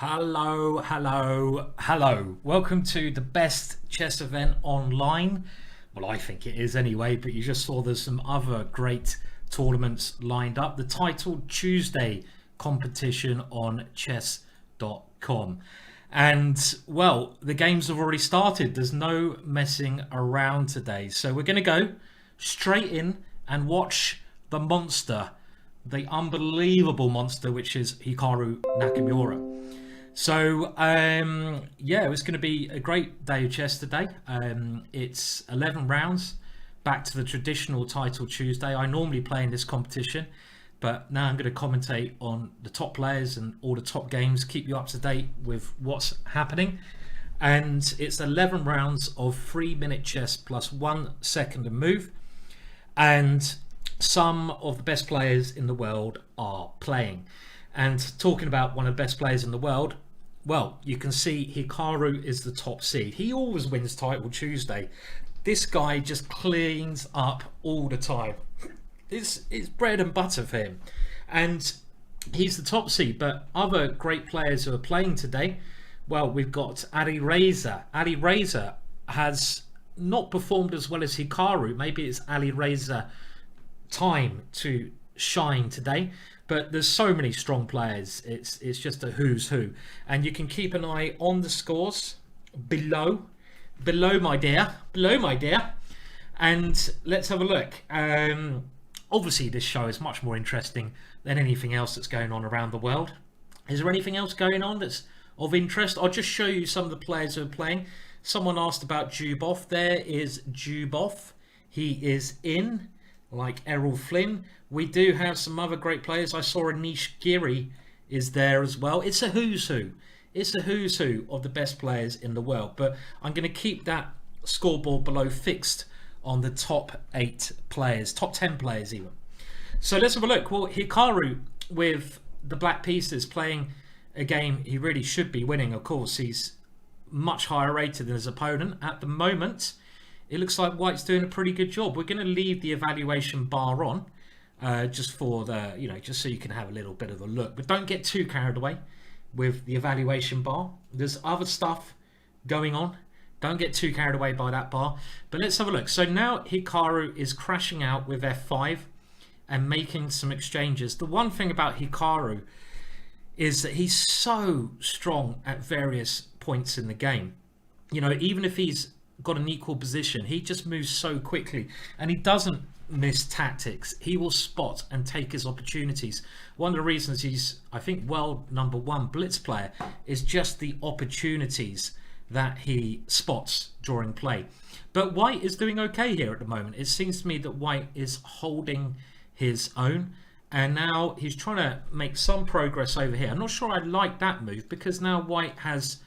Hello, hello, hello. Welcome to the best chess event online. Well, I think it is anyway, but you just saw there's some other great tournaments lined up. The Title Tuesday competition on Chess.com. And, well, the games have already started. There's no messing around today. So we're going to go straight in and watch the monster, the unbelievable monster, which is Hikaru Nakamura. So, yeah, it was going to be a great day of chess today. It's 11 rounds, back to the traditional Title Tuesday. I normally play in this competition, but now I'm going to commentate on the top players and all the top games, keep you up to date with what's happening. And it's 11 rounds of 3-minute chess plus 1 second to move. And some of the best players in the world are playing. And talking about one of the best players in the world, well, you can see Hikaru is the top seed. He always wins Title Tuesday. This guy just cleans up all the time. It's bread and butter for him. And he's the top seed. But other great players who are playing today, well, we've got Alireza. Alireza has not performed as well as Hikaru. Maybe it's Alireza time to shine today. But there's so many strong players. It's just a who's who. And you can keep an eye on the scores below my dear. And let's have a look. Obviously, this show is much more interesting than anything else that's going on around the world. Is there anything else going on that's of interest? I'll just show you some of the players who are playing. Someone asked about Zubov. There is Zubov. He is in, like Errol Flynn. We do have some other great players. I saw Anish Giri is there as well. It's a who's who. It's a who's who of the best players in the world. But I'm going to keep that scoreboard below fixed on the top 8 players, top 10 players even. So let's have a look. Well, Hikaru with the black pieces playing a game he really should be winning. Of course, he's much higher rated than his opponent. At the moment, it looks like White's doing a pretty good job. We're going to leave the evaluation bar on. Just for the, just so you can have a little bit of a look. But don't get too carried away with the evaluation bar. There's other stuff going on. Don't get too carried away by that bar. But let's have a look. So now Hikaru is crashing out with F5 and making some exchanges. The one thing about Hikaru is that he's so strong at various points in the game. Even if he's got an equal position, he just moves so quickly. And he doesn't miss tactics. He will spot and take his opportunities. One of the reasons he's, I think, world #1 blitz player is just the opportunities that he spots during play. But White is doing okay here at the moment. It seems to me that White is holding his own, and now he's trying to make some progress over here. I'm not sure I like that move, because now White has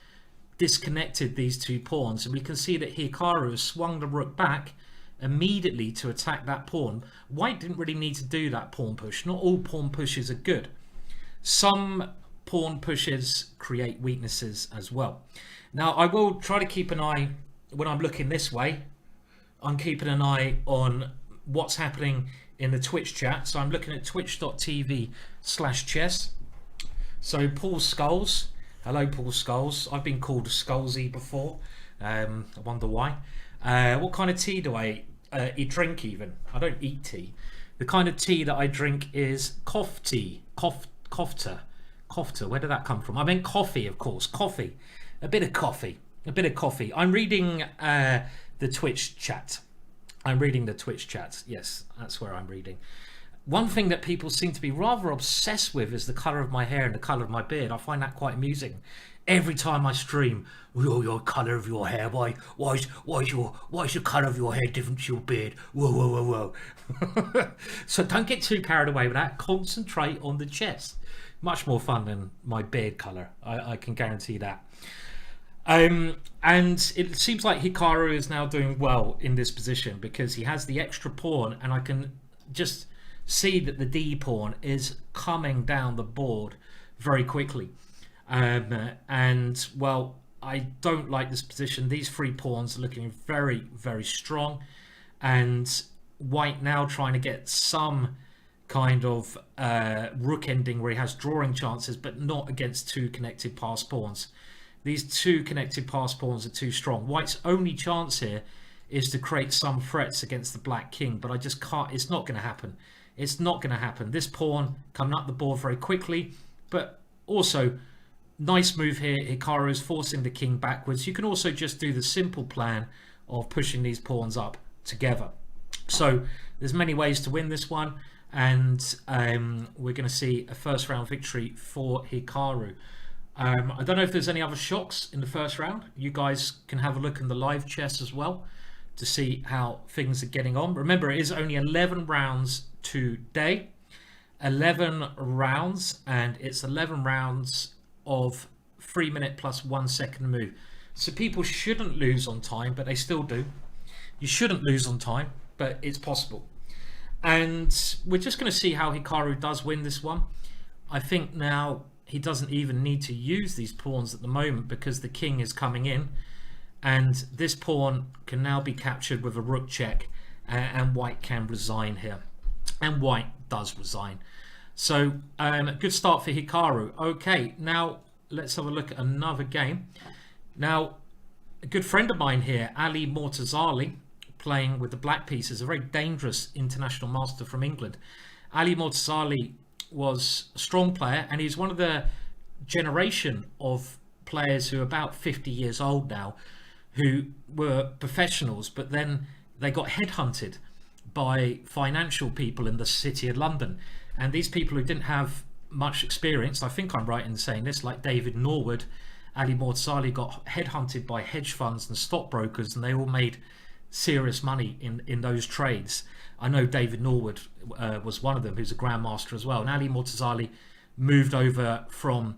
disconnected these 2 pawns, and we can see that Hikaru has swung the rook back immediately to attack that pawn. White didn't really need to do that pawn push. Not all pawn pushes are good. Some pawn pushes create weaknesses as well. Now, I will try to keep an eye, when I'm looking this way, I'm keeping an eye on what's happening in the Twitch chat. So I'm looking at twitch.tv/chess. So Paul Skulls. Hello, Paul Skulls. I've been called Skullsy before. I wonder why. What kind of tea do I drink even? I don't eat tea. The kind of tea that I drink is cough tea. Kofta. Where did that come from? I meant coffee, of course. Coffee. A bit of coffee. I'm reading the Twitch chat. Yes, that's where I'm reading. One thing that people seem to be rather obsessed with is the colour of my hair and the colour of my beard. I find that quite amusing. Every time I stream, your colour of your hair, why is your colour of your hair different to your beard? Whoa. So don't get too carried away with that. Concentrate on the chess. Much more fun than my beard colour. I can guarantee that. And it seems like Hikaru is now doing well in this position because he has the extra pawn, and I can just see that the D pawn is coming down the board very quickly. And well, I don't like this position. These 3 pawns are looking very, very strong, and White now trying to get some kind of rook ending where he has drawing chances, but not against two connected pass pawns. These two connected pass pawns are too strong. White's only chance here is to create some threats against the black king, but I just can't. It's not going to happen. It's not going to happen. This pawn coming up the board very quickly, but also nice move here. Hikaru is forcing the king backwards. You can also just do the simple plan of pushing these pawns up together. So there's many ways to win this one, and we're going to see a first round victory for Hikaru. I don't know if there's any other shocks in the first round. You guys can have a look in the live chess as well to see how things are getting on. Remember, it is only 11 rounds today. 11 rounds, and it's 11 rounds of 3 minute plus 1 second move. So people shouldn't lose on time, but they still do. You shouldn't lose on time, but it's possible. And we're just going to see how Hikaru does win this one. I think now he doesn't even need to use these pawns at the moment because the king is coming in, and this pawn can now be captured with a rook check, and white can resign here, and white does resign. So good start for Hikaru. Okay, now let's have a look at another game. Now, a good friend of mine here, Ali Mortazali, playing with the black pieces, a very dangerous international master from England. Ali Mortazali was a strong player, and he's one of the generation of players who are about 50 years old now, who were professionals, but then they got headhunted by financial people in the city of London. And these people who didn't have much experience, I think I'm right in saying this, like David Norwood, Ali Mortazali got headhunted by hedge funds and stockbrokers, and they all made serious money in those trades. I know David Norwood was one of them, who's a grandmaster as well. And Ali Mortazali moved over from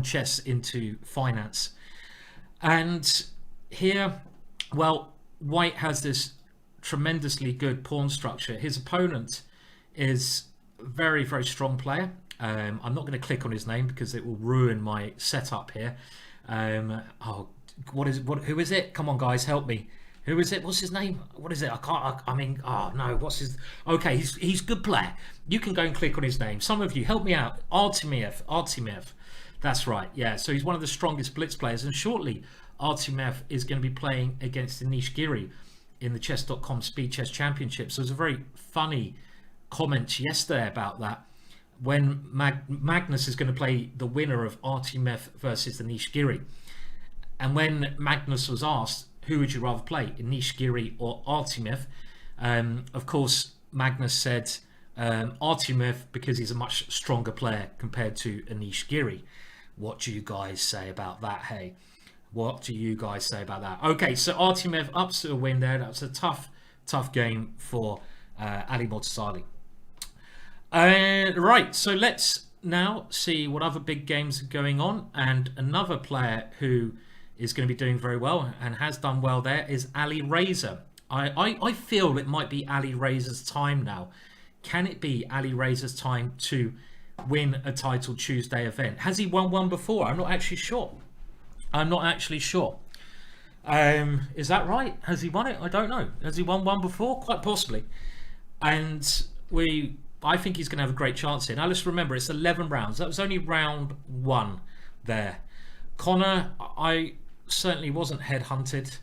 chess into finance. And here, well, white has this tremendously good pawn structure. His opponent is a very, very strong player. I'm not going to click on his name because it will ruin my setup here. Who is it? Come on, guys, help me. Who is it? What's his name? What is it? What's his... Okay, he's a good player. You can go and click on his name. Some of you, help me out. Artemiev. That's right, yeah. So he's one of the strongest blitz players, and shortly Artemiev is going to be playing against Anish Giri in the Chess.com Speed Chess Championship. So there's a very funny comment yesterday about that, when Magnus is going to play the winner of Artemiev versus Anish Giri. And when Magnus was asked, who would you rather play, Anish Giri or Artemiev? Of course, Magnus said Artemiev because he's a much stronger player compared to Anish Giri. What do you guys say about that, hey? What do you guys say about that? Okay, so Artemiev up to a win there. That was a tough game for Ali Mortazali. Right, so let's now see what other big games are going on. And another player who is going to be doing very well and has done well there is Alireza. I feel it might be Alireza's time now. Can it be Alireza's time to win a Title Tuesday event? Has he won one before? I'm not actually sure. Is that right? Has he won it? I don't know. Has he won one before? Quite possibly. And I think he's going to have a great chance here. Now let's remember, it's 11 rounds. That was only round 1 there. Connor, I certainly wasn't headhunted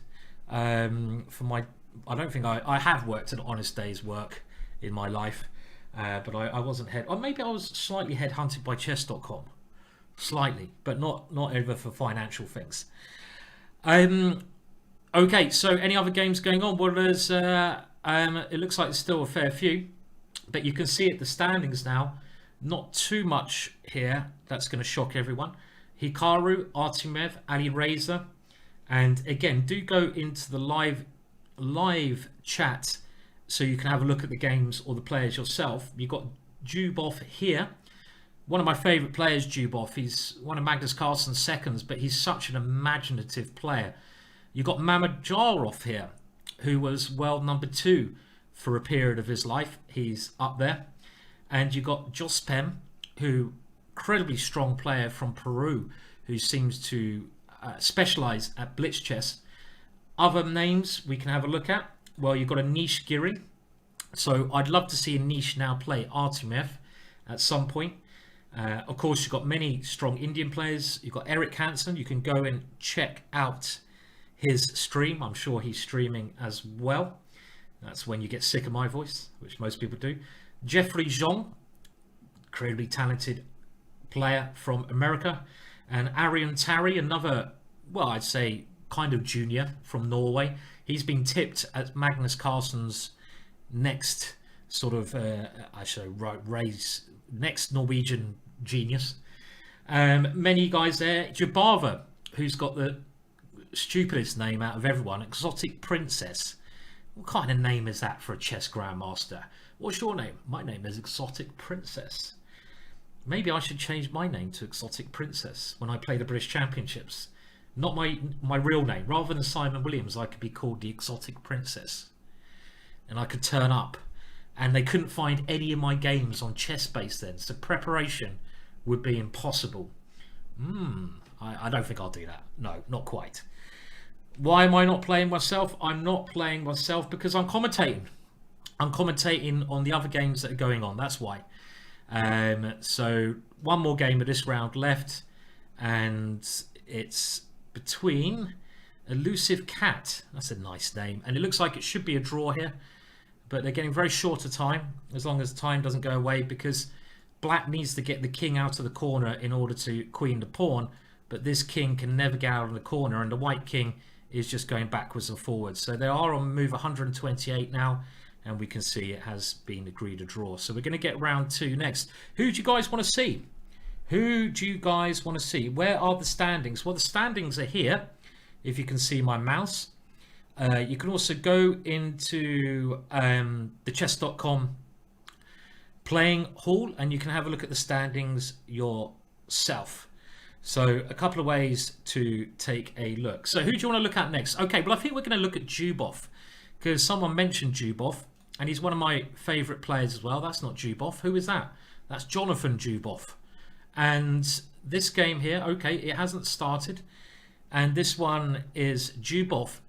for my... I don't think I have worked an honest day's work in my life, but I wasn't or maybe I was slightly headhunted by Chess.com. Slightly, but not ever for financial things. Okay, so any other games going on? Well, there's it looks like there's still a fair few, but you can see at the standings now, not too much here that's going to shock everyone. Hikaru, Artemiev, Alireza, and again, do go into the live chat so you can have a look at the games or the players yourself. You've got Dubov here. One of my favourite players, Dubov. He's one of Magnus Carlsen's seconds, but he's such an imaginative player. You've got Mamedyarov here, who was world number 2 for a period of his life. He's up there. And you've got Jospem, who incredibly strong player from Peru, who seems to specialise at blitz chess. Other names we can have a look at. Well, you've got Anish Giri, So I'd love to see Anish now play Artemiev at some point. Of course, you've got many strong Indian players. You've got Eric Hansen. You can go and check out his stream. I'm sure he's streaming as well. That's when you get sick of my voice, which most people do. Jeffery Xiong, incredibly talented player from America. And Arian Tarry, another, well, I'd say kind of junior from Norway. He's been tipped as Magnus Carlsen's next sort of, next Norwegian genius. Many guys there. Jabava, who's got the stupidest name out of everyone, Exotic Princess. What kind of name is that for a chess grandmaster? What's your name? My name is Exotic Princess. Maybe I should change my name to Exotic Princess when I play the British Championships. Not my real name. Rather than Simon Williams, I could be called the Exotic Princess. And I could turn up. And they couldn't find any of my games on ChessBase then. So preparation would be impossible. I don't think I'll do that. No, not quite. Why am I not playing myself? I'm not playing myself because I'm commentating. I'm commentating on the other games that are going on. That's why. So one more game of this round left. And it's between Elusive Cat. That's a nice name. And it looks like it should be a draw here. But they're getting very short a time, as long as time doesn't go away, because black needs to get the king out of the corner in order to queen the pawn. But this king can never get out of the corner, and the white king is just going backwards and forwards. So they are on move 128 now, and we can see it has been agreed a draw. So we're going to get round 2 next. Who do you guys want to see? Who do you guys want to see? Where are the standings? Well, the standings are here, if you can see my mouse. You can also go into the Chess.com playing hall and you can have a look at the standings yourself. So a couple of ways to take a look. So who do you want to look at next? Okay, well, I think we're going to look at Zubov because someone mentioned Zubov and he's one of my favorite players as well. That's not Zubov. Who is that? That's Jonathan Zubov. And this game here, okay, it hasn't started. And this one is Zubov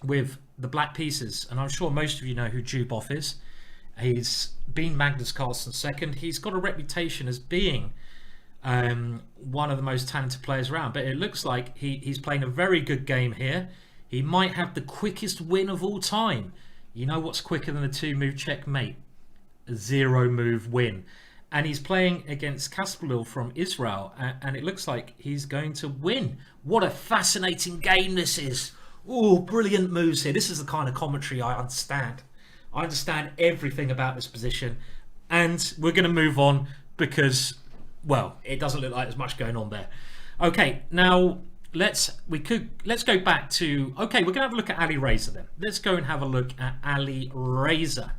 with the black pieces, and I'm sure most of you know who Zubov is. He's been Magnus Carlsen second. He's got a reputation as being one of the most talented players around, but it looks like he's playing a very good game here. He might have the quickest win of all time. You know what's quicker than a 2-move checkmate? A 0-move win. And he's playing against Kasparov from Israel, and it looks like he's going to win. What a fascinating game this is. Oh, brilliant moves here. This is the kind of commentary I understand. I understand everything about this position. And we're going to move on because, well, it doesn't look like there's much going on there. Okay, now let's go back to... Okay, we're going to have a look at Alireza then. Let's go and have a look at Alireza.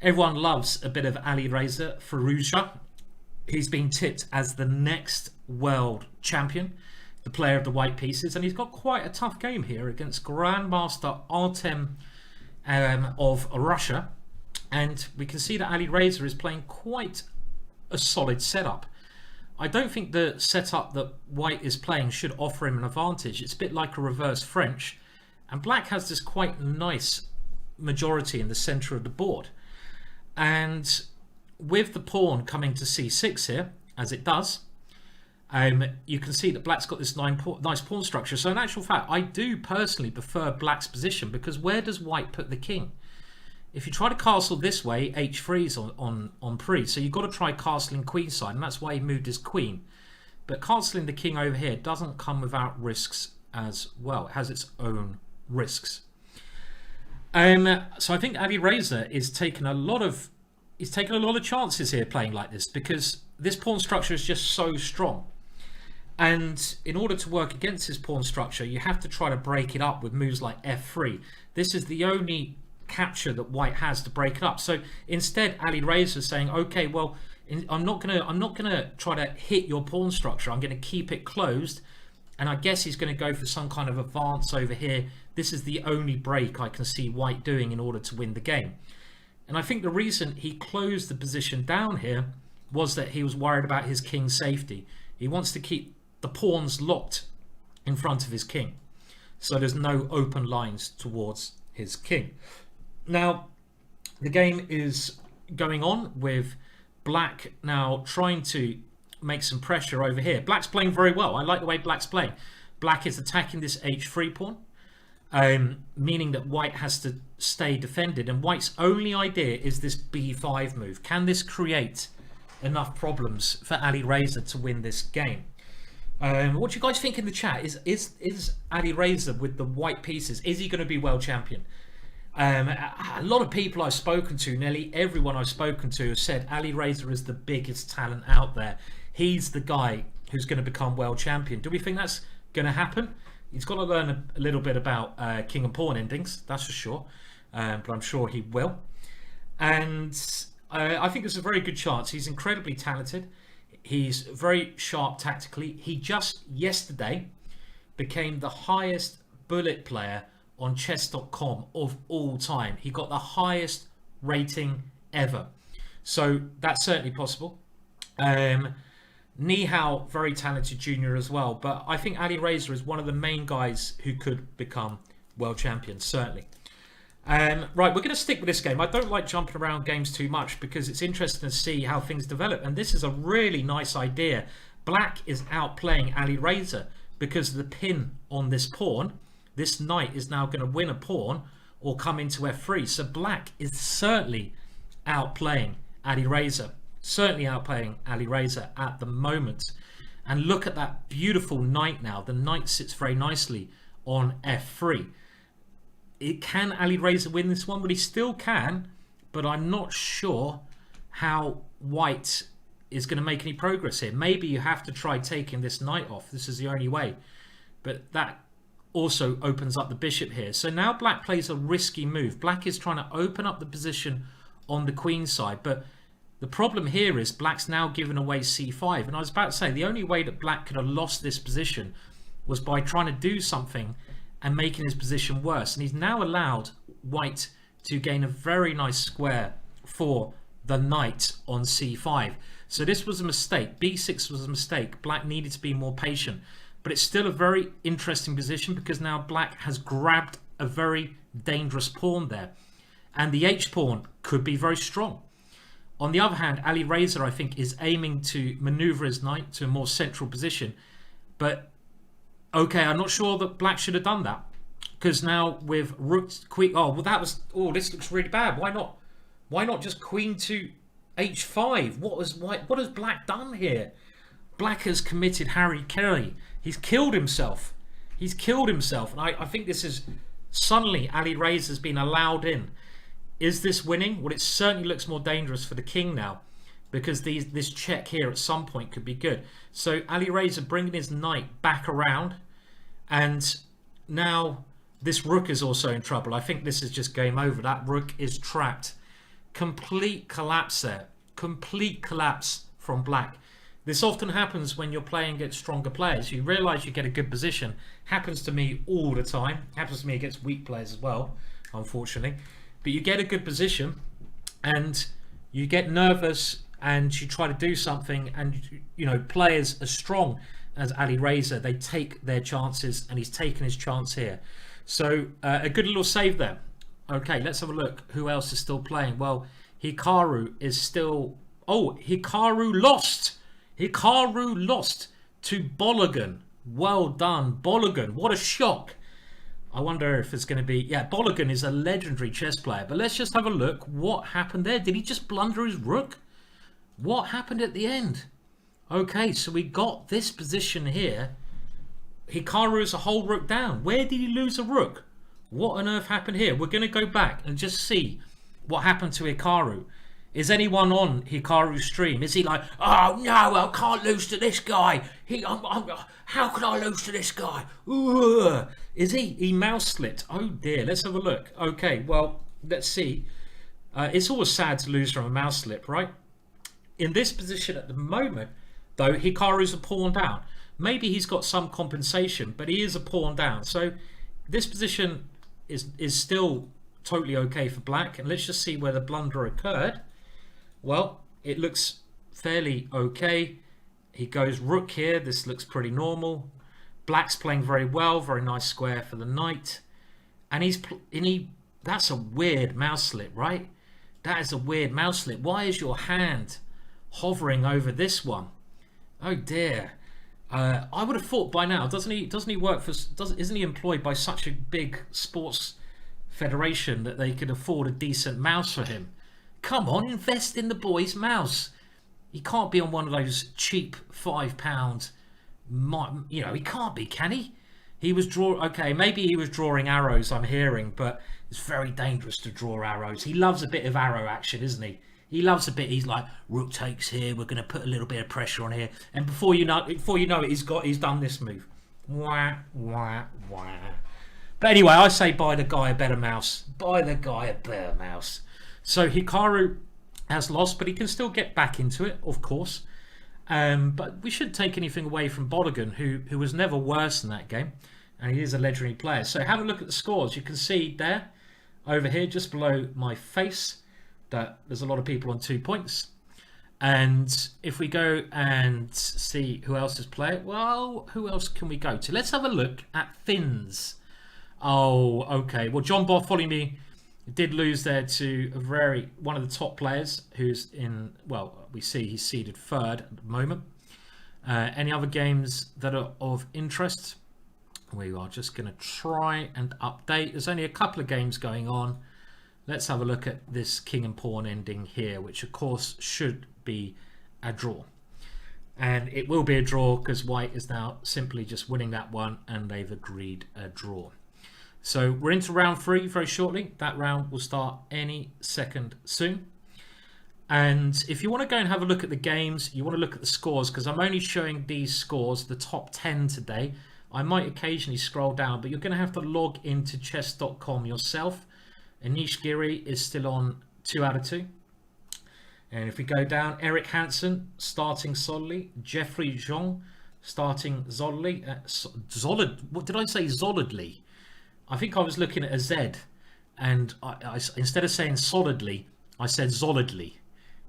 Everyone loves a bit of Alireza Firouzja. He's been tipped as the next world champion, the player of the white pieces, and he's got quite a tough game here against Grandmaster Artem of Russia. And we can see that Alireza is playing quite a solid setup. I don't think the setup that white is playing should offer him an advantage. It's a bit like a reverse French, and black has this quite nice majority in the center of the board. And with the pawn coming to c6 here, as it does, you can see that black's got this nice pawn structure. So in actual fact, I do personally prefer black's position, because where does white put the king? If you try to castle this way, h3 is on pre, so you've got to try castling queenside, and that's why he moved his queen. But castling the king over here doesn't come without risks as well. It has its own risks. So I think Alireza is taking a lot of chances here playing like this, because this pawn structure is just so strong. And in order to work against this pawn structure, you have to try to break it up with moves like f3. This is the only capture that white has to break it up. So instead, Alireza is saying, okay, well, I'm not gonna try to hit your pawn structure. I'm going to keep it closed. And I guess he's going to go for some kind of advance over here. This is the only break I can see white doing in order to win the game. And I think the reason he closed the position down here was that he was worried about his king's safety. He wants to keep the pawns locked in front of his king, so there's no open lines towards his king. Now, The game is going on with Black now trying to make some pressure over here. Black's playing very well. I like the way Black's playing. Black is attacking this h3 pawn, meaning that White has to stay defended. And White's only idea is this b5 move. Can this create enough problems for Alireza to win this game? What do you guys think in the chat? Is Alireza with the white pieces, is he going to be world champion? A lot of people I've spoken to, nearly everyone I've spoken to, has said Alireza is the biggest talent out there. He's the guy who's going to become world champion. Do we think that's going to happen? He's got to learn a little bit about king and pawn endings, that's for sure. But I'm sure he will. And I think there's a very good chance. He's incredibly talented. He's very sharp tactically. He just yesterday became the highest bullet player on Chess.com of all time. He got the highest rating ever. So that's certainly possible. Nihao, very talented junior as well. But I think Alireza is one of the main guys who could become world champion, certainly. Right, we're going to stick with this game. I don't like jumping around games too much because it's interesting to see how things develop. And this is a really nice idea. Black is outplaying Alireza because of the pin on this pawn. This knight is now going to win a pawn or come into f3. So Black is certainly outplaying Alireza. Certainly outplaying Alireza at the moment. And look at that beautiful knight now. The knight sits very nicely on f3. Can Alireza win this one? But he still can. But I'm not sure how White is going to make any progress here. Maybe you have to try taking this knight off. This is the only way. But that also opens up the bishop here. So now Black plays a risky move. Black is trying to open up the position on the queen side. But the problem here is Black's now given away c5. And I was about to say, the only way that Black could have lost this position was by trying to do something and making his position worse. And he's now allowed White to gain a very nice square for the knight on c5. So this was a mistake. b6 was a mistake. Black needed to be more patient. But it's still a very interesting position because now Black has grabbed a very dangerous pawn there. And the h-pawn could be very strong. On the other hand, Alireza, I think, is aiming to maneuver his knight to a more central position. But okay, I'm not sure that Black should have done that. Because now with rook, queen... Oh, well, that was... Oh, this looks really bad. Why not? Why not just queen to h5? What has Black done here? Black has committed Harry Kelly. He's killed himself. He's killed himself. And I think this is... Suddenly, Alireza has been allowed in. Is this winning? Well, it certainly looks more dangerous for the king now. Because this check here at some point could be good. So Alireza bringing his knight back around. And now this rook is also in trouble. I think this is just game over. That rook is trapped. Complete collapse there. Complete collapse from Black. This often happens when you're playing against stronger players. You realise you get a good position. Happens to me all the time. Happens to me against weak players as well, unfortunately. But you get a good position and you get nervous and you try to do something, and you know, players as strong as Alireza, they take their chances, and he's taken his chance here. So a good little save there. Okay, let's have a look. Who else is still playing? Well, Hikaru is still... Oh, Hikaru lost! Hikaru lost to Bologan. Well done, Bologan. What a shock. I wonder if it's going to be... Yeah, Bologan is a legendary chess player. But let's just have a look. What happened there? Did he just blunder his rook? What happened at the end? Okay, so we got this position here. Hikaru is a whole rook down. Where did he lose a rook? What on earth happened here? We're going to go back and just see what happened to Hikaru. Is anyone on Hikaru's stream? Is he like, oh no, I can't lose to this guy. How could I lose to this guy? Ugh. Is he? He mouse slipped. Oh dear, let's have a look. Okay, well, let's see. It's always sad to lose from a mouse slip, right? In this position at the moment, though, Hikaru's a pawn down. Maybe he's got some compensation, but he is a pawn down. So this position is still totally okay for Black. And let's just see where the blunder occurred. Well, it looks fairly okay. He goes rook here. This looks pretty normal. Black's playing very well. Very nice square for the knight. And that's a weird mouse slip, right? That is a weird mouse slip. Why is your hand hovering over this one? Oh dear. I would have thought by now. Doesn't he work for? Isn't he employed by such a big sports federation that they could afford a decent mouse for him? Come on, invest in the boy's mouse. He can't be on one of those cheap £5. You know, he can't be, can he? He was okay, maybe he was drawing arrows, I'm hearing, but it's very dangerous to draw arrows. He loves a bit of arrow action, isn't he? He loves a bit. He's like, rook takes here, we're going to put a little bit of pressure on here, and before you know it, he's done this move. Wah wah wah. But anyway, I say buy the guy a better mouse. Buy the guy a better mouse. So Hikaru has lost, but he can still get back into it, of course. But we shouldn't take anything away from Bodigan, who was never worse in that game, and he is a legendary player. So have a look at the scores. You can see there, over here, just below my face, that there's a lot of people on 2 points. And if we go and see who else is playing, well, who else can we go to? Let's have a look at Finns. Oh, okay. Well, John Bartholomew did lose there to one of the top players who's in, well, we see he's seeded third at the moment. Any other games that are of interest? We are just going to try and update. There's only a couple of games going on. Let's have a look at this king and pawn ending here, which of course should be a draw. And it will be a draw because white is now simply just winning that one, and they've agreed a draw. So we're into round 3 very shortly. That round will start any second soon. And if you want to go and have a look at the games, you want to look at the scores, because I'm only showing these scores, the top 10 today. I might occasionally scroll down, but you're going to have to log into Chess.com yourself. Anish Giri is still on 2 out of 2. And if we go down, Eric Hansen starting solidly. Jeffery Xiong starting solidly. What did I say? Solidly. I think I was looking at a Z, and I instead of saying solidly, I said solidly.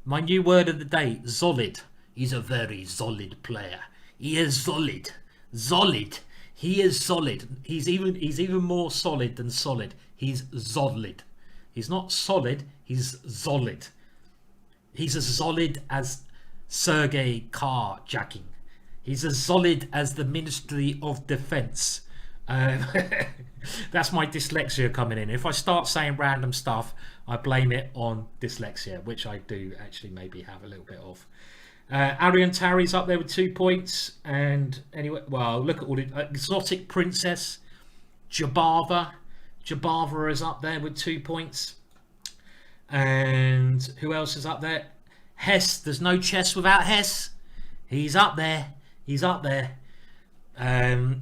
My new word of the day, solid. He's a very solid player. He is solid. Solid. He is solid. He's even more solid than solid. He's solid. He's not solid. He's solid. He's as solid as Sergei Karjakin. He's as solid as the Ministry of Defense. That's my dyslexia coming in. If I start saying random stuff, I blame it on dyslexia, which I do actually maybe have a little bit of. Arian Tari's up there with 2 points. And anyway, well, look at all the exotic princess. Jabava is up there with 2 points. And who else is up there? Hess. There's no chess without Hess. He's up there.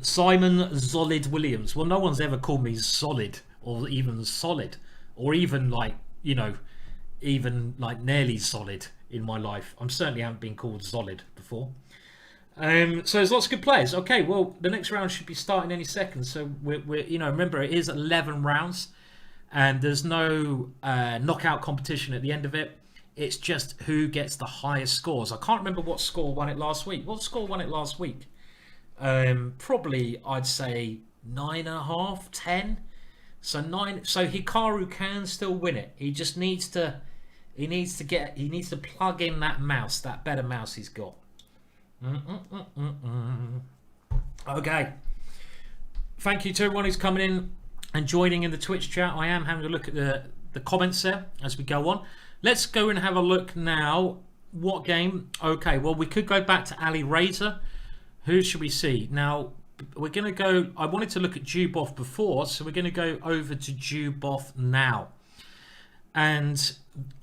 Simon Solid Williams. Well, no one's ever called me solid or even solid or even like, you know, even like nearly solid in my life. I certainly haven't been called solid before. So there's lots of good players. Okay, well, the next round should be starting any second. So we're you know, remember it is 11 rounds and there's no knockout competition at the end of it. It's just who gets the highest scores. I can't remember what score won it last week. What score won it last week? Probably I'd say 9.5, 10. So 9. So Hikaru can still win it. He just needs to. He needs to plug in that mouse, that better mouse he's got. Okay. Thank you to everyone who's coming in and joining in the Twitch chat. I am having a look at the comments there as we go on. Let's go and have a look now. What game? Okay, well, we could go back to Alireza. Who should we see? Now, we're going to go... I wanted to look at Dubov before, so we're going to go over to Dubov now. And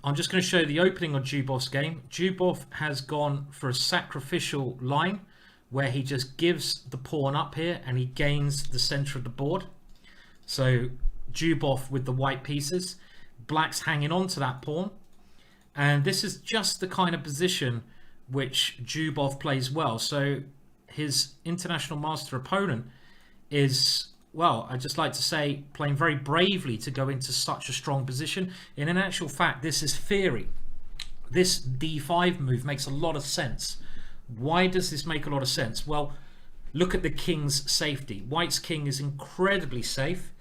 I'm just going to show you the opening of Dubov's game. Dubov has gone for a sacrificial line where he just gives the pawn up here and he gains the center of the board. So Dubov with the white pieces. Black's hanging on to that pawn. And this is just the kind of position which Dubov plays well. So his international master opponent is, well, I'd just like to say, playing very bravely to go into such a strong position. In actual fact, this is theory. This d5 move makes a lot of sense. Why does this make a lot of sense? Well, look at the king's safety. White's king is incredibly safe.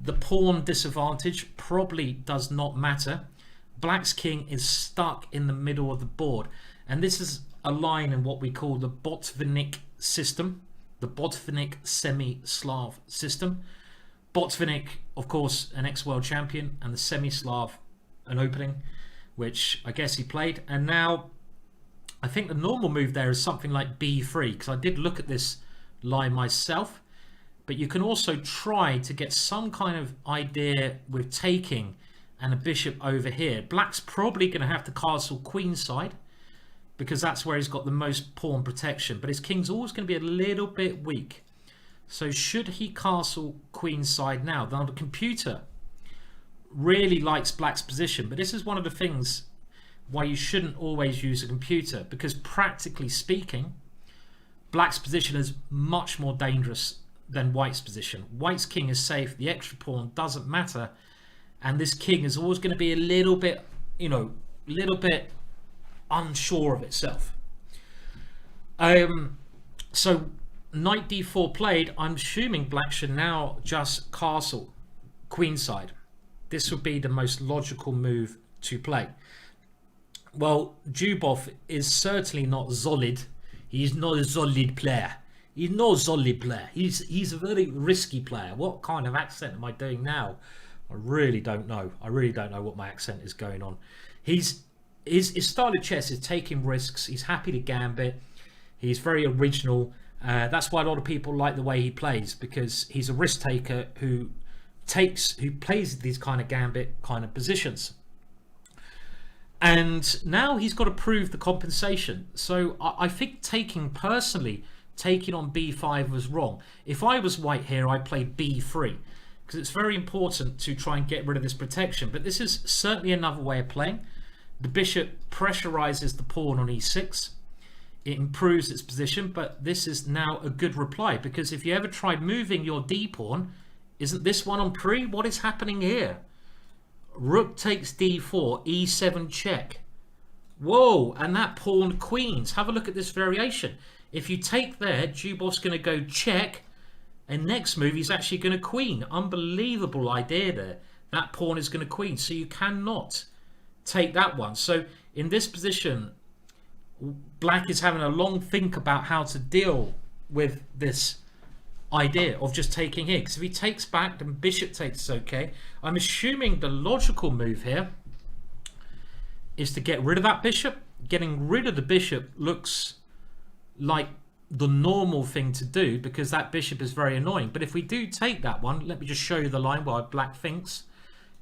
The pawn disadvantage probably does not matter. Black's king is stuck in the middle of the board. And this is a line in what we call the Botvinnik system, the Botvinnik semi-Slav system. Botvinnik, of course, an ex-world champion, and the semi-Slav, an opening, which I guess he played. And now I think the normal move there is something like b3, because I did look at this line myself. But you can also try to get some kind of idea with taking and a bishop over here. Black's probably going to have to castle queenside, because that's where he's got the most pawn protection. But his king's always going to be a little bit weak. So should he castle queenside now? Now the computer really likes Black's position, but this is one of the things why you shouldn't always use a computer, because practically speaking, Black's position is much more dangerous than White's position. White's king is safe, the extra pawn doesn't matter, and this king is always going to be a little bit, you know, little bit unsure of itself. So knight d4 played. I'm assuming Black should now just castle queenside. This would be the most logical move to play. Well, Zubov is certainly not solid. He's not a solid player. He's not a solid player. He's a very risky player. What kind of accent am I doing now? I really don't know. I really don't know what my accent is going on. His style of chess is taking risks. He's happy to gambit. He's very original. That's why a lot of people like the way he plays, because he's a risk taker who plays these kind of gambit kind of positions. And now he's got to prove the compensation. So I think taking on b5 was wrong. If I was White here, I'd play b3, because it's very important to try and get rid of this protection. But this is certainly another way of playing. The bishop pressurizes the pawn on e6. It improves its position, but this is now a good reply, because if you ever tried moving your d pawn, isn't this one on pre? What is happening here? Rook takes d4, e7 check. Whoa, and that pawn queens. Have a look at this variation. If you take there, Zubov's going to go check, and next move he's actually going to queen. Unbelievable idea there. That pawn is going to queen, so you cannot take that one. So in this position, Black is having a long think about how to deal with this idea of just taking here, because if he takes back, then bishop takes is okay. I'm assuming the logical move here is to get rid of that bishop. Getting rid of the bishop looks like the normal thing to do, because that bishop is very annoying. But if we do take that one, let me just show you the line while Black thinks.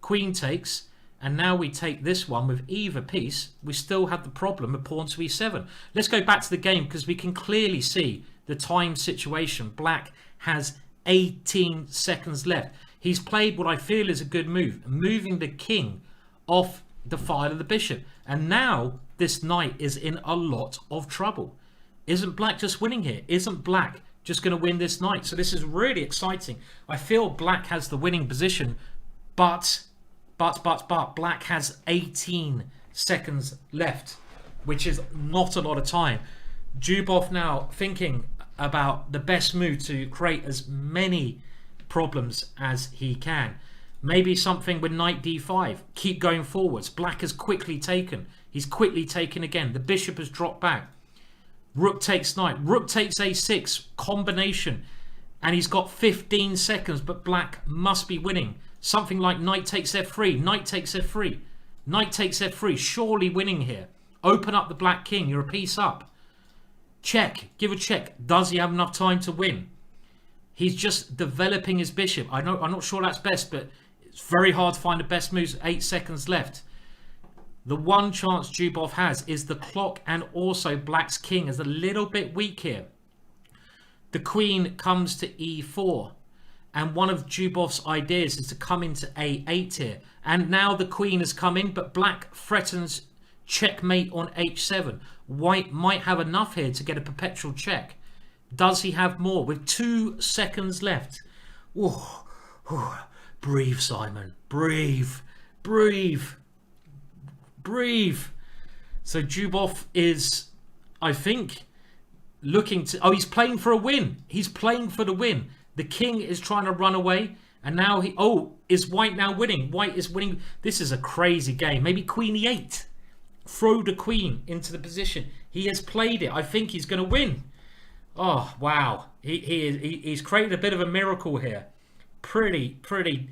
Queen takes, and now we take this one with either piece. We still have the problem of pawn to e7. Let's go back to the game, because we can clearly see the time situation. Black has 18 seconds left. He's played what I feel is a good move, moving the king off the file of the bishop. And now this knight is in a lot of trouble. Isn't Black just winning here? Isn't Black just going to win this knight? So this is really exciting. I feel Black has the winning position, but Black has 18 seconds left, which is not a lot of time. Zubov now thinking about the best move to create as many problems as he can. Maybe something with knight d5. Keep going forwards. Black has quickly taken. He's quickly taken again. The bishop has dropped back. Rook takes knight. Rook takes a6. Combination. And he's got 15 seconds, but Black must be winning. Something like knight takes f3. Knight takes f3. Knight takes f3. Surely winning here. Open up the Black king. You're a piece up. Check. Give a check. Does he have enough time to win? He's just developing his bishop. I'm not sure that's best, but it's very hard to find the best moves. 8 seconds left. The one chance Zubov has is the clock, and also Black's king is a little bit weak here. The queen comes to e4, and one of Zubov's ideas is to come into a8 here. And now the queen has come in, but Black threatens checkmate on h7. White might have enough here to get a perpetual check. Does he have more? With 2 seconds left. Ooh, ooh. Breathe, Simon. Breathe. Breathe. Breathe. So Zubov is, I think, looking to... Oh, he's playing for a win. He's playing for the win. The king is trying to run away, And now is white now winning? White is winning. This is a crazy game. Maybe queen e8. Throw the queen into the position. He has played it. I think he's going to win. Oh, wow. He's created a bit of a miracle here. Pretty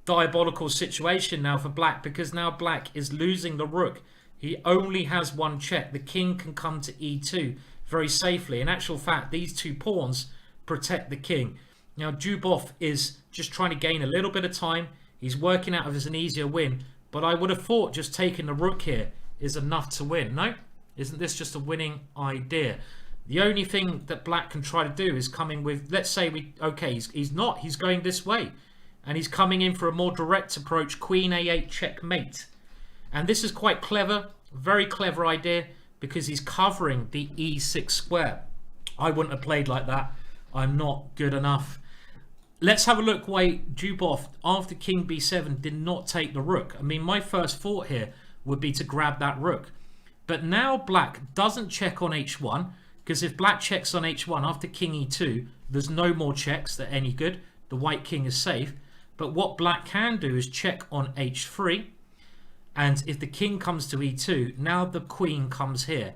diabolical situation now for black, because now black is losing the rook. He only has one check. The king can come to e2 very safely. In actual fact, these two pawns protect the king. Now Dubov is just trying to gain a little bit of time. He's working out if it's an easier win, but I would have thought just taking the rook here is enough to win. No, isn't this just a winning idea? The only thing that black can try to do is coming with, let's say he's going this way, and he's coming in for a more direct approach, queen a8 checkmate. And this is quite clever, very clever idea, because he's covering the e6 square. I wouldn't have played like that. I'm not good enough. Let's have a look why Dubov, after king b7, did not take the rook. I mean, my first thought here would be to grab that rook. But now black doesn't check on h1, because if black checks on h1 after king e2, there's no more checks that are any good. The white king is safe. But what black can do is check on h3. And if the king comes to e2, now the queen comes here.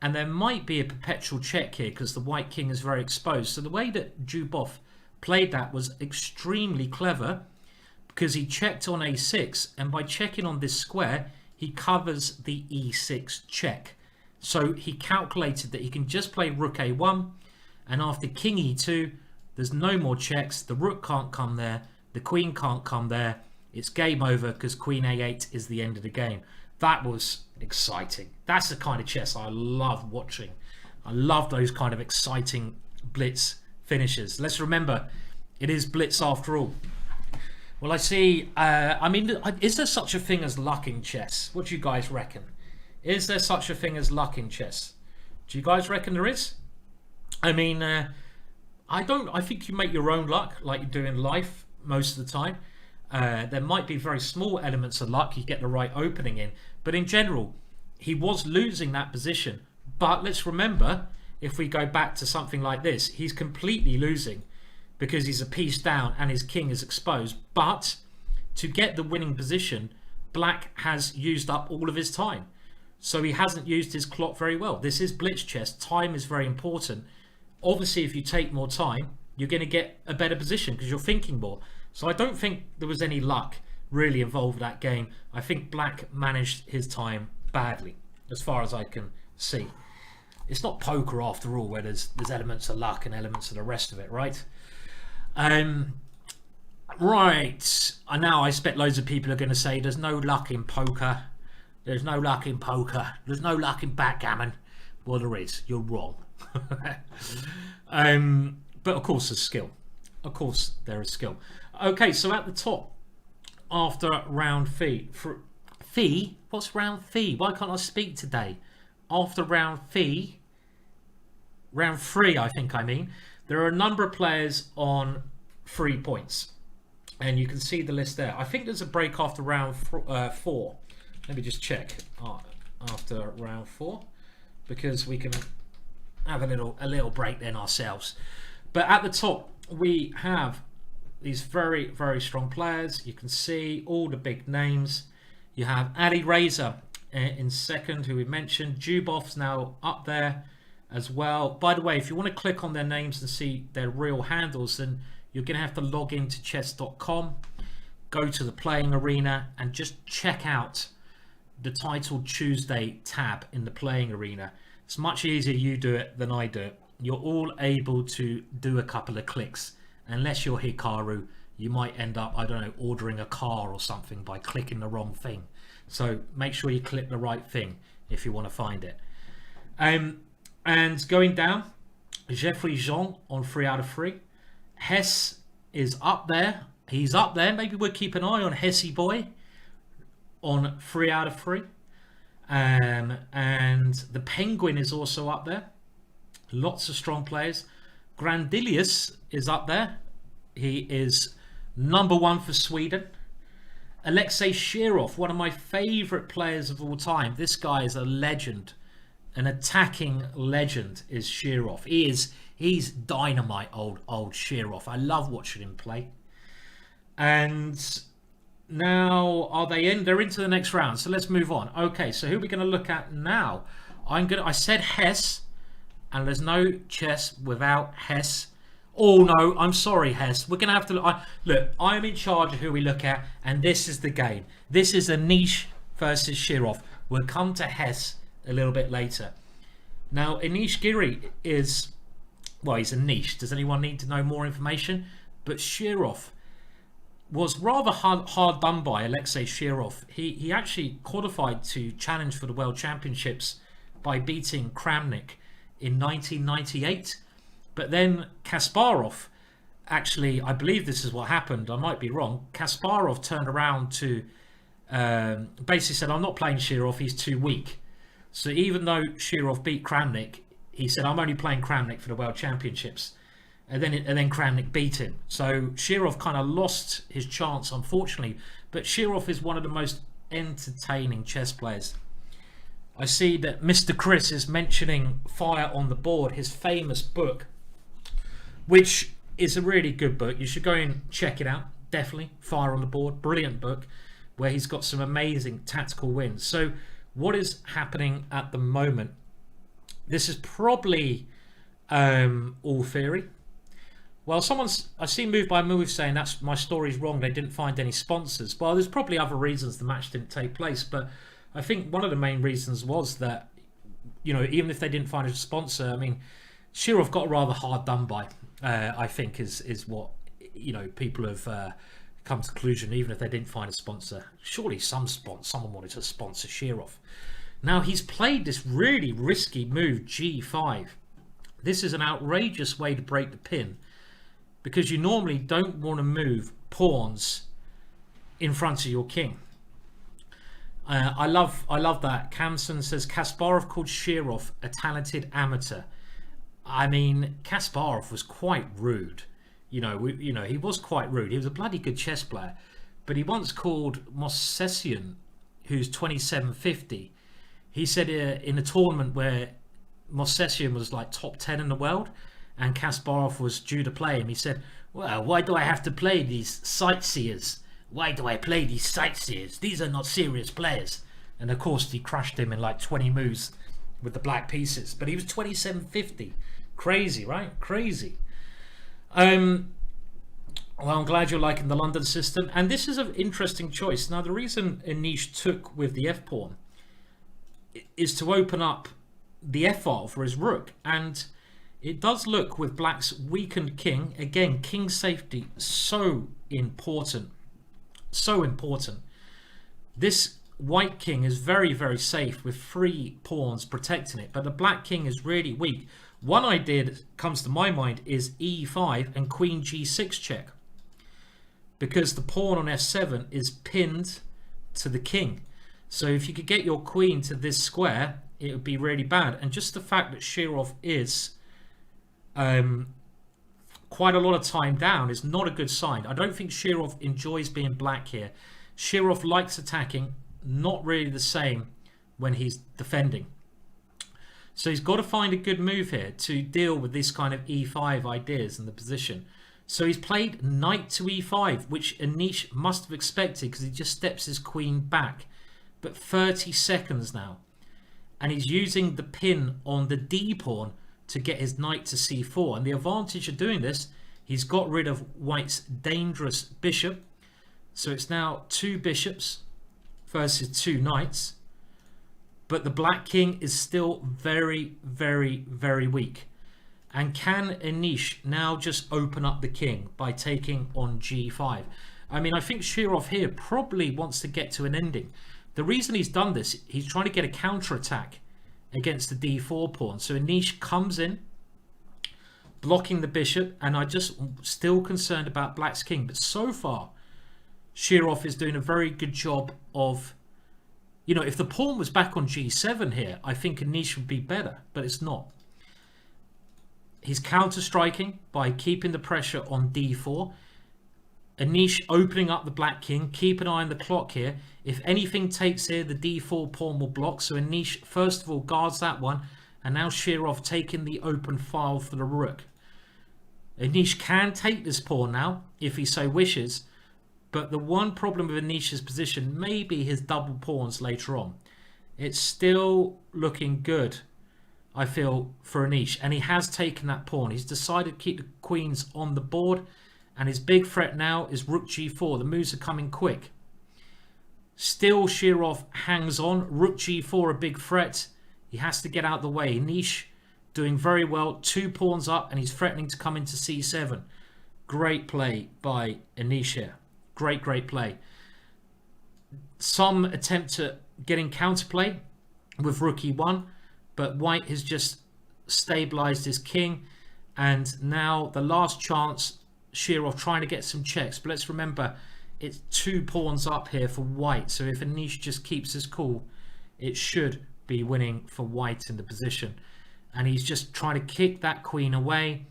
And there might be a perpetual check here because the white king is very exposed. So the way that Dubov played that was extremely clever, because he checked on a6. And by checking on this square, he covers the e6 check. So he calculated that he can just play rook a1, and after king e2, there's no more checks. The rook can't come there, the queen can't come there. It's game over because queen a8 is the end of the game. That was exciting. That's the kind of chess I love watching. I love those kind of exciting blitz finishes. Let's remember, it is blitz after all. Well, I see, I mean, is there such a thing as luck in chess? What do you guys reckon? Is there such a thing as luck in chess? Do you guys reckon there is? I mean, I don't. I think you make your own luck like you do in life most of the time. There might be very small elements of luck. You get the right opening in. But in general, he was losing that position. But let's remember, if we go back to something like this, he's completely losing because he's a piece down and his king is exposed. But to get the winning position, black has used up all of his time. So he hasn't used his clock very well. This is blitz chess. Time is very important. Obviously, if you take more time, you're going to get a better position because you're thinking more. So I don't think there was any luck really involved in that game. I think black managed his time badly, as far as I can see. It's not poker after all, where there's elements of luck and elements of the rest of it, right? Right. Now I expect loads of people are going to say there's no luck in poker. There's no luck in poker. There's no luck in backgammon. Well, there is. You're wrong. But of course there's skill. Of course there is skill. Okay, so at the top, after round fee. What's round fee? Why can't I speak today? After round three, I think I mean, there are a number of players on 3 points. And you can see the list there. I think there's a break after round 4. Let me just check after round 4, because we can have a little break then ourselves. But at the top, we have these very, very strong players. You can see all the big names. You have Alireza in second, who we mentioned. Dubov's now up there as well. By the way, if you want to click on their names and see their real handles, then you're going to have to log into Chess.com, go to the playing arena, and just check out the titled Tuesday tab in the playing arena. It's much easier you do it than I do it. You're all able to do a couple of clicks. Unless you're Hikaru, you might end up, I don't know, ordering a car or something by clicking the wrong thing. So make sure you click the right thing if you want to find it. And going down, Jeffery Xiong on 3 out of 3. Hess is up there. He's up there. Maybe we'll keep an eye on Hessy boy on 3 out of 3. And the Penguin is also up there. Lots of strong players. Grandilius is up there. He is #1 for Sweden. Alexei Shirov, one of my favorite players of all time. This guy is a legend. An attacking legend is Shirov. He's dynamite, old Shirov. I love watching him play. And now are they in? They're into the next round. So let's move on. Okay, so who are we going to look at now? I said Hess, and there's no chess without Hess. Oh no, I'm sorry, Hess. We're gonna have to look. I'm in charge of who we look at, and this is the game. This is Anish versus Shirov. We'll come to Hess a little bit later. Now, Anish Giri is, well, he's a niche. Does anyone need to know more information? But Shirov was rather hard done by Alexei Shirov. He actually qualified to challenge for the World Championships by beating Kramnik in 1998. But then Kasparov, actually, I believe this is what happened. I might be wrong. Kasparov turned around to basically said, I'm not playing Shirov, he's too weak. So even though Shirov beat Kramnik, he said, I'm only playing Kramnik for the World Championships. And then Kramnik beat him. So Shirov kind of lost his chance, unfortunately. But Shirov is one of the most entertaining chess players. I see that Mr. Chris is mentioning Fire on the Board, his famous book, which is a really good book. You should go and check it out. Definitely. Fire on the Board. Brilliant book where he's got some amazing tactical wins. So what is happening at the moment? This is probably all theory. Well, I see Move by Move saying that's my story's wrong. They didn't find any sponsors. Well, there's probably other reasons the match didn't take place, but I think one of the main reasons was that, you know, even if they didn't find a sponsor, I mean, Shirov got rather hard done by. I think is what, you know, people have come to the conclusion. Even if they didn't find a sponsor, surely someone wanted to sponsor Shirov. Now he's played this really risky move, G5. This is an outrageous way to break the pin, because you normally don't want to move pawns in front of your king. I love that. Kamson says Kasparov called Shirov a talented amateur. I mean, Kasparov was quite rude. He was quite rude. He was a bloody good chess player, but he once called Mosesian, who's 2750. He said in a tournament where Mosesian was like top 10 in the world, and Kasparov was due to play him, he said, well, why do I have to play these sightseers? Why do I play these sightseers? These are not serious players. And of course he crushed him in like 20 moves with the black pieces. But he was 2750. Crazy, right? Crazy. Well, I'm glad you're liking the London system. And this is an interesting choice. Now, the reason Anish took with the f-pawn is to open up the f-file for his rook. And it does look with black's weakened king. Again, king safety, so important. So important. This white king is very, very safe with 3 pawns protecting it, but the black king is really weak. One idea that comes to my mind is e5 and queen g6 check, because the pawn on f7 is pinned to the king. So if you could get your queen to this square, it would be really bad. And just the fact that Shirov is quite a lot of time down is not a good sign. I don't think Shirov enjoys being black here. Shirov likes attacking, not really the same when he's defending. So he's got to find a good move here to deal with this kind of e5 ideas in the position. So he's played knight to e5, which Anish must have expected because he just steps his queen back. But 30 seconds now. And he's using the pin on the d pawn to get his knight to c4. And the advantage of doing this, he's got rid of white's dangerous bishop. So it's now 2 bishops versus 2 knights. But the black king is still very, very, very weak. And can Anish now just open up the king by taking on g5? I mean, I think Shirov here probably wants to get to an ending. The reason he's done this, he's trying to get a counter-attack against the d4 pawn. So Anish comes in, blocking the bishop, and I'm just still concerned about black's king. But so far, Shirov is doing a very good job of, you know, if the pawn was back on g7 here, I think Anish would be better, but it's not. He's counter-striking by keeping the pressure on d4. Anish opening up the black king. Keep an eye on the clock here. If anything takes here, the d4 pawn will block. So Anish, first of all, guards that one. And now Shirov taking the open file for the rook. Anish can take this pawn now, if he so wishes. But the one problem with Anish's position may be his double pawns later on. It's still looking good, I feel, for Anish. And he has taken that pawn. He's decided to keep the queens on the board. And his big threat now is rook g4. The moves are coming quick. Still, Shirov hangs on. Rook g4, a big threat. He has to get out of the way. Anish doing very well. 2 pawns up, and he's threatening to come into c7. Great play by Anish here. Great play. Some attempt at getting counterplay with rook e1, but white has just stabilized his king. And now the last chance, Shirov trying to get some checks. But let's remember, it's 2 pawns up here for white. So if Anish just keeps his cool, it should be winning for white in the position. And he's just trying to kick that queen away.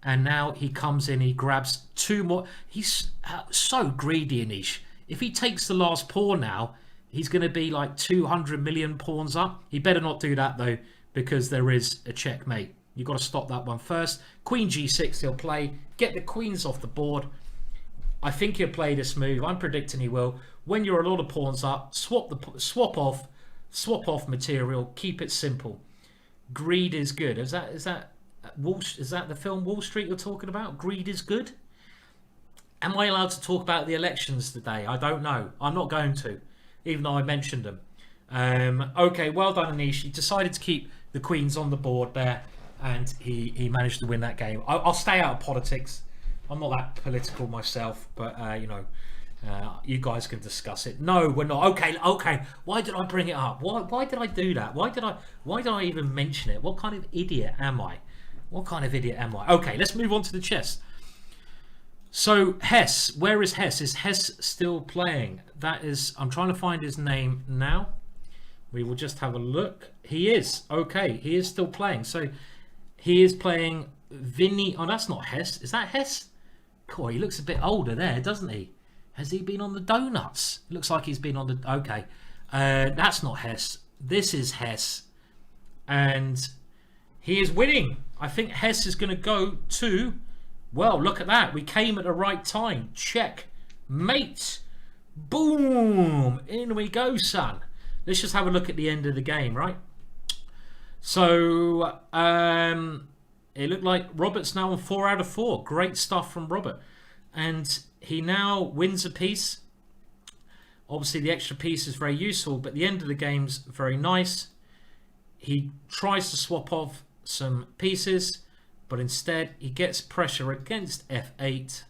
And now he comes in, he grabs 2 more. He's so greedy, Anish. If he takes the last pawn now, he's going to be like 200 million pawns up. He better not do that, though, because there is a checkmate. You've got to stop that one first. Queen g6 he'll play. Get the queens off the board. I think he'll play this move. I'm predicting he will. When you're a lot of pawns up, swap off material. Keep it simple. Greed is good. Is that the film Wall Street you're talking about? Greed is good? Am I allowed to talk about the elections today? I don't know. I'm not going to, even though I mentioned them. Okay, well done, Anish. He decided to keep the queens on the board there, and he managed to win that game. I'll stay out of politics. I'm not that political myself, but you guys can discuss it. No, we're not. Okay. Why did I bring it up? Why did I do that? Why did I even mention it? What kind of idiot am I? Okay, let's move on to the chess. So Hess, where is Hess? Is Hess still playing? I'm trying to find his name now. We will just have a look. He is. Okay, he is still playing. So he is playing Vinny. Oh, that's not Hess. Is that Hess? Cool, he looks a bit older there, doesn't he? Has he been on the donuts? It looks like he's been on the... Okay. That's not Hess. This is Hess. And he is winning. I think Hess is going to go to... Well, look at that. We came at the right time. Check. Mate. Boom. In we go, son. Let's just have a look at the end of the game, right? So, it looked like Robert's now on 4 out of 4. Great stuff from Robert. And he now wins a piece. Obviously, the extra piece is very useful, but the end of the game's very nice. He tries to swap off some pieces, but instead he gets pressure against f8.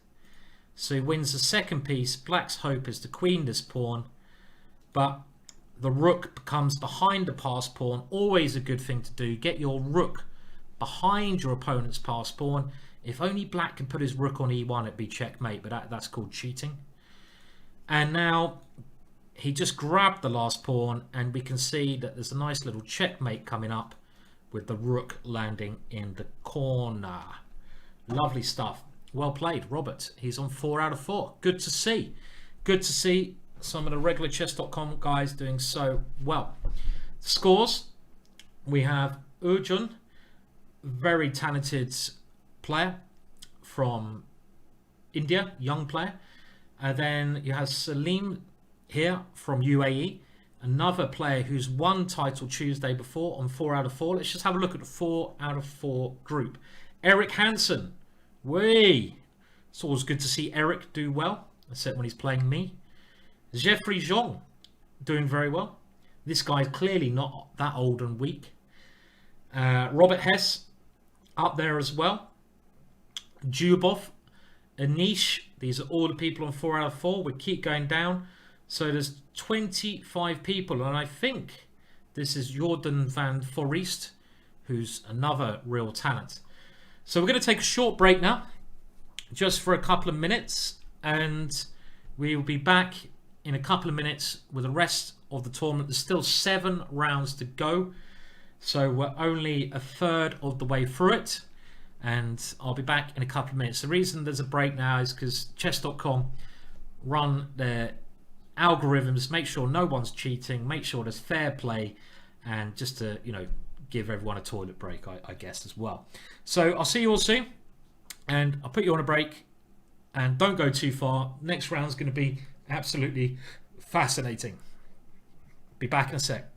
So he wins the second piece. Black's hope is to queen this pawn, but the rook becomes behind the passed pawn. Always a good thing to do. Get your rook behind your opponent's passed pawn. If only black can put his rook on e1, it'd be checkmate, but that's called cheating. And now he just grabbed the last pawn, and we can see that there's a nice little checkmate coming up with the rook landing in the corner. Lovely stuff. Well played, Robert. He's on 4 out of 4. Good to see. Good to see some of the regular Chess.com guys doing so well. Scores. We have Urjun, very talented player from India, young player. Then you have Salim here from UAE, another player who's won title Tuesday before on 4 out of 4. Let's just have a look at the 4 out of 4 group. Eric Hansen. It's always good to see Eric do well, except when he's playing me. Jeffery Xiong doing very well. This guy's clearly not that old and weak. Robert Hess up there as well. Jubov, Anish. These are all the people on 4 out of 4. We keep going down. So there's 25 people, and I think this is Jordan van Forest, who's another real talent. So we're going to take a short break now, just for a couple of minutes, and we will be back in a couple of minutes with the rest of the tournament. There's still 7 rounds to go, so we're only a third of the way through it, and I'll be back in a couple of minutes. The reason there's a break now is because Chess.com run their algorithms, make sure no one's cheating, make sure there's fair play, and just to, give everyone a toilet break, I guess, as well. So I'll see you all soon, and I'll put you on a break, And don't go too far. Next round's going to be absolutely fascinating. Be back in a sec.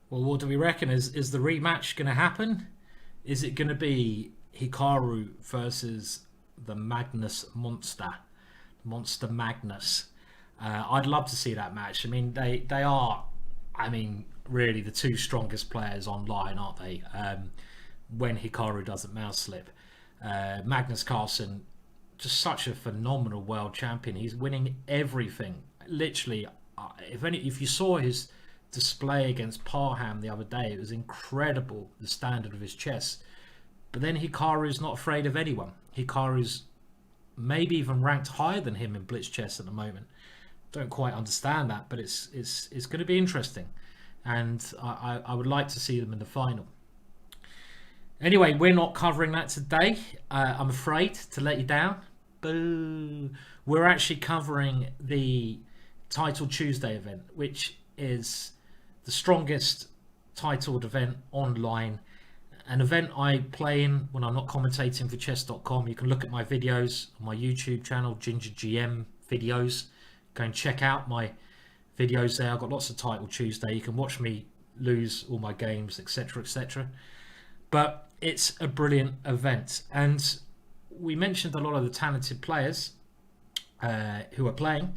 Well, what do we reckon? Is the rematch going to happen? Is it going to be Hikaru versus the Magnus Monster Magnus? I'd love to see that match. I mean, they are, I mean, really the two strongest players online, aren't they? When Hikaru doesn't mouse slip, Magnus Carlsen, just such a phenomenal world champion. He's winning everything. Literally, if you saw his display against Parham the other day, it was incredible, the standard of his chess. But then Hikaru's not afraid of anyone. Hikaru's maybe even ranked higher than him in blitz chess at the moment. Don't quite understand that, but it's going to be interesting, and I would like to see them in the final. Anyway, we're not covering that today. I'm afraid to let you down. Boo. We're actually covering the Title Tuesday event, which is the strongest titled event online. An event I play in when I'm not commentating for Chess.com. You can look at my videos on my YouTube channel, Ginger GM videos. Go and check out my videos there. I've got lots of Title Tuesday. You can watch me lose all my games, etc., etc. But it's a brilliant event, and we mentioned a lot of the talented players who are playing.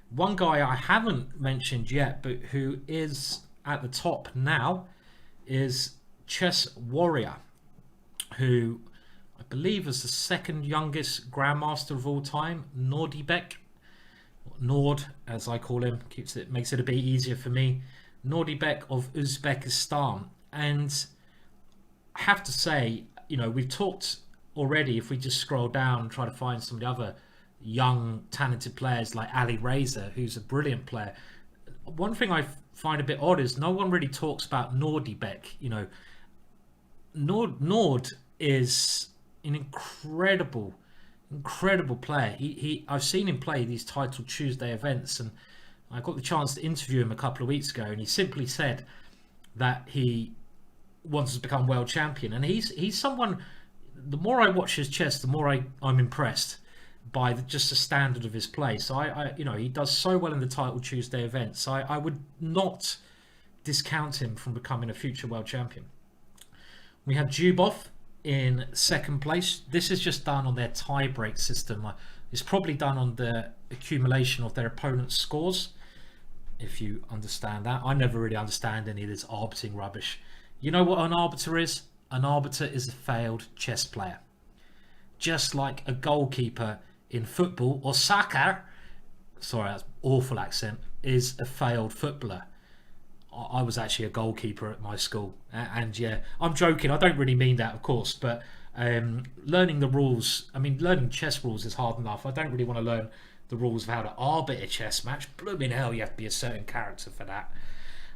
One guy I haven't mentioned yet, but who is at the top now, is Chess Warrior, who I believe is the second youngest grandmaster of all time, Nordibek, Nord as I call him, makes it a bit easier for me, Nordibek of Uzbekistan. And I have to say, you know, we've talked already, if we just scroll down and try to find some of the other young talented players like Alireza, who's a brilliant player. One thing I find a bit odd is no one really talks about Nordibek. You know, Nord is an incredible player. I've seen him play these Title Tuesday events, and I got the chance to interview him a couple of weeks ago, and he simply said that he wants to become world champion. And he's someone, the more I watch his chess, the more I'm impressed by just the standard of his play. So I you know, he does so well in the Title Tuesday events. So I would not discount him from becoming a future world champion. We have Zubov in second place. This is just done on their tie-break system. It's probably done on the accumulation of their opponent's scores, if you understand that. I never really understand any of this arbitering rubbish. You know what an arbiter is? An arbiter is a failed chess player. Just like a goalkeeper in football or soccer, sorry, that's awful accent, is a failed footballer. I was actually a goalkeeper at my school, and yeah, I'm joking, I don't really mean that, of course, but learning the rules, I mean, learning chess rules is hard enough. I don't really want to learn the rules of how to arbit a chess match. Blooming hell, you have to be a certain character for that.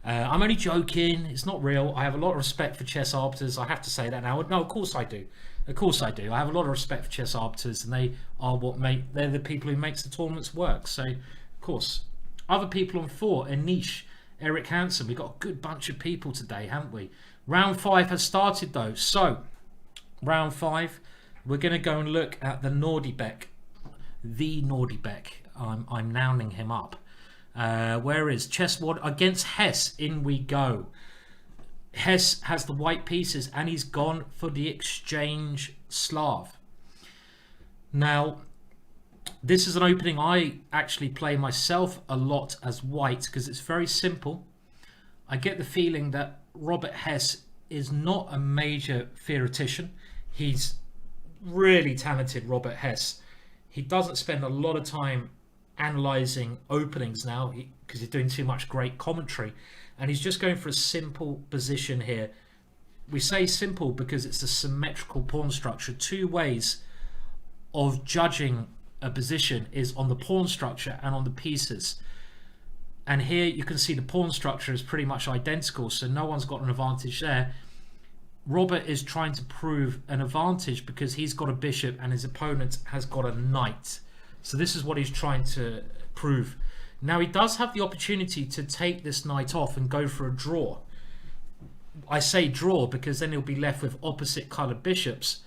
I'm only joking. It's not real. I have a lot of respect for chess arbiters. I have to say that now. No, of course I do. Of course I do. I have a lot of respect for chess arbiters, and they are they're the people who makes the tournaments work. So, of course, other people on 4, Anish, Eric Hansen. We've got a good bunch of people today, haven't we? Round 5 has started though. So, round 5, we're going to go and look at the Nordicbeck. The Nordicbeck. I'm nounding him up. Where is Chessboard against Hess? In we go. Hess has the white pieces and he's gone for the exchange Slav. Now, this is an opening I actually play myself a lot as white because it's very simple. I get the feeling that Robert Hess is not a major theoretician. He's really talented, Robert Hess. He doesn't spend a lot of time analysing openings now because he's doing too much great commentary, and he's just going for a simple position here. We say simple because it's a symmetrical pawn structure. 2 ways of judging a position is on the pawn structure and on the pieces, and here you can see the pawn structure is pretty much identical, so no one's got an advantage there. Robert is trying to prove an advantage because he's got a bishop and his opponent has got a knight. So this is what he's trying to prove. Now he does have the opportunity to take this knight off and go for a draw. I say draw because then he'll be left with opposite coloured bishops,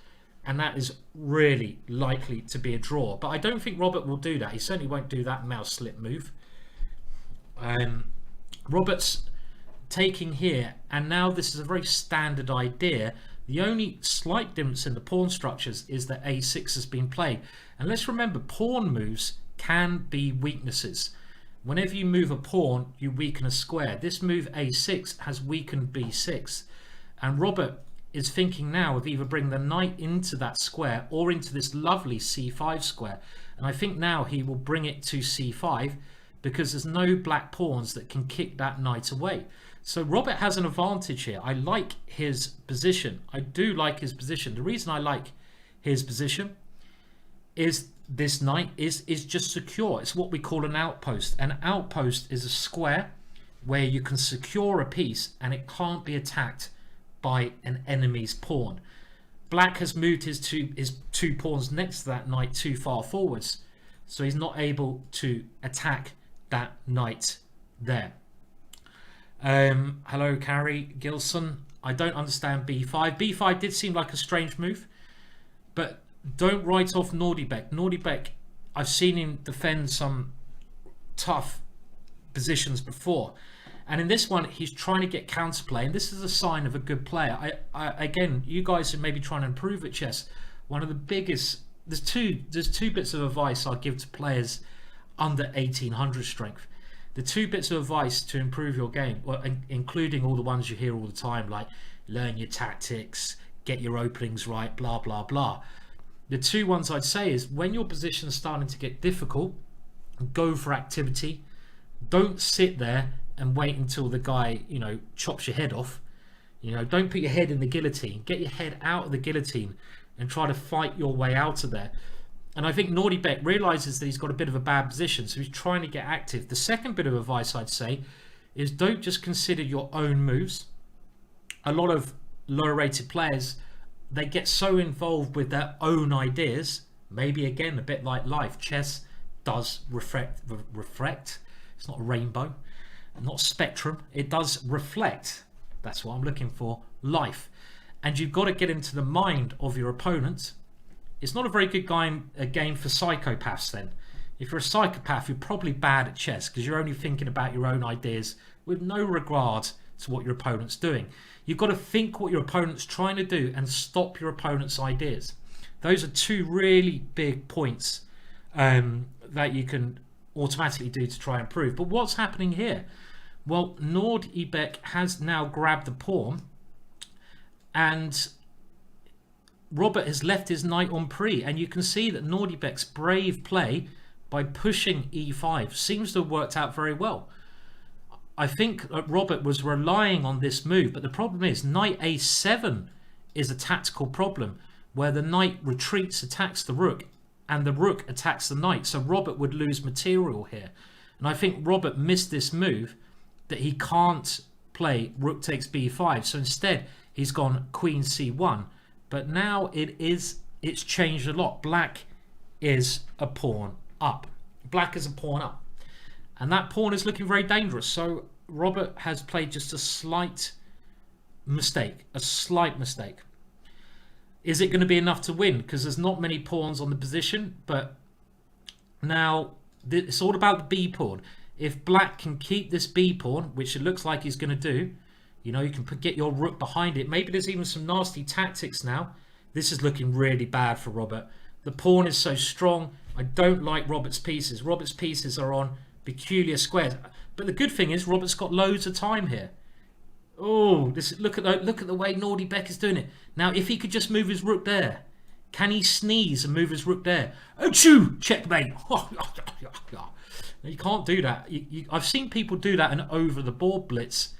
and that is really likely to be a draw. But I don't think Robert will do that. He certainly won't do that mouse slip move. Robert's taking here, and now this is a very standard idea. The only slight difference in the pawn structures is that a6 has been played. And let's remember, pawn moves can be weaknesses. Whenever you move a pawn, you weaken a square. This move a6 has weakened b6. And Robert is thinking now of either bringing the knight into that square or into this lovely c5 square. And I think now he will bring it to c5 because there's no black pawns that can kick that knight away. So Robert has an advantage here. I like his position. I do like his position. The reason I like his position is this knight is just secure. It's what we call an outpost. An outpost is a square where you can secure a piece and it can't be attacked by an enemy's pawn. Black has moved his two pawns next to that knight too far forwards, so he's not able to attack that knight there. Hello, Carrie Gilson. I don't understand b5. b5 did seem like a strange move, but don't write off Nordicbeck. Nordicbeck, I've seen him defend some tough positions before, and in this one he's trying to get counterplay, and this is a sign of a good player. Again, you guys are maybe trying to improve at chess. One of the biggest, there's two bits of advice I'll give to players under 1800 strength. The 2 bits of advice to improve your game, well, including all the ones you hear all the time, like learn your tactics, get your openings right, blah blah blah. The 2 ones I'd say is when your position's starting to get difficult, go for activity. Don't sit there and wait until the guy, chops your head off. Don't put your head in the guillotine. Get your head out of the guillotine and try to fight your way out of there. And I think Nordicbeck realises that he's got a bit of a bad position, so he's trying to get active. The second bit of advice I'd say is don't just consider your own moves. A lot of lower rated players, they get so involved with their own ideas. Maybe again, a bit like life. Chess does reflect. It's not a rainbow, not a spectrum. It does reflect. That's what I'm looking for. Life. And you've got to get into the mind of your opponent. It's not a very good game for psychopaths then. If you're a psychopath, you're probably bad at chess because you're only thinking about your own ideas with no regard to what your opponent's doing. You've got to think what your opponent's trying to do and stop your opponent's ideas. Those are 2 really big points that you can automatically do to try and improve. But what's happening here? Well, Nordicbeck has now grabbed the pawn, and Robert has left his knight on pre, and you can see that Nordicbeck's brave play by pushing e5 seems to have worked out very well. I think Robert was relying on this move, but the problem is knight a7 is a tactical problem where the knight retreats, attacks the rook, and the rook attacks the knight, so Robert would lose material here. And I think Robert missed this move, that he can't play rook takes b5. So instead, he's gone queen c1. But now it's changed a lot. Black is a pawn up. Black is a pawn up. And that pawn is looking very dangerous. So Robert has played just a slight mistake. A slight mistake. Is it going to be enough to win? Because there's not many pawns on the position. But now it's all about the b pawn. If black can keep this b pawn, which it looks like he's going to do, you know, you can get your rook behind it. Maybe there's even some nasty tactics now. This is looking really bad for Robert. The pawn is so strong. I don't like Robert's pieces. Robert's pieces are on peculiar squares. But the good thing is Robert's got loads of time here. Oh, look at the way Naughty Beck is doing it. Now, if he could just move his rook there, can he sneeze and move his rook there? Oh, choo! Checkmate. You can't do that. I've seen people do that, and over the board blitz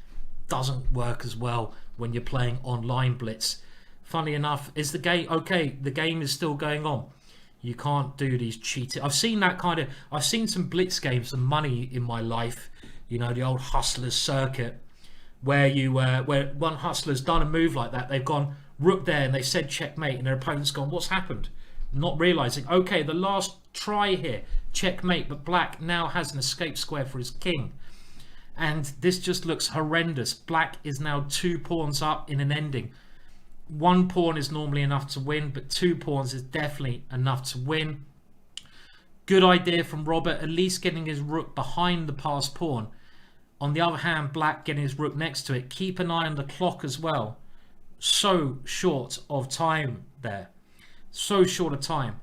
doesn't work as well when you're playing online blitz. Funny enough, is the game okay? The game is still going on. You can't do these cheating. I've seen that kind of. I've seen some blitz games, some money in my life. You know, the old Hustlers circuit, where where one hustler's done a move like that. They've gone rook there, and they said checkmate, and their opponent's gone, what's happened? Not realizing, okay, the last try here, checkmate, but black now has an escape square for his king. And this just looks horrendous. Black is now 2 pawns up in an ending. 1 pawn is normally enough to win, but 2 pawns is definitely enough to win. Good idea from Robert, at least getting his rook behind the passed pawn. On the other hand, black getting his rook next to it. Keep an eye on the clock as well. So short of time there. So short of time.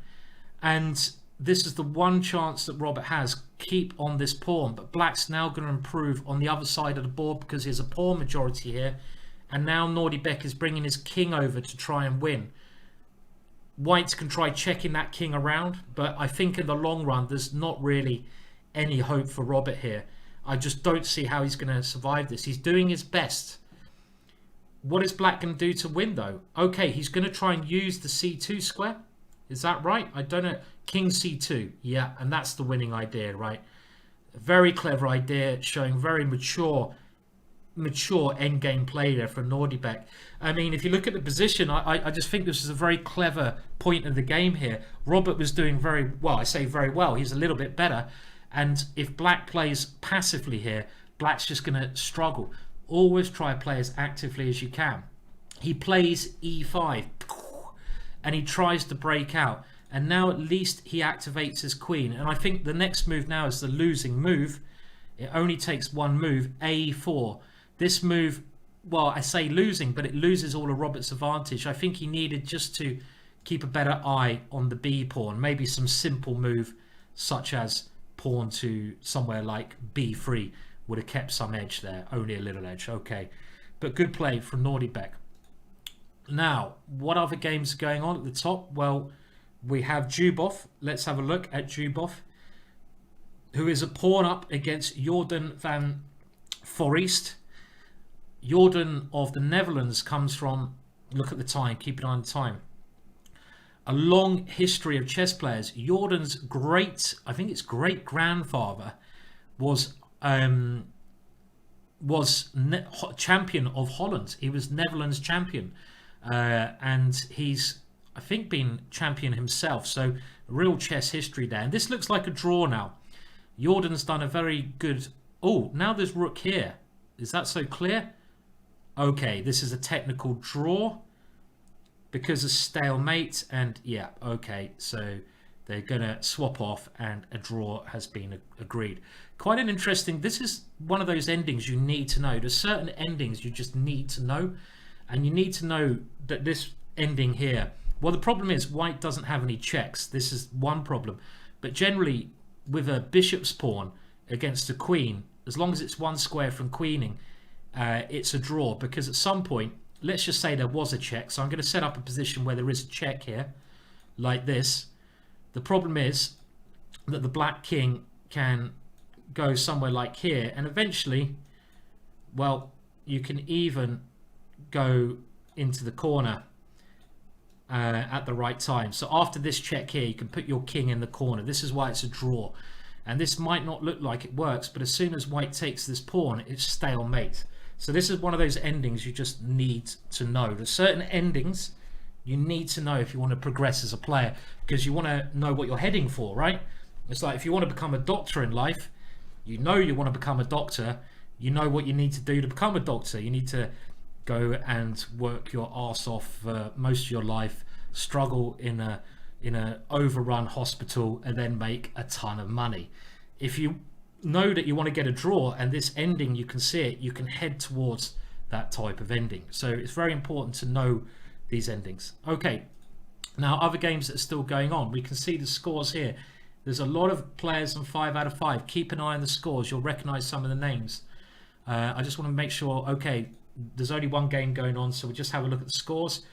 And this is the one chance that Robert has. Keep on this pawn. But black's now going to improve on the other side of the board because he has a pawn majority here. And now Naughty Beck is bringing his king over to try and win. Whites can try checking that king around. But I think in the long run, there's not really any hope for Robert here. I just don't see how he's going to survive this. He's doing his best. What is black going to do to win, though? Okay, he's going to try and use the c2 square. Is that right? I don't know. King c2. Yeah, and that's the winning idea, right? A very clever idea, showing very mature endgame play there for Naughty Beck. I mean, if you look at the position, I just think this is a very clever point of the game here. Robert was doing very well. I say very well. He's a little bit better. And if black plays passively here, black's just going to struggle. Always try to play as actively as you can. He plays e5 and he tries to break out. And now at least he activates his queen. And I think the next move now is the losing move. It only takes 1 move, a4. This move, well, I say losing, but it loses all of Robert's advantage. I think he needed just to keep a better eye on the b pawn. Maybe some simple move such as pawn to somewhere like b3 would have kept some edge there. Only a little edge. Okay. But good play from Naughty Beck. Now, what other games are going on at the top? Well, we have Jubov. Let's have a look at Jubov, who is a pawn up against Jordan van Foreest. Jordan of the Netherlands comes from, look at the time, keep an eye on the time, a long history of chess players. Jordan's I think it's great grandfather was champion of Holland. He was Netherlands champion, and he's, I think, been champion himself. So real chess history there. And this looks like a draw now. Jordan's done a very good. Oh, now there's rook here. Is that so clear? Okay, this is a technical draw because of stalemate. And yeah, okay, so they're gonna swap off and a draw has been agreed. Quite an interesting. This is one of those endings you need to know. There's certain endings you just need to know, and you need to know that this ending here. Well, the problem is white doesn't have any checks. This is one problem. But generally, with a bishop's pawn against a queen, as long as it's 1 square from queening, it's a draw. Because at some point, let's just say there was a check. So I'm going to set up a position where there is a check here, like this. The problem is that the black king can go somewhere like here. And eventually, well, you can even go into the corner at the right time. So after this check here, you can put your king in the corner. This is why it's a draw. And this might not look like it works, but as soon as white takes this pawn, it's stalemate. So this is one of those endings you just need to know. There's certain endings you need to know if you want to progress as a player, because you want to know what you're heading for, right? It's like if you want to become a doctor in life, you know you want to become a doctor, you know what you need to do to become a doctor. You need to go and work your arse off for most of your life, struggle in a overrun hospital, and then make a ton of money. If you know that you want to get a draw and this ending, you can see it, you can head towards that type of ending. So it's very important to know these endings. Okay, now other games that are still going on, we can see the scores here. There's a lot of players on 5 out of 5. Keep an eye on the scores, you'll recognize some of the names. I just want to make sure, okay, there's only one game going on, so we'll just have a look at the scores.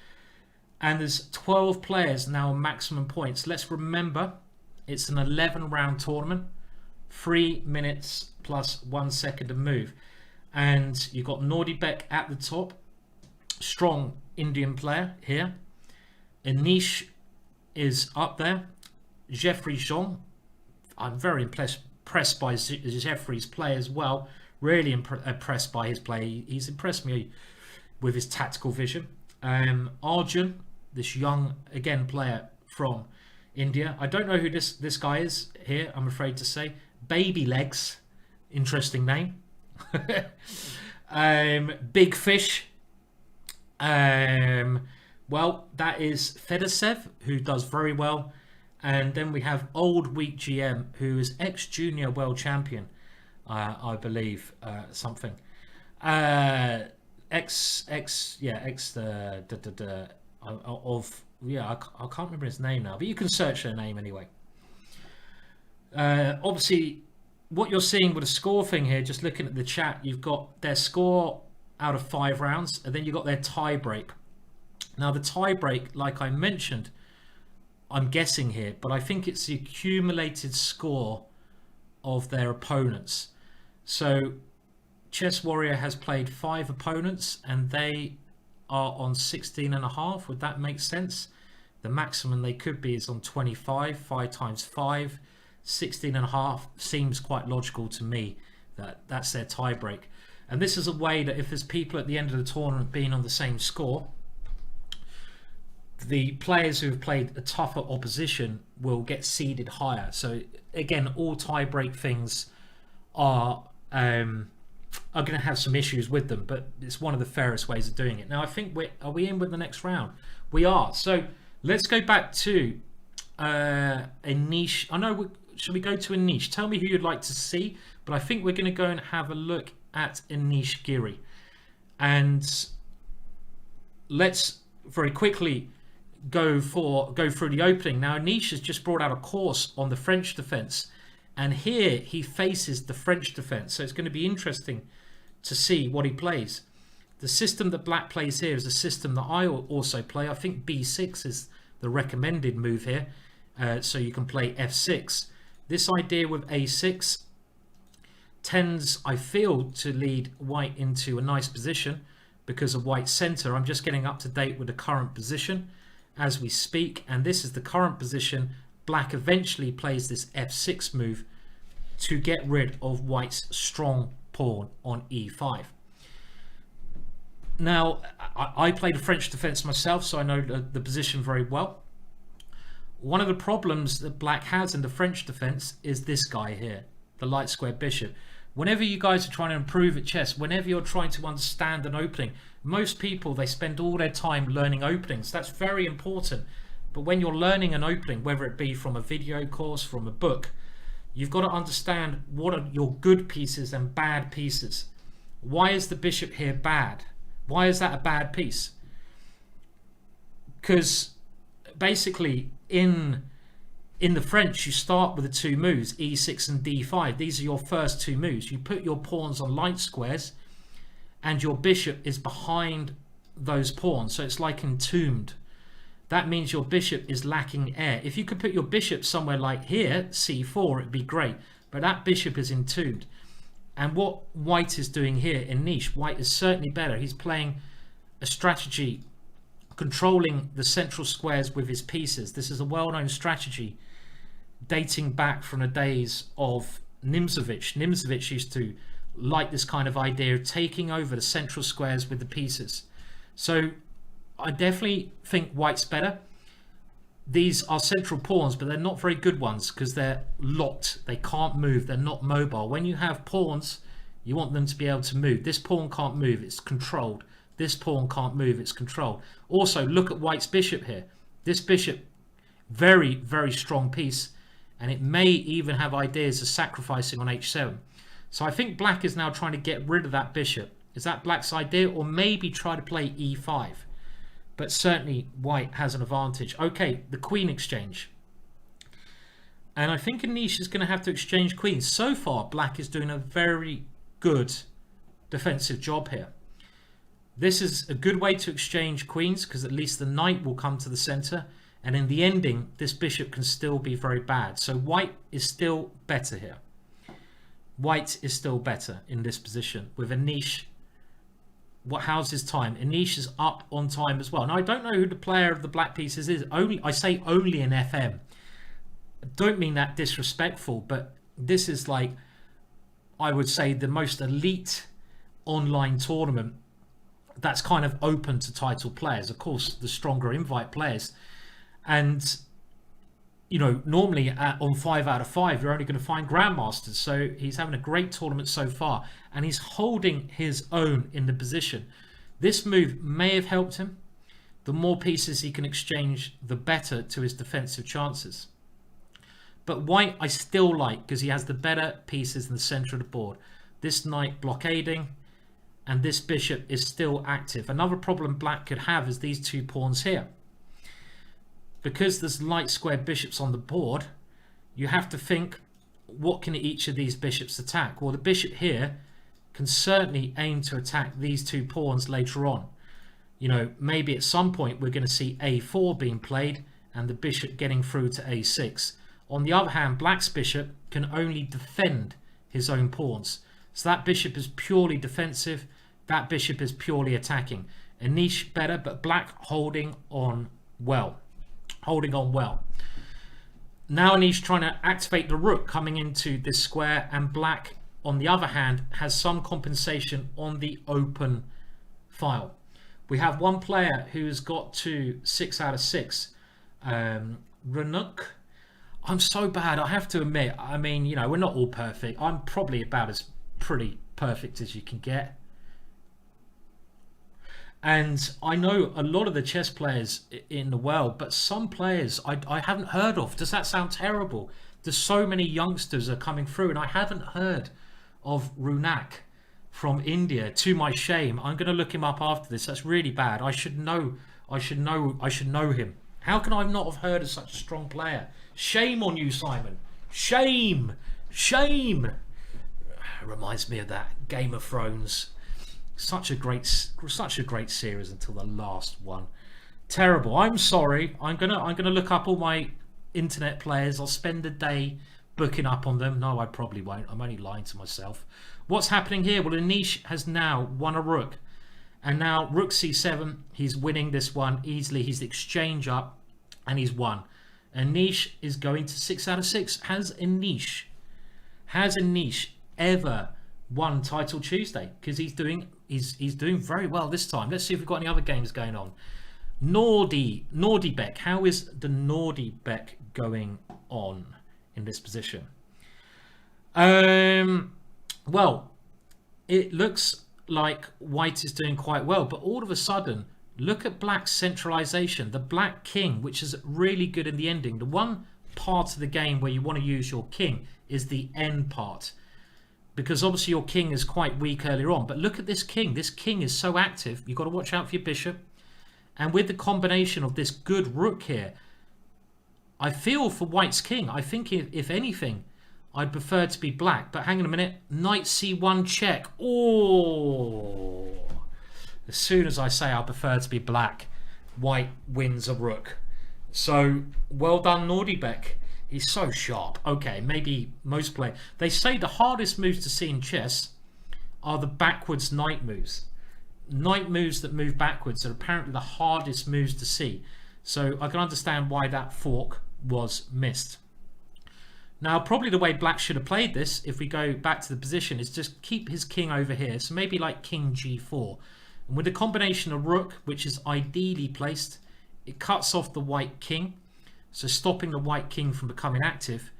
And there's 12 players now on maximum points. Let's remember, it's an 11-round tournament, 3 minutes plus 1 second to move. And you've got Nordibek at the top, strong Indian player here. Anish is up there. Jeffery Xiong, I'm very impressed by Jeffrey's play as well. Really impressed by his play. He's impressed me with his tactical vision. Arjun, this young, again, player from India. I don't know who this guy is here, I'm afraid to say. Baby Legs, interesting name. Big Fish. Well, that is Fedosev, who does very well. And then we have Old Weak GM, who is ex-junior world champion, I believe, something. I can't remember his name now, but you can search their name anyway. Obviously, what you're seeing with the score thing here, just looking at the chat, you've got their score out of 5 rounds, and then you've got their tie break. Now, the tie break, like I mentioned, I'm guessing here, but I think it's the accumulated score of their opponents. So Chess Warrior has played 5 opponents and they are on 16.5. Would that make sense? The maximum they could be is on 25. 5 times 5, 16.5 seems quite logical to me. That's their tie break. And this is a way that if there's people at the end of the tournament being on the same score, the players who have played a tougher opposition will get seeded higher. So again, all tie-break things are going to have some issues with them, but it's one of the fairest ways of doing it. Now, I think are we in with the next round? We are. So let's go back to a niche. I know. Should we go to a niche? Tell me who you'd like to see, but I think we're going to go and have a look at Anish Giri, and let's very quickly go through the opening. Now, Anish has just brought out a course on the French defense, and here he faces the French defense, so it's going to be interesting to see what he plays. The system that black plays here is a system that I also play. I think b6 is the recommended move here, so you can play f6. This idea with a6 tends, I feel, to lead white into a nice position because of white's center. I'm just getting up to date with the current position as we speak, and this is the current position. Black eventually plays this f6 move to get rid of white's strong pawn on e5. Now, I played a French defense myself, so I know the position very well. One of the problems that black has in the French defense is this guy here, the light square bishop. Whenever you guys are trying to improve at chess, whenever you're trying to understand an opening, most people, they spend all their time learning openings. That's very important. But when you're learning an opening, whether it be from a video course, from a book, you've got to understand what are your good pieces and bad pieces. Why is the bishop here bad? Why is that a bad piece? Because basically in the French, you start with the 2 moves, e6 and d5. These are your first 2 moves. You put your pawns on light squares and your bishop is behind those pawns. So it's like entombed. That means your bishop is lacking air. If you could put your bishop somewhere like here, c4, it'd be great. But that bishop is entombed. And what white is doing here in niche, white is certainly better. He's playing a strategy controlling the central squares with his pieces. This is a well-known strategy dating back from the days of Nimzovich. Nimzovich used to like this kind of idea of taking over the central squares with the pieces. So I definitely think white's better. These are central pawns, but they're not very good ones because they're locked. They can't move. They're not mobile. When you have pawns, you want them to be able to move. This pawn can't move. It's controlled. This pawn can't move. It's controlled. Also, look at white's bishop here. This bishop, very, very strong piece, and it may even have ideas of sacrificing on h7. So I think black is now trying to get rid of that bishop. Is that black's idea? Or maybe try to play e5. But certainly white has an advantage. Okay, the queen exchange. And I think Anish is going to have to exchange queens. So far, black is doing a very good defensive job here. This is a good way to exchange queens because at least the knight will come to the center. And in the ending, this bishop can still be very bad. So white is still better here. White is still better in this position with Anish. How's his time? Anish is up on time as well. Now I don't know who the player of the black pieces is. I say only in FM. I don't mean that disrespectful, but this is like, I would say, the most elite online tournament that's kind of open to title players. Of course, the stronger invite players. And you know, normally on 5 out of 5, you're only going to find grandmasters. So he's having a great tournament so far, and he's holding his own in the position. This move may have helped him. The more pieces he can exchange, the better to his defensive chances. But white, I still like because he has the better pieces in the center of the board. This knight blockading, and this bishop is still active. Another problem black could have is these two pawns here. Because there's light squared bishops on the board, you have to think, what can each of these bishops attack? Well, the bishop here can certainly aim to attack these two pawns later on. You know, maybe at some point we're going to see a4 being played and the bishop getting through to a6. On the other hand, black's bishop can only defend his own pawns. So that bishop is purely defensive. That bishop is purely attacking. Anish better, but black holding on well. Holding on well. Now Anish trying to activate the rook coming into this square, and black on the other hand has some compensation on the open file. We have one player who's got to 6 out of 6. Ranuk. I'm so bad, I have to admit. I mean, you know, we're not all perfect. I'm probably about as pretty perfect as you can get. And I know a lot of the chess players in the world, but some players I haven't heard of. Does that sound terrible? There's so many youngsters are coming through, and I haven't heard of Runak from India, to my shame. I'm going to look him up after this. That's really bad. I should know him. How can I not have heard of such a strong player? Shame on you, Simon. Shame. Shame. Reminds me of that Game of Thrones. Such a great series until the last one. Terrible. I'm sorry. I'm gonna look up all my internet players. I'll spend a day booking up on them. No, I probably won't. I'm only lying to myself. What's happening here? Well, Anish has now won a rook, and now rook c7. He's winning this one easily. He's exchange up, and he's won. Anish is going to 6 out of 6. Has Anish ever won Title Tuesday? Because he's doing very well this time. Let's see if we've got any other games going on. Nordiebeck. How is the Nordiebeck going on in this position? Well, it looks like white is doing quite well, but all of a sudden, look at black's centralization. The black king, which is really good in the ending. The one part of the game where you want to use your king is the end part, because obviously your king is quite weak earlier on. But look at this king. This king is so active. You've got to watch out for your bishop. And with the combination of this good rook here, I feel for white's king. I think if anything, I'd prefer to be black. But hang on a minute. Knight c1 check. Oh, as soon as I say I prefer to be black, white wins a rook. So well done, Nordiebeck. He's so sharp. Okay, maybe most players. They say the hardest moves to see in chess are the backwards knight moves. Knight moves that move backwards are apparently the hardest moves to see. So I can understand why that fork was missed. Now, probably the way black should have played this, if we go back to the position, is just keep his king over here. So maybe like king g4. And with a combination of rook, which is ideally placed, it cuts off the white king, so stopping the white king from becoming active.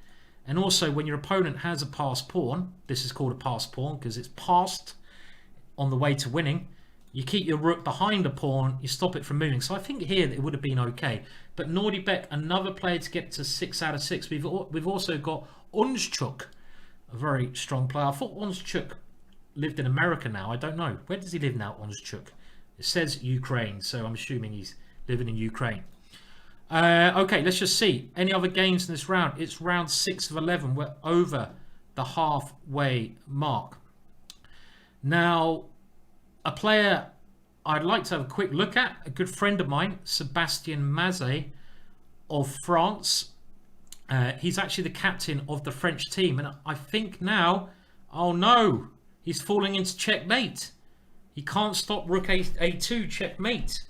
And also, when your opponent has a passed pawn, this is called a passed pawn because it's passed on the way to winning, you keep your rook behind the pawn, you stop it from moving. So I think here it would have been okay. But Nordibek, another player to get to 6 out of 6. We've also got Unschuk, a very strong player. I thought Unschuk lived in America now. I don't know. Where does he live now, Unschuk? It says Ukraine, so I'm assuming he's living in Ukraine. Okay, let's just see. Any other games in this round? It's round 6 of 11. We're over the halfway mark. Now, a player I'd like to have a quick look at, a good friend of mine, Sébastien Mazet of France. He's actually the captain of the French team. And I think now, oh no, he's falling into checkmate. He can't stop rook a2, checkmate.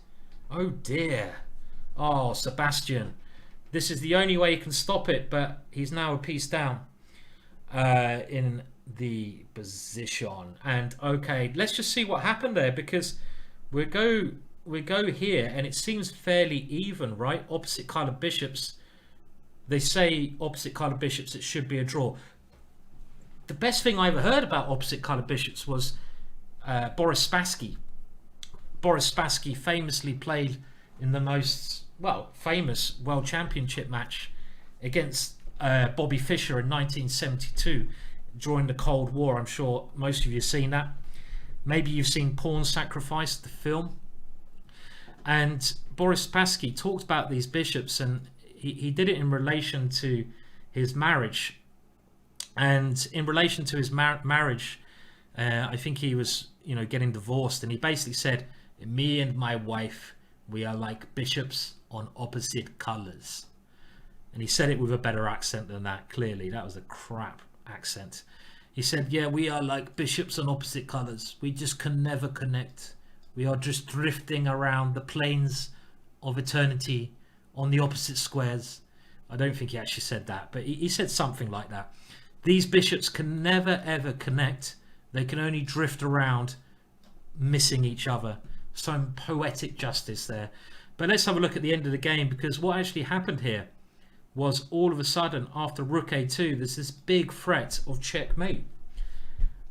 Oh dear. Oh, Sebastian. This is the only way he can stop it, but he's now a piece down in the position. And okay, let's just see what happened there, because we go here and it seems fairly even, right? Opposite colored bishops. They say opposite colored bishops, it should be a draw. The best thing I ever heard about opposite colored bishops was Boris Spassky. Boris Spassky famously played in the most famous World Championship match against Bobby Fischer in 1972 during the Cold War. I'm sure most of you have seen that. Maybe you've seen Pawn Sacrifice, the film. And Boris Spassky talked about these bishops, and he did it in relation to his marriage. And in relation to his marriage, I think he was, getting divorced, and he basically said, "Me and my wife, we are like bishops on opposite colors." And he said it with a better accent than that. Clearly, that was a crap accent. He said, "Yeah, we are like bishops on opposite colors. We just can never connect. We are just drifting around the planes of eternity on the opposite squares." I don't think he actually said that, but he said something like that. These bishops can never ever connect. They can only drift around, missing each other. Some poetic justice there. But let's have a look at the end of the game, because what actually happened here was all of a sudden, after rook a2, there's this big threat of checkmate.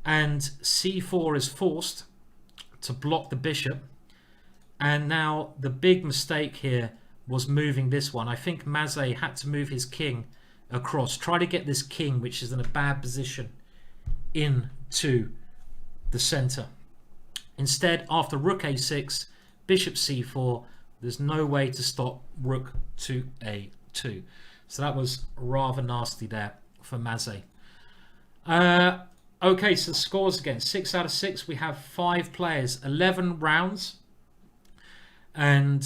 And c4 is forced to block the bishop. And now the big mistake here was moving this one. I think Mazet had to move his king across. Try to get this king, which is in a bad position, into the center. Instead, after rook a6, bishop c4, there's no way to stop rook to a2. So that was rather nasty there for Mazet. Okay, so scores again. 6 out of 6. We have 5 players, 11 rounds. And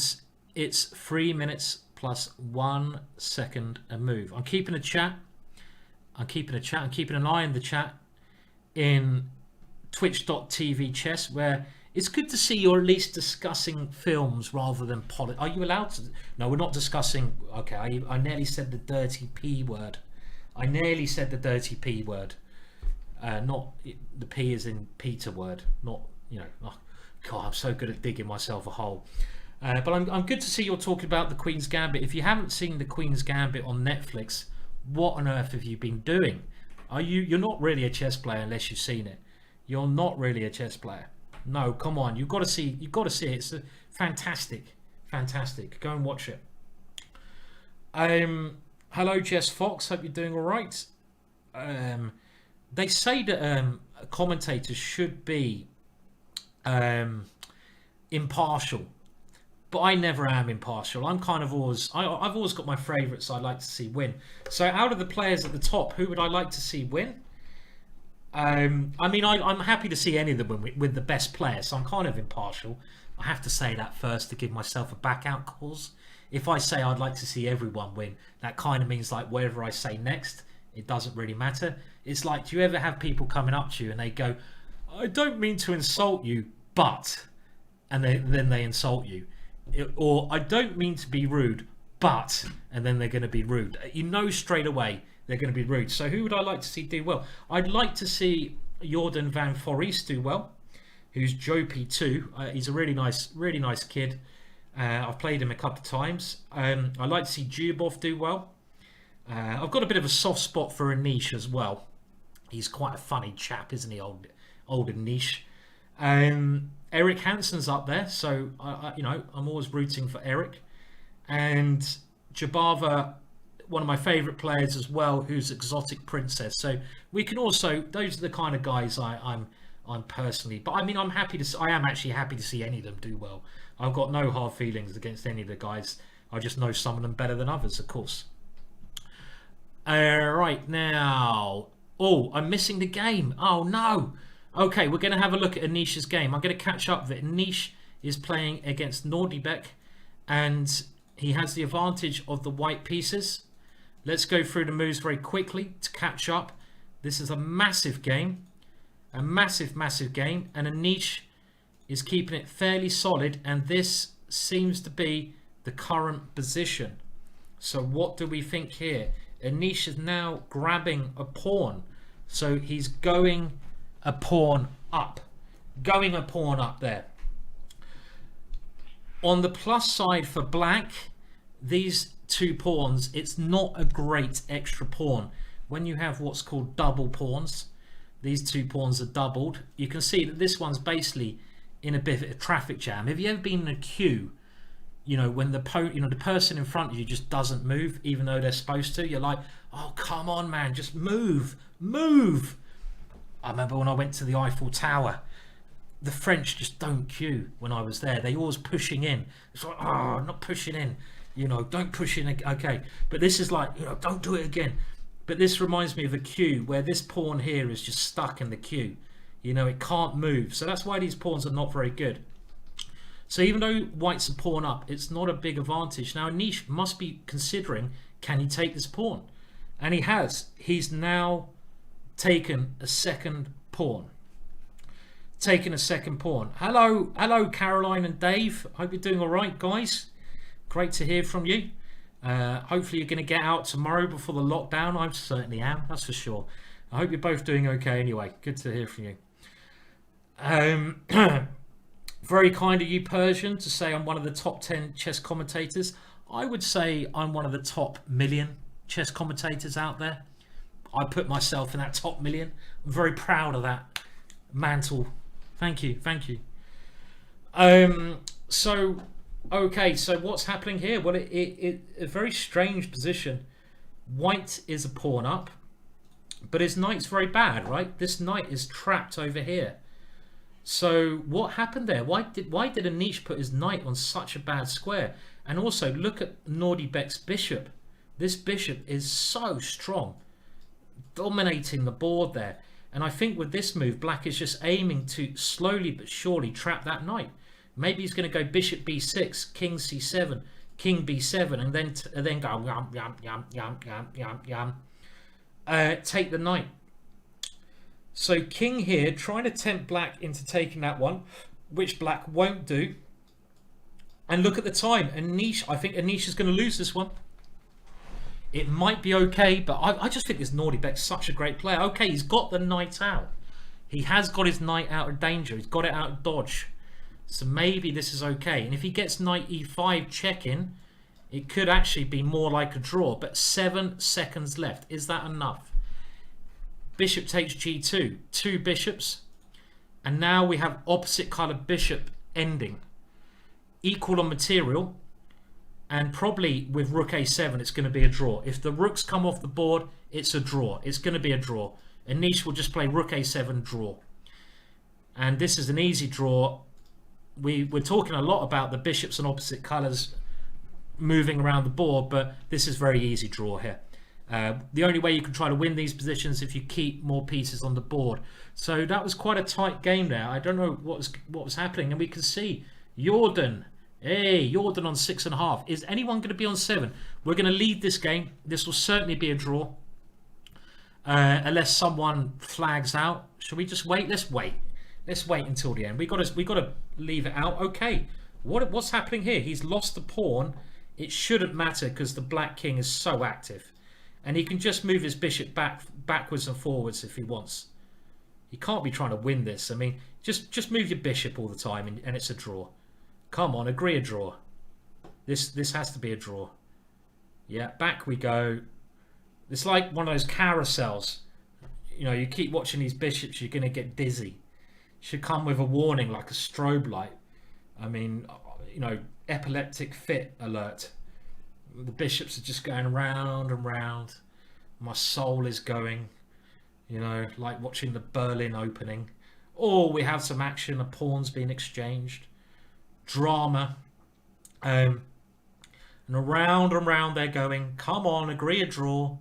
it's 3 minutes plus 1 second a move. I'm keeping a chat. I'm keeping an eye on the chat in twitch.tv chess, where it's good to see you're at least discussing films rather than politics. Are you allowed to? No, we're not discussing. Okay, I nearly said the dirty P word. I nearly said the dirty P word. Not the P is in Peter word. Not, oh, God, I'm so good at digging myself a hole. But I'm good to see you're talking about the Queen's Gambit. If you haven't seen the Queen's Gambit on Netflix, what on earth have you been doing? You're not really a chess player unless you've seen it. You're not really a chess player. No, come on. You've got to see it. It's fantastic. Go and watch it. Hello, Jess Fox. Hope you're doing all right. They say that commentators should be impartial, but I never am impartial. I'm kind of I've always got my favourites I'd like to see win. So out of the players at the top, who would I like to see win? I'm happy to see any of them win with the best player, so I'm kind of impartial. I have to say that first to give myself a back out cause. If I say I'd like to see everyone win, that kind of means like whatever I say next, it doesn't really matter. It's like, do you ever have people coming up to you and they go, "I don't mean to insult you, but," and then they insult you. Or, "I don't mean to be rude, but," and then they're going to be rude. You know straight away they're going to be rude. So who would I like to see do well? I'd like to see Jordan van Foreest do well, who's Jopi too. He's a really nice kid. I've played him a couple of times. I'd like to see Dubov do well. I've got a bit of a soft spot for Anish as well. He's quite a funny chap, isn't he, old Anish? Eric Hansen's up there, so I'm always rooting for Eric. And Jabava, one of my favourite players as well, who's Exotic Princess. So we can also, those are the kind of guys I'm personally. But I mean, I am actually happy to see any of them do well. I've got no hard feelings against any of the guys. I just know some of them better than others, of course. Right now, I'm missing the game. Oh no. Okay, we're going to have a look at Anish's game. I'm going to catch up that Anish is playing against Nordibek, and he has the advantage of the white pieces. Let's go through the moves very quickly to catch up. This is a massive game. A massive game. And Anish is keeping it fairly solid. And this seems to be the current position. So what do we think here? Anish is now grabbing a pawn. So he's going a pawn up. Going a pawn up there. On the plus side for black, these two pawns, it's not a great extra pawn. When you have what's called double pawns, these two pawns are doubled. You can see that this one's basically in a bit of a traffic jam. Have you ever been in a queue? When the person in front of you just doesn't move, even though they're supposed to. You're like, oh come on, man, just move. I remember when I went to the Eiffel Tower, the French just don't queue when I was there. They always pushing in. It's like, oh, not pushing in. Don't push in. Okay, but this is like, don't do it again. But this reminds me of a queue where this pawn here is just stuck in the queue. It can't move. So that's why these pawns are not very good. So even though white's a pawn up, it's not a big advantage. Now Anish must be considering, can he take this pawn? And he has. He's now taken a second pawn. Hello Caroline and Dave. Hope you're doing all right, guys. Great to hear from you. Hopefully you're going to get out tomorrow before the lockdown. I certainly am, that's for sure. I hope you're both doing okay anyway. Good to hear from you. Very kind of you, Persian, to say I'm one of the top 10 chess commentators. I would say I'm one of the top million chess commentators out there. I put myself in that top million. I'm very proud of that mantle. Thank you. Okay, so what's happening here? Well, it a very strange position. White is a pawn up, but his knight's very bad, right? This knight is trapped over here. So what happened there? Why did Anish put his knight on such a bad square? And also look at Nordibek's bishop. This bishop is so strong, dominating the board there. And I think with this move, black is just aiming to slowly but surely trap that knight. Maybe he's going to go bishop b6, king c7, king b7, and then go yum. Take the knight. So king here, trying to tempt black into taking that one, which black won't do. And look at the time. Anish, I think Anish is going to lose this one. It might be okay, but I just think this Nordibek's such a great player. Okay, he's got the knight out. He has got his knight out of danger. He's got it out of dodge. So maybe this is okay. And if he gets knight e5 check-in, it could actually be more like a draw. But 7 seconds left. Is that enough? Bishop takes g2. 2 bishops. And now we have opposite colour bishop ending. Equal on material. And probably with rook a7, it's going to be a draw. If the rooks come off the board, it's a draw. It's going to be a draw. Anish will just play rook a7, draw. And this is an easy draw. We're talking a lot about the bishops and opposite colours moving around the board, but this is very easy draw here. The only way you can try to win these positions if you keep more pieces on the board. So that was quite a tight game there. I don't know what was happening, and we can see Jordan. Hey, Jordan on 6.5. Is anyone going to be on 7? We're going to lead this game. This will certainly be a draw, unless someone flags out. Should we just wait? Let's wait. Let's wait until the end. We got to leave it out. Okay. What's happening here? He's lost the pawn. It shouldn't matter because the black king is so active. And he can just move his bishop backwards and forwards if he wants. He can't be trying to win this. I mean, just move your bishop all the time and it's a draw. Come on, agree a draw. This has to be a draw. Yeah, back we go. It's like one of those carousels. You know, you keep watching these bishops, you're going to get dizzy. Should come with a warning like a strobe light. I mean, you know, epileptic fit alert. The bishops are just going round and round. My soul is going, you know, like watching the Berlin opening. Or we have some action, a pawn's being exchanged. Drama. And around they're going. Come on, agree a draw.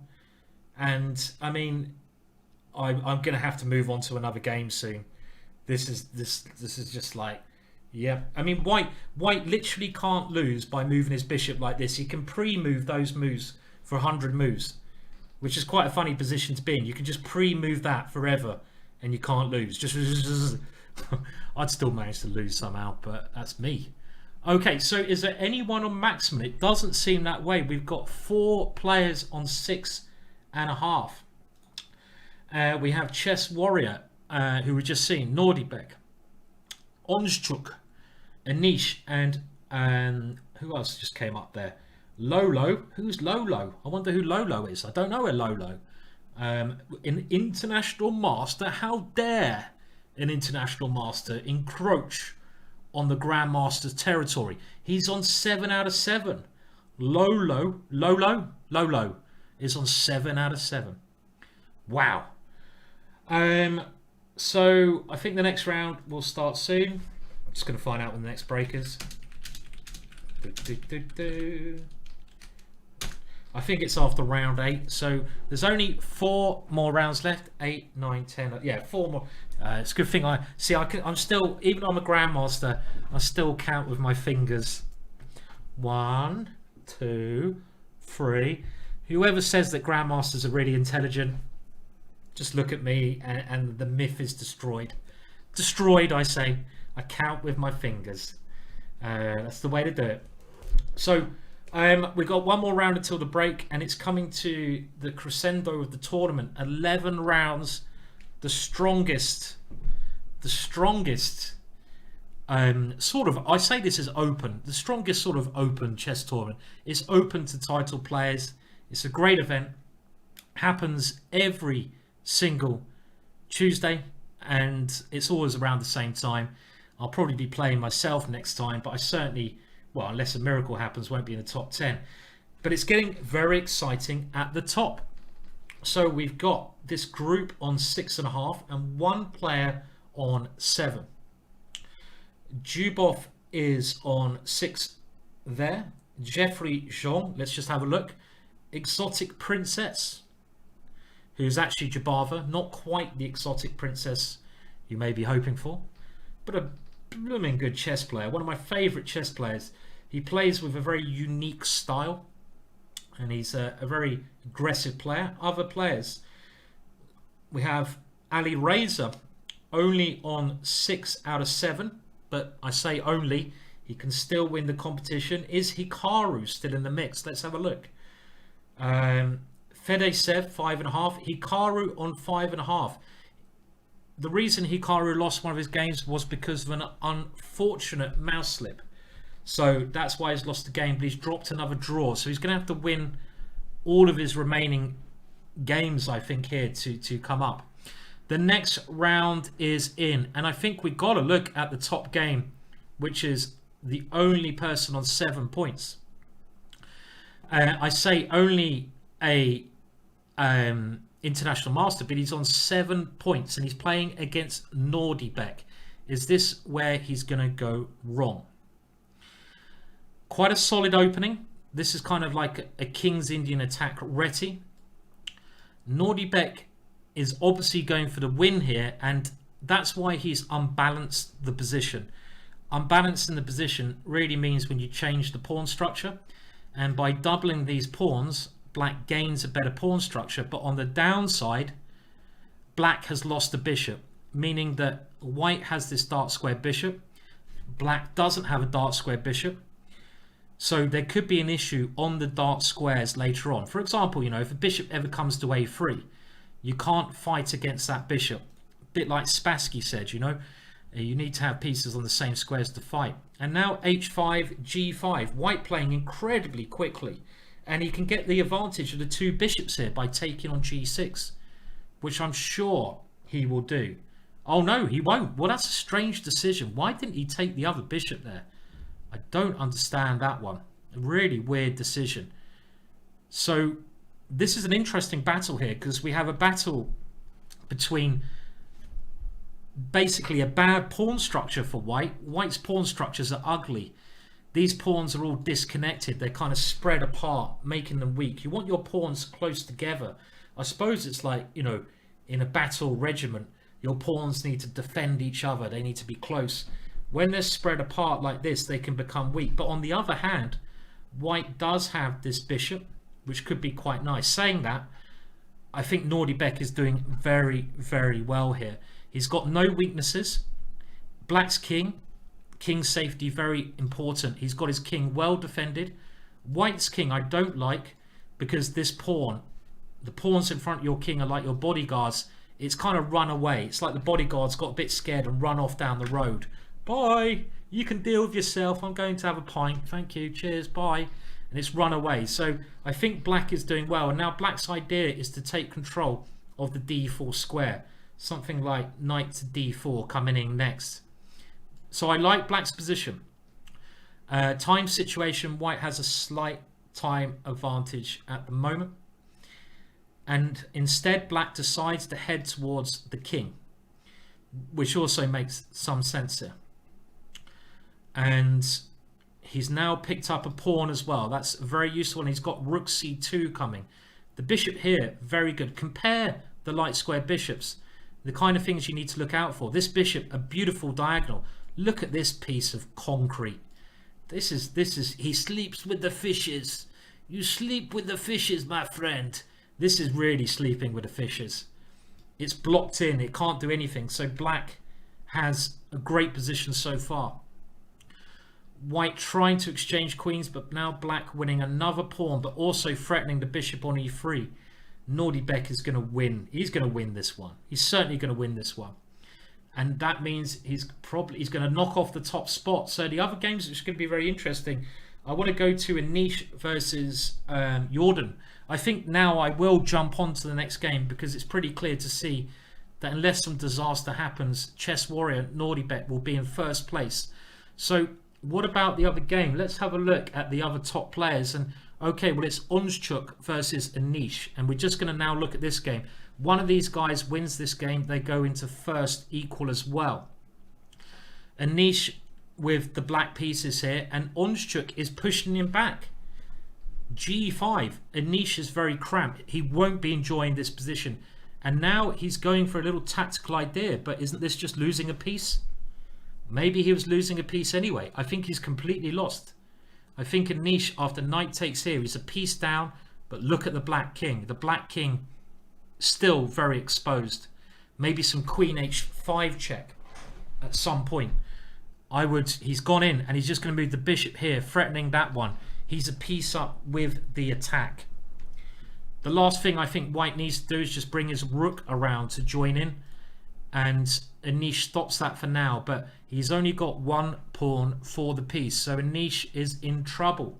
And I mean, I'm going to have to move on to another game soon. This is just like, yeah. I mean, White literally can't lose by moving his bishop like this. He can pre-move those moves for 100 moves, which is quite a funny position to be in. You can just pre-move that forever and you can't lose. Just I'd still manage to lose somehow, but that's me. Okay, so is there anyone on maximum? It doesn't seem that way. We've got 4 players on 6.5. We have Chess Warrior, who we just seen, Nordibek, Onschuk, Anish, and who else just came up there? Lolo. Who's Lolo? I wonder who Lolo is. I don't know a Lolo. An international master. How dare an international master encroach on the Grandmaster's territory? He's on 7 out of 7. Lolo is on 7 out of 7. Wow. So I think the next round will start soon. I'm just going to find out when the next break is. I think it's after round 8. So there's only 4 more rounds left. 8, 9, 10. Yeah, 4 more. It's a good thing I see. I'm still, even though I'm a grandmaster, I still count with my fingers. 1, 2, 3. Whoever says that grandmasters are really intelligent, just look at me and the myth is destroyed. Destroyed, I say. I count with my fingers. That's the way to do it. So we've got 1 more round until the break, and it's coming to the crescendo of the tournament. 11 rounds. The strongest sort of, I say this is open. The strongest sort of open chess tournament. It's open to title players. It's a great event. Happens every single Tuesday, and it's always around the same time. I'll probably be playing myself next time, but I certainly, well, unless a miracle happens, won't be in the top 10. But it's getting very exciting at the top. So we've got this group on 6.5 and 1 player on 7. Dubov is on 6 there. Jeffery Xiong, let's just have a look. Exotic Princess, who's actually Jabava, not quite the exotic princess you may be hoping for, but a blooming good chess player. One of my favourite chess players. He plays with a very unique style, and he's a very aggressive player. Other players, we have Alireza, only on 6 out of 7, but I say only, he can still win the competition. Is Hikaru still in the mix? Let's have a look. Fedesev 5.5, Hikaru on 5.5. The reason Hikaru lost one of his games was because of an unfortunate mouse slip. So that's why he's lost the game, but he's dropped another draw. So he's going to have to win all of his remaining games, I think, here to come up. The next round is in, and I think we've got to look at the top game, which is the only person on 7 points. I say only a international master, but he's on 7 points, and he's playing against Nordibek. Is this where he's going to go wrong? Quite a solid opening. This is kind of like a King's Indian attack Reti. Nordibek is obviously going for the win here, and that's why he's unbalanced the position. Unbalancing the position really means when you change the pawn structure, and by doubling these pawns, black gains a better pawn structure, but on the downside, black has lost a bishop, meaning that white has this dark square bishop, black doesn't have a dark square bishop. So there could be an issue on the dark squares later on. For example, if a bishop ever comes to a3, you can't fight against that bishop. A bit like Spassky said, you need to have pieces on the same squares to fight. And now h5, g5, white playing incredibly quickly. And he can get the advantage of the two bishops here by taking on g6, which I'm sure he will do. Oh no, he won't. Well, that's a strange decision. Why didn't he take the other bishop there? I don't understand that one. A really weird decision. So this is an interesting battle here, because we have a battle between basically a bad pawn structure for white. White's pawn structures are ugly. These pawns are all disconnected. They're kind of spread apart, making them weak. You want your pawns close together. I suppose it's like, in a battle regiment, your pawns need to defend each other. They need to be close. When they're spread apart like this, they can become weak. But on the other hand, white does have this bishop, which could be quite nice. Saying that, I think Nordibek is doing very, very well here. He's got no weaknesses. Black's king safety, very important. He's got his king well defended. White's king I don't like, because this pawn, the pawns in front of your king are like your bodyguards. It's kind of run away. It's like the bodyguards got a bit scared and run off down the road. Bye, you can deal with yourself. I'm going to have a pint. Thank you. Cheers. Bye. And it's run away. So I think black is doing well. And now black's idea is to take control of the d4 square. Something like knight to d4 coming in next. So I like black's position. Time situation, white has a slight time advantage at the moment. And instead, black decides to head towards the king, which also makes some sense here. And he's now picked up a pawn as well. That's very useful. And he's got rook c2 coming. The bishop here, very good. Compare the light square bishops. The kind of things you need to look out for. This bishop, a beautiful diagonal. Look at this piece of concrete. This is he sleeps with the fishes. You sleep with the fishes, my friend. This is really sleeping with the fishes. It's blocked in. It can't do anything. So black has a great position so far. White trying to exchange queens, but now black winning another pawn, but also threatening the bishop on e3. Nordibek is going to win. He's going to win this one. He's certainly going to win this one. And that means he's going to knock off the top spot. So the other games, which are going to be very interesting, I want to go to Anish versus Jordan. I think now I will jump on to the next game, because it's pretty clear to see that unless some disaster happens, chess warrior Nordibek will be in first place. So what about the other game? Let's have a look at the other top players. And okay, well, it's Onchuk versus Anish, and we're just going to now look at this game. One of these guys wins this game, they go into first equal as well. Anish with the black pieces here, and Onchuk is pushing him back. G5. Anish is very cramped. He won't be enjoying this position. And now he's going for a little tactical idea, but isn't this just losing a piece? Maybe he was losing a piece anyway. I think he's completely lost. I think Anish, after knight takes here, he's a piece down, but look at the black king. The black king still very exposed. Maybe some queen h5 check at some point. He's gone in, and he's just going to move the bishop here, threatening that one. He's a piece up with the attack. The last thing I think white needs to do is just bring his rook around to join in, and Anish stops that for now, but he's only got one pawn for the piece, so Anish is in trouble.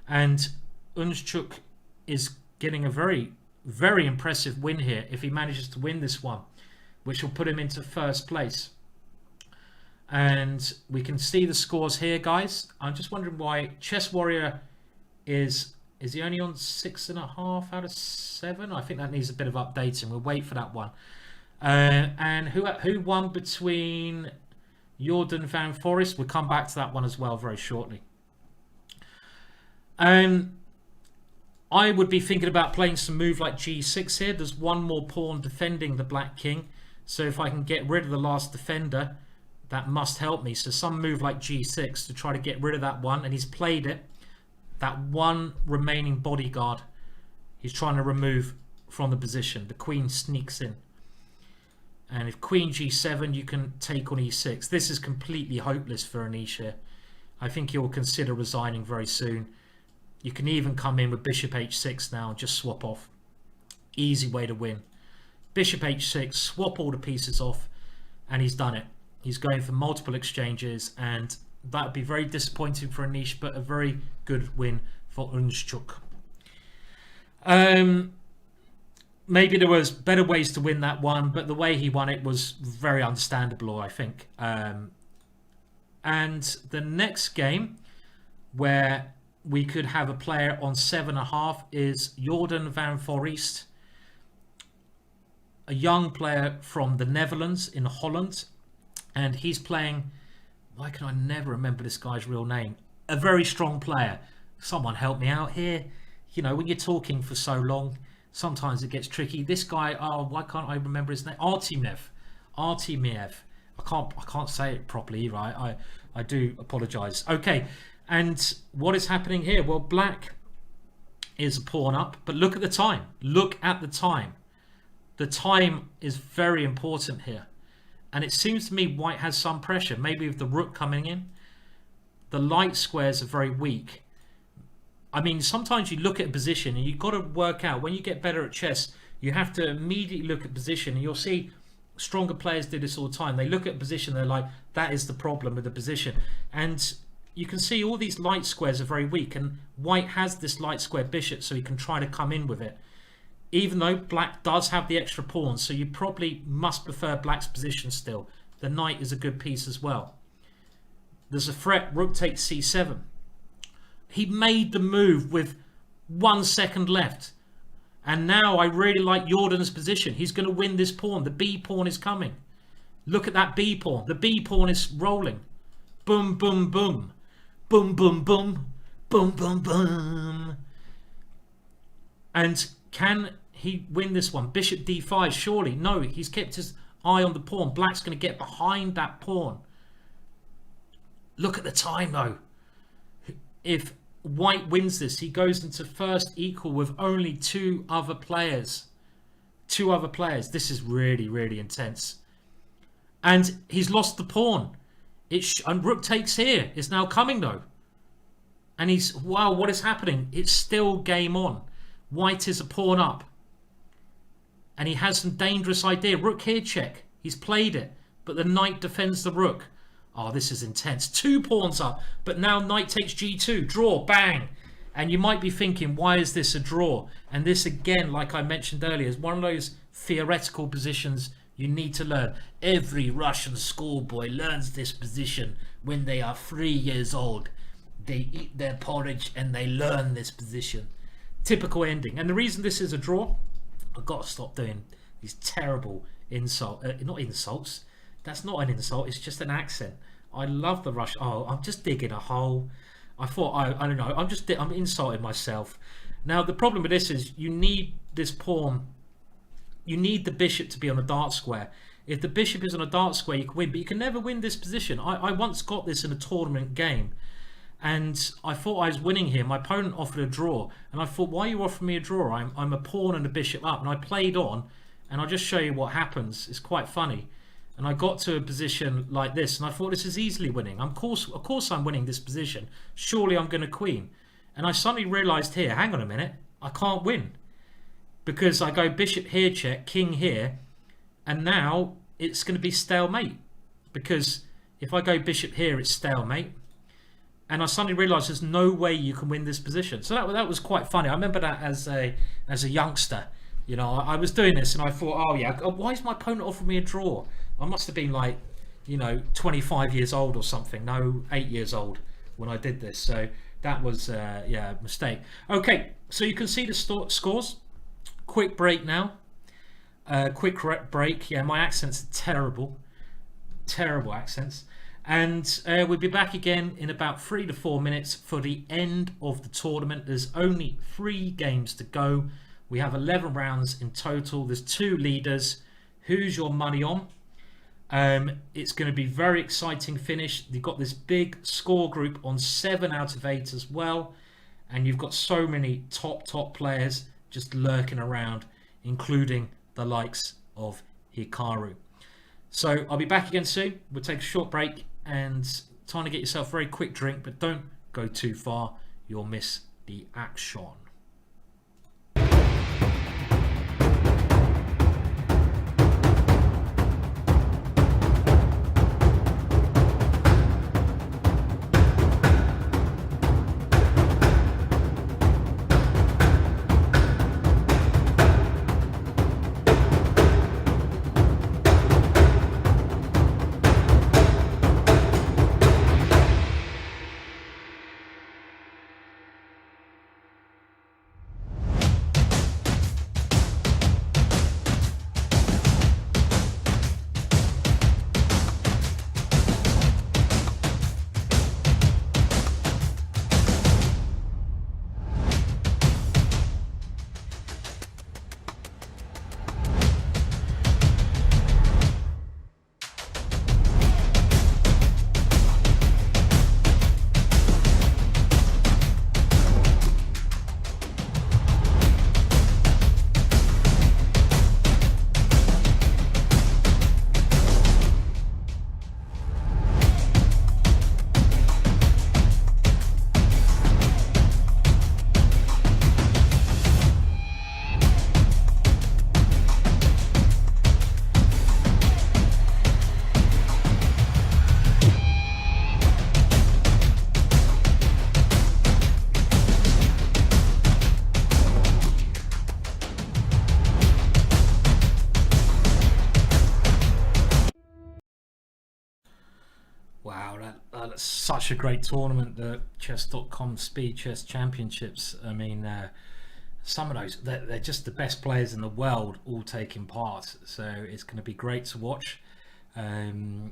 And Onchuk is getting a very, very impressive win here if he manages to win this one, which will put him into first place. And we can see the scores here, guys. I'm just wondering why Chess Warrior is he only on 6.5 out of 7? I think that needs a bit of updating. We'll wait for that one. And who won between Jordan Van Forest? We'll come back to that one as well very shortly. I would be thinking about playing some move like g6 here. There's one more pawn defending the black king. So if I can get rid of the last defender, that must help me. So some move like g6 to try to get rid of that one. And he's played it. That one remaining bodyguard he's trying to remove from the position. The queen sneaks in. And if queen g7, you can take on e6. This is completely hopeless for Anish here. I think he'll consider resigning very soon. You can even come in with bishop h6 now and just swap off. Easy way to win. Bishop h6, swap all the pieces off, and he's done it. He's going for multiple exchanges, and that would be very disappointing for Anish, but a very good win for Unschuk. Maybe there was better ways to win that one, but the way he won it was very understandable, I think. And the next game where we could have a player on 7.5 is Jordan van Foreest, a young player from the Netherlands in Holland, and he's playing, why can I never remember this guy's real name? A very strong player. Someone help me out here. You know, when you're talking for so long, sometimes it gets tricky. This guy, oh, why can't I remember his name? Artemiev. I can't say it properly, right? I do apologize. Okay, and what is happening here? Well, black is a pawn up, but look at the time. Look at the time. The time is very important here. And it seems to me white has some pressure, maybe with the rook coming in. The light squares are very weak. I mean, sometimes you look at a position and you've got to work out, when you get better at chess, you have to immediately look at position, and you'll see stronger players do this all the time. They look at a position, they're like, that is the problem with the position. And you can see all these light squares are very weak, and white has this light square bishop, so he can try to come in with it. Even though black does have the extra pawn, so you probably must prefer black's position still. The knight is a good piece as well. There's a threat, rook takes c7. He made the move with 1 second left. And now I really like Jordan's position. He's going to win this pawn. The b pawn is coming. Look at that b pawn. The b pawn is rolling. Boom, boom, boom. Boom, boom, boom. Boom, boom, boom. And can he win this one? Bishop d5, surely. No, he's kept his eye on the pawn. Black's going to get behind that pawn. Look at the time, though. If white wins this, he goes into first equal with only two other players. This is really, really intense. And he's lost the pawn. And rook takes here. It's now coming, though. And he's, wow, what is happening? It's still game on. White is a pawn up. And he has some dangerous idea. Rook here check. He's played it. But the knight defends the rook. Oh, this is intense. 2 pawns up. But now knight takes g2. Draw. Bang. And you might be thinking, why is this a draw? And this, again, like I mentioned earlier, is one of those theoretical positions you need to learn. Every Russian schoolboy learns this position when they are 3 years old. They eat their porridge and they learn this position. Typical ending. And the reason this is a draw, I've got to stop doing these terrible not insults. That's not an insult, it's just an accent. I love the Russian. Oh, I'm just digging a hole. I thought, I don't know, I'm insulting myself. Now, the problem with this is you need this pawn. You need the bishop to be on a dark square. If the bishop is on a dark square, you can win, but you can never win this position. I once got this in a tournament game, and I thought I was winning here. My opponent offered a draw, and I thought, why are you offering me a draw? I'm a pawn and a bishop up, and I played on, and I'll just show you what happens. It's quite funny. And I got to a position like this, and I thought, this is easily winning. Of course I'm winning this position. Surely I'm going to queen. And I suddenly realised here, hang on a minute, I can't win. Because I go bishop here check, king here, and now it's going to be stalemate. Because if I go bishop here, it's stalemate. And I suddenly realised there's no way you can win this position. So that was quite funny. I remember that as a youngster. You know, I was doing this and I thought, oh yeah, why is my opponent offering me a draw? I must have been like, 25 years old or something. No, 8 years old when I did this. So that was, a mistake. Okay, so you can see the scores. Quick break now. Quick break. Yeah, my accents are terrible. Terrible accents. And we'll be back again in about 3 to 4 minutes for the end of the tournament. There's only 3 games to go. We have 11 rounds in total. There's 2 leaders. Who's your money on? It's going to be very exciting finish. You've got this big score group on 7 out of 8 as well. And you've got so many top players just lurking around, including the likes of Hikaru. So I'll be back again soon. We'll take a short break and Time to get yourself a very quick drink, but don't go too far. You'll miss the action. Wow, that's such a great tournament, the Chess.com Speed Chess Championships. I mean, some of those, they're just the best players in the world all taking part. So it's going to be great to watch. And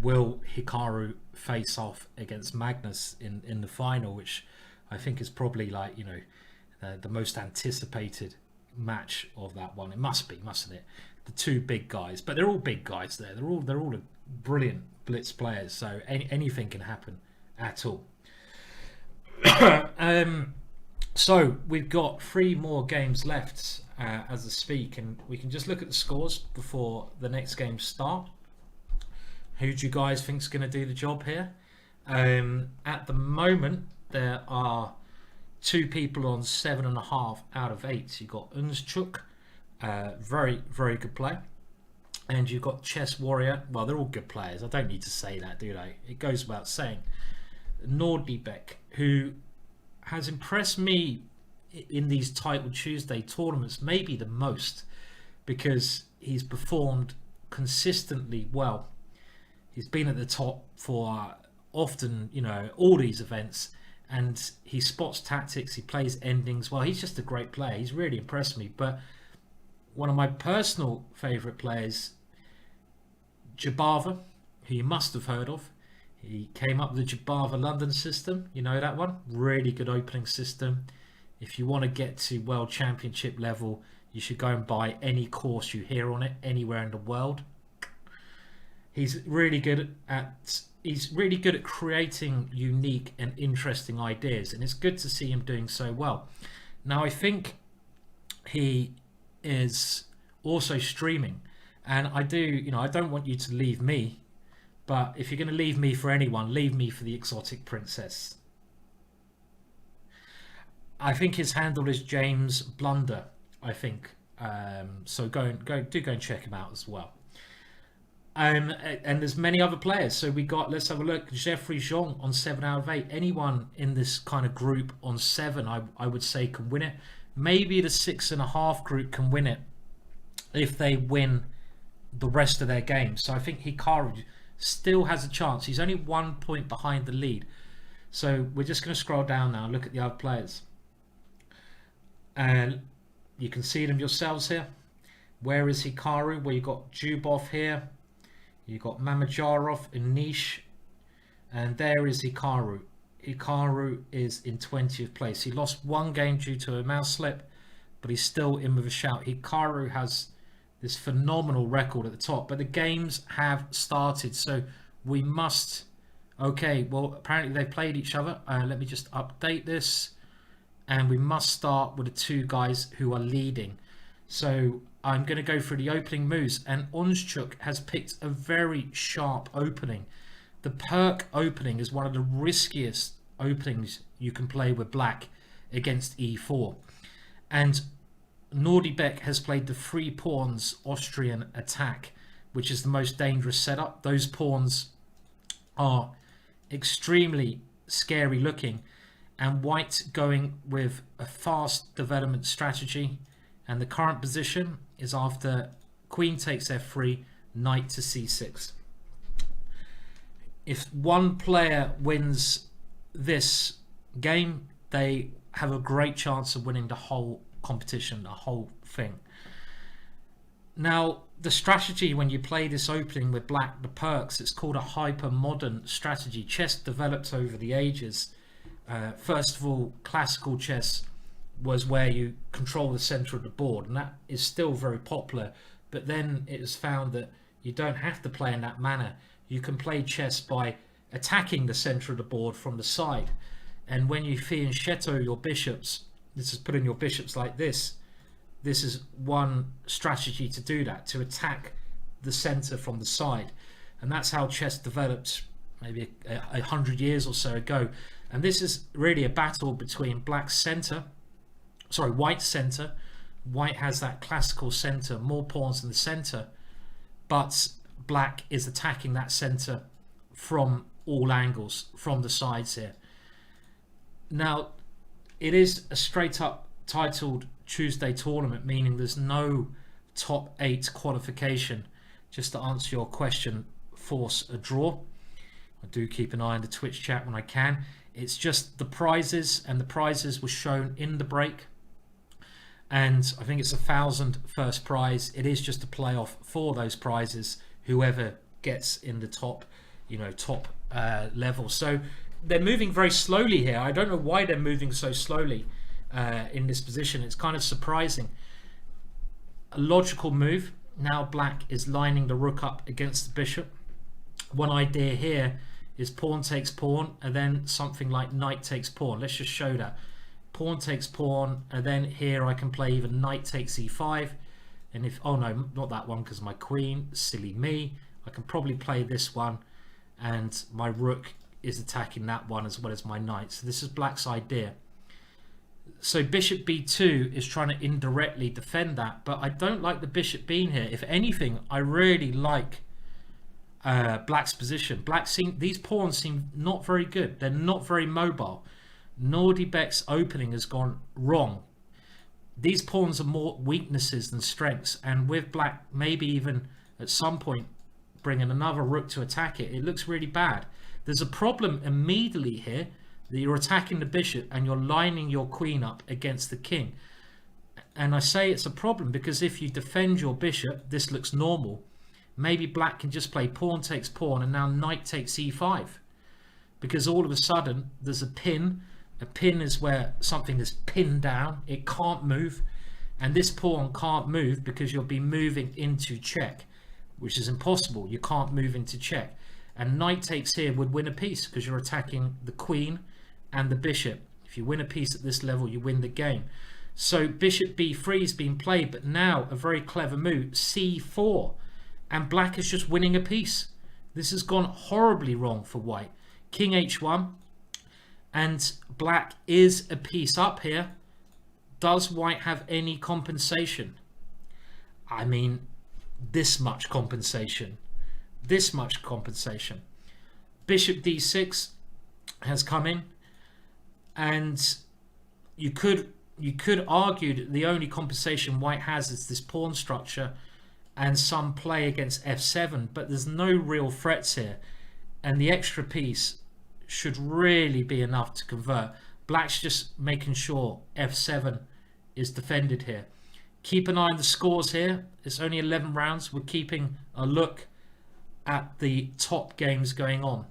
will Hikaru face off against Magnus in the final, which I think is probably, like, you know, the most anticipated match of that one. It must be, mustn't it? The two big guys, but they're all big guys there. They're all brilliant blitz players, so anything can happen at all. So we've got 3 more games left as I speak, and we can just look at the scores before the next game start. Who do you guys think is going to do the job here? At the moment, there are 2 people on 7.5 out of 8. You've got Unschuk, very, very good player. And you've got Chess Warrior. Well, they're all good players. I don't need to say that, do they? It goes without saying. Nordlibeck, who has impressed me in these Title Tuesday tournaments, maybe the most, because he's performed consistently well. He's been at the top for often, you know, all these events, and he spots tactics, he plays endings. Well, he's just a great player. He's really impressed me. But one of my personal favourite players, Jabava, who you must have heard of. He came up with the Jabava London system. You know that one? Really good opening system. If you want to get to World Championship level, you should go and buy any course you hear on it anywhere in the world. He's really good at creating unique and interesting ideas, and it's good to see him doing so well. Now, I think he is also streaming, and I don't want you to leave me, but if you're going to leave me for anyone, leave me for the Exotic Princess. I think his handle is James Blunder, I think. So go and check him out as well. And there's many other players. So we got, let's have a look, Jeffery Xiong on 7 out of 8. Anyone in this kind of group on 7, I would say, can win it. Maybe the 6.5 group can win it if they win the rest of their games. So I think Hikaru still has a chance. He's only 1 point behind the lead. So we're just going to scroll down now and look at the other players. And you can see them yourselves here. Where is Hikaru? Well, you've got Zubov here. You've got Mamajarov and Niche. And there is Hikaru. Hikaru is in 20th place. He lost 1 game due to a mouse slip, but he's still in with a shout. Hikaru has this phenomenal record at the top, but the games have started, so we must... Okay, well, apparently they played each other. Let me just update this. And we must start with the 2 guys who are leading. So I'm going to go through the opening moves, and Unschuk has picked a very sharp opening. The Perk opening is one of the riskiest openings you can play with black against e4. And Nordicbeck has played the 3 pawns Austrian attack, which is the most dangerous setup. Those pawns are extremely scary looking, and white going with a fast development strategy. And the current position is after queen takes f3, knight to c6. If one player wins this game, they have a great chance of winning the whole competition, the whole thing. Now, the strategy when you play this opening with black, the perks, it's called a hyper-modern strategy. Chess developed over the ages. First of all, classical chess was where you control the center of the board, and that is still very popular. But then it was found that you don't have to play in that manner. You can play chess by attacking the center of the board from the side. And when you fianchetto your bishops, this is putting your bishops like this. This is one strategy to do that, to attack the center from the side. And that's how chess developed maybe 100 years or so ago. And this is really a battle between white center. White has that classical center, more pawns in the center, but black is attacking that center from all angles, from the sides here. Now, it is a straight up titled Tuesday tournament, meaning there's no top 8 qualification. Just to answer your question, force a draw. I do keep an eye on the Twitch chat when I can. It's just the prizes, and the prizes were shown in the break. And I think it's 1,000 first prize. It is just a playoff for those prizes, whoever gets in the top, top level. So they're moving very slowly here. I don't know why they're moving so slowly in this position. It's kind of surprising. A logical move. Now black is lining the rook up against the bishop. One idea here is pawn takes pawn, and then something like knight takes pawn. Let's just show that. Pawn takes pawn, and then here I can play even knight takes e5. And if, oh no, not that one, because my queen, silly me. I can probably play this one, and my rook is attacking that one as well as my knight. So this is black's idea. So bishop b2 is trying to indirectly defend that, but I don't like the bishop being here. If anything, I really like black's position. These pawns seem not very good. They're not very mobile. Nordicbeck's opening has gone wrong. These pawns are more weaknesses than strengths, and with black maybe even at some point bringing another rook to attack it, it looks really bad. There's a problem immediately here that you're attacking the bishop and you're lining your queen up against the king. And I say it's a problem because if you defend your bishop, this looks normal. Maybe black can just play pawn takes pawn and now knight takes e5, because all of a sudden there's a pin. A pin is where something is pinned down. It can't move. And this pawn can't move because you'll be moving into check, which is impossible. You can't move into check. And knight takes here would win a piece because you're attacking the queen and the bishop. If you win a piece at this level, you win the game. So bishop b3 is being played, but now a very clever move, c4. And black is just winning a piece. This has gone horribly wrong for white. King h1. And black is a piece up here. Does white have any compensation? I mean, this much compensation. This much compensation. Bishop d6 has come in. And you could argue that the only compensation white has is this pawn structure and some play against f7. But there's no real threats here. And the extra piece should really be enough to convert. Black's just making sure f7 is defended here. Keep an eye on the scores here. It's only 11 rounds. We're keeping a look at the top games going on.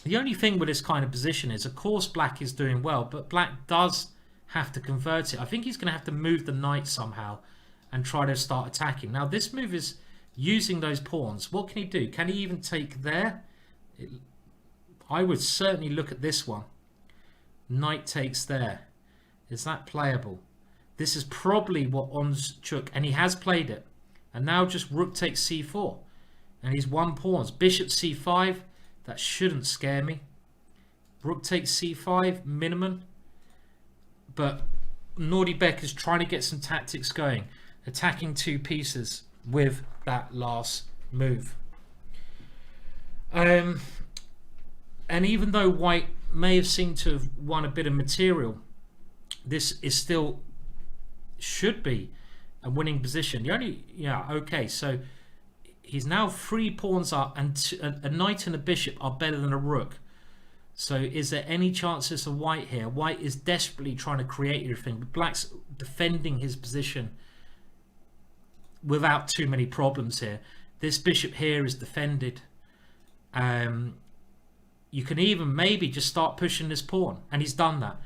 The only thing with this kind of position is, of course, black is doing well, but black does have to convert it. I think he's going to have to move the knight somehow and try to start attacking. Now, this move is using those pawns. What can he do? Can he even take there? I would certainly look at this one. Knight takes there. Is that playable? This is probably what Onschuk, and he has played it. And now just rook takes c4. And he's one pawns. Bishop c5. That shouldn't scare me. Rook takes c5, minimum. But Nordibek is trying to get some tactics going. Attacking 2 pieces with that last move. And even though White may have seemed to have won a bit of material, this is still should be a winning position. The only, okay, so he's now 3 pawns up, and a knight and a bishop are better than a rook. So is there any chances of White here? White is desperately trying to create everything, but Black's defending his position without too many problems here. This bishop here is defended. You can even maybe just start pushing this pawn, and he's done that.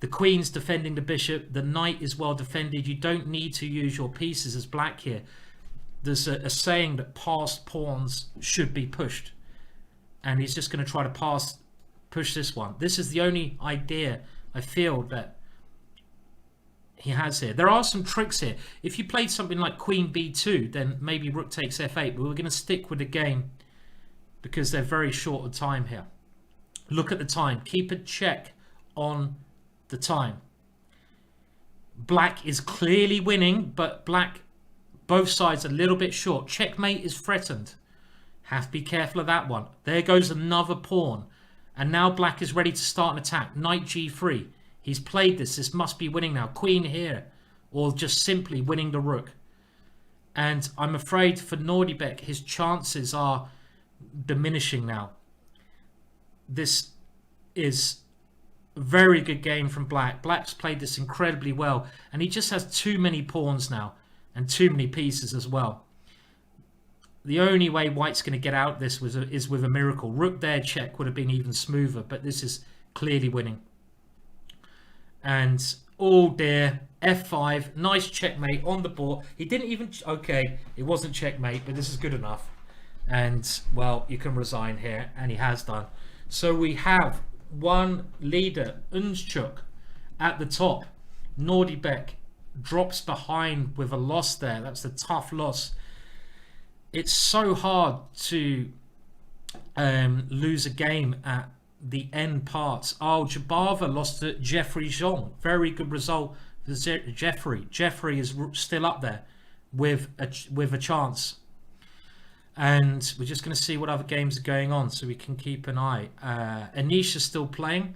The queen's defending the bishop. The knight is well defended. You don't need to use your pieces as Black here. There's a saying that passed pawns should be pushed, and he's just going to try to push this one. This is the only idea I feel that he has here. There are some tricks here. If you played something like Queen B2, then maybe Rook takes F8, but we're going to stick with the game because they're very short of time here. Look at the time. Keep a check on the time. Black is clearly winning, but Black, both sides a little bit short. Checkmate is threatened. Have to be careful of that one. There goes another pawn. And now Black is ready to start an attack. Knight G3. He's played this. This must be winning now. Queen here. Or just simply winning the rook. And I'm afraid for Nordibek, his chances are diminishing now. This is a very good game from Black. Black's played this incredibly well. And he just has too many pawns now. And too many pieces as well. The only way White's going to get out of this is with a miracle. Rook there, check, would have been even smoother. But this is clearly winning. And, oh dear, F5. Nice checkmate on the board. He didn't even... Okay, it wasn't checkmate, but this is good enough. And, well, you can resign here. And he has done. So we have one leader, Unschuk, at the top. Nordibek drops behind with a loss there. That's a tough loss. It's so hard to lose a game at the end parts. Oh, Jabava lost to Jeffery Xiong. Very good result for Jeffery. Jeffery is still up there with a chance. And we're just going to see what other games are going on so we can keep an eye. Anish is still playing.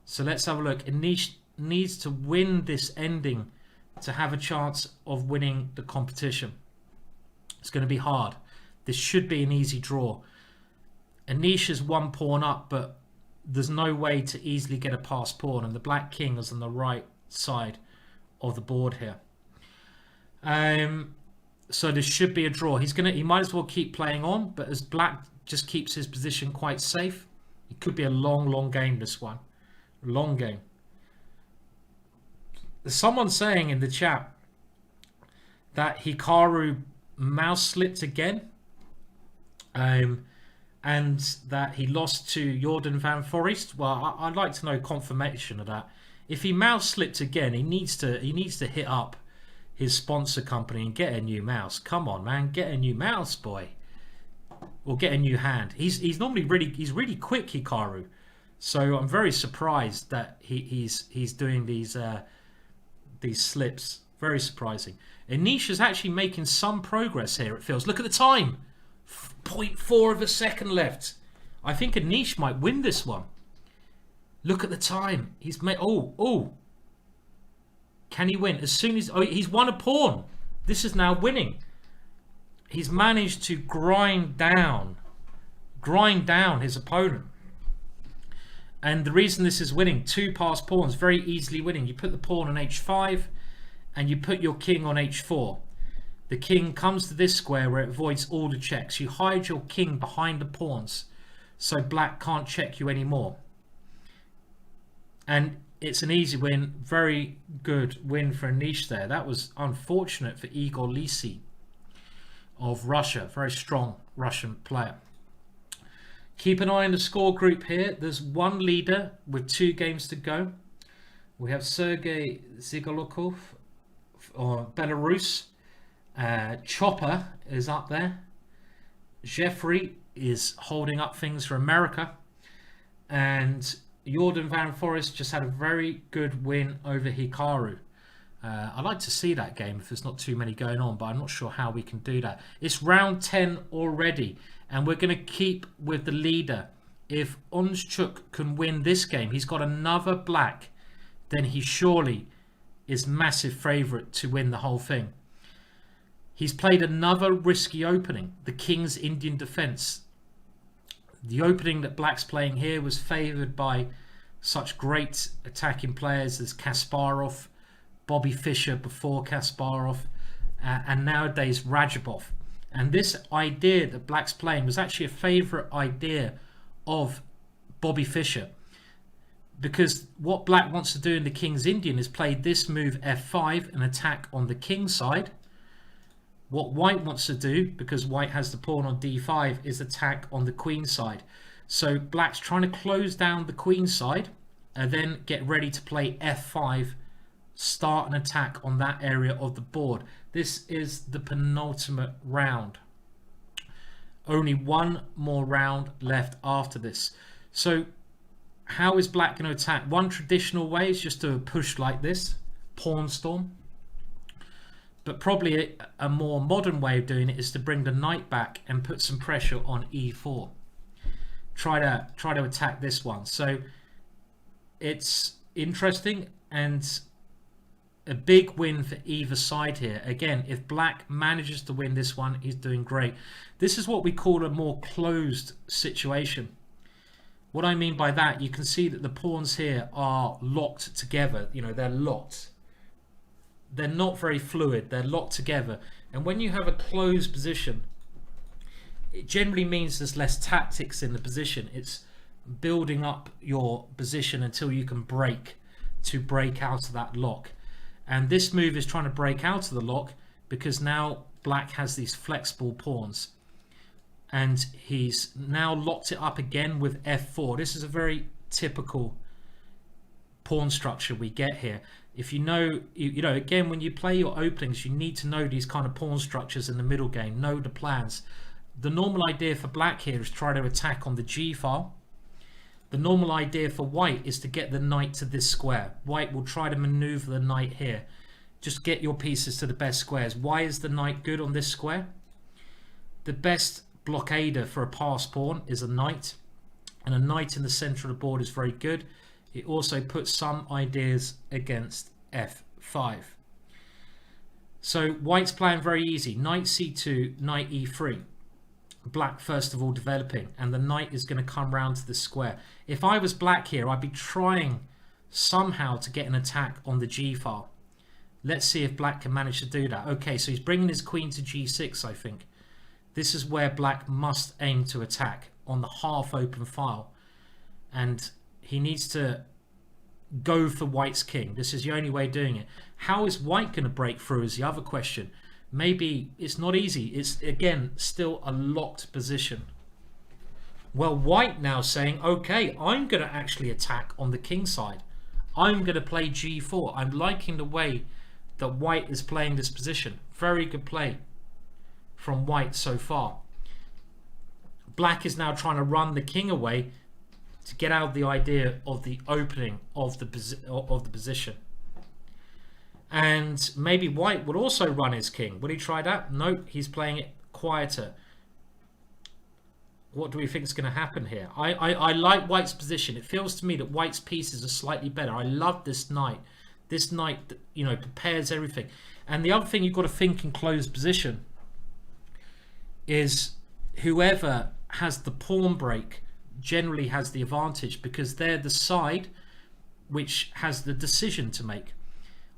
So let's have a look. Anish needs to win this ending to have a chance of winning the competition. It's going to be hard. This should be an easy draw. Anish is 1 pawn up, but there's no way to easily get a passed pawn, and the Black king is on the right side of the board here. So this should be a draw. He might as well keep playing on, but as Black just keeps his position quite safe, it could be a long game, this one. Long game. There's someone saying in the chat that Hikaru mouse slipped again, and that he lost to Jordan van Forest. Well, I'd like to know confirmation of that. If he mouse slipped again, he needs to hit up his sponsor company and get a new mouse. Come on, man, get a new mouse, boy, or get a new hand. He's normally really quick, Hikaru. So I'm very surprised that he's doing these slips. Very surprising. Anish is actually making some progress here, it feels. Look at the time. 0.4 of a second left. I think Anish might win this one. Look at the time. He's made... Oh. Can he win? As soon as... Oh, he's won a pawn. This is now winning. He's managed to grind down his opponent. And the reason this is winning, 2 passed pawns, very easily winning. You put the pawn on h5 and you put your king on h4. The king comes to this square where it avoids all the checks. You hide your king behind the pawns so Black can't check you anymore. And it's an easy win. Very good win for Anish there. That was unfortunate for Igor Lisi of Russia. Very strong Russian player. Keep an eye on the score group here. There's one leader with 2 games to go. We have Sergei Zigolokov of Belarus. Chopper is up there. Jeffery is holding up things for America, and Jordan Van Forest just had a very good win over Hikaru. I'd like to see that game if there's not too many going on, but I'm not sure how we can do that. It's round 10 already, and we're going to keep with the leader. If Onchuk can win this game, he's got another black, then he surely is massive favourite to win the whole thing. He's played another risky opening, the King's Indian Defence. The opening that Black's playing here was favoured by such great attacking players as Kasparov, Bobby Fischer before Kasparov, and nowadays Rajabov. And this idea that Black's playing was actually a favourite idea of Bobby Fischer, because what Black wants to do in the King's Indian is play this move f5 and attack on the king side. What White wants to do, because White has the pawn on d5, is attack on the queen side. So Black's trying to close down the queen side and then get ready to play f5, start an attack on that area of the board. This is the penultimate round. Only one more round left after this. So how is Black going to attack? One traditional way is just to push like this, pawn storm. But probably a more modern way of doing it is to bring the knight back and put some pressure on e4. Try to attack this one. So it's interesting and a big win for either side here. Again, if Black manages to win this one, he's doing great. This is what we call a more closed situation. What I mean by that, you can see that the pawns here are locked together. You know, they're locked. They're not very fluid. They're locked together. And when you have a closed position, it generally means there's less tactics in the position. It's building up your position until you can break out of that lock. And this move is trying to break out of the lock because now Black has these flexible pawns. And he's now locked it up again with f4. This is a very typical pawn structure we get here. If you know, again, when you play your openings, you need to know these kind of pawn structures in the middle game, know the plans. The normal idea for Black here is try to attack on the g file. The normal idea for White is to get the knight to this square. White will try to maneuver the knight here. Just get your pieces to the best squares. Why is the knight good on this square? The best blockader for a passed pawn is a knight, and a knight in the center of the board is very good. It also puts some ideas against f5. So White's playing very easy. Knight c2, knight e3. Black first of all developing, and the knight is going to come round to the square. If I was Black here, I'd be trying somehow to get an attack on the g file. Let's see if Black can manage to do that. Okay, so he's bringing his queen to g6, I think. This is where Black must aim to attack, on the half open file, and he needs to go for White's king. This is the only way of doing it. How is White going to break through is the other question. Maybe it's not easy. It's, again, still a locked position. Well, White now saying, okay, I'm going to actually attack on the king side. I'm going to play g4. I'm liking the way that White is playing this position. Very good play from White so far. Black is now trying to run the king away to get out the idea of the opening of the position. And maybe White would also run his king. Will he try that? Nope, he's playing it quieter. What do we think is going to happen here? I like White's position. It feels to me that White's pieces are slightly better. I love this knight. This knight, you know, prepares everything. And the other thing you've got to think in closed position is whoever has the pawn break generally has the advantage, because they're the side which has the decision to make.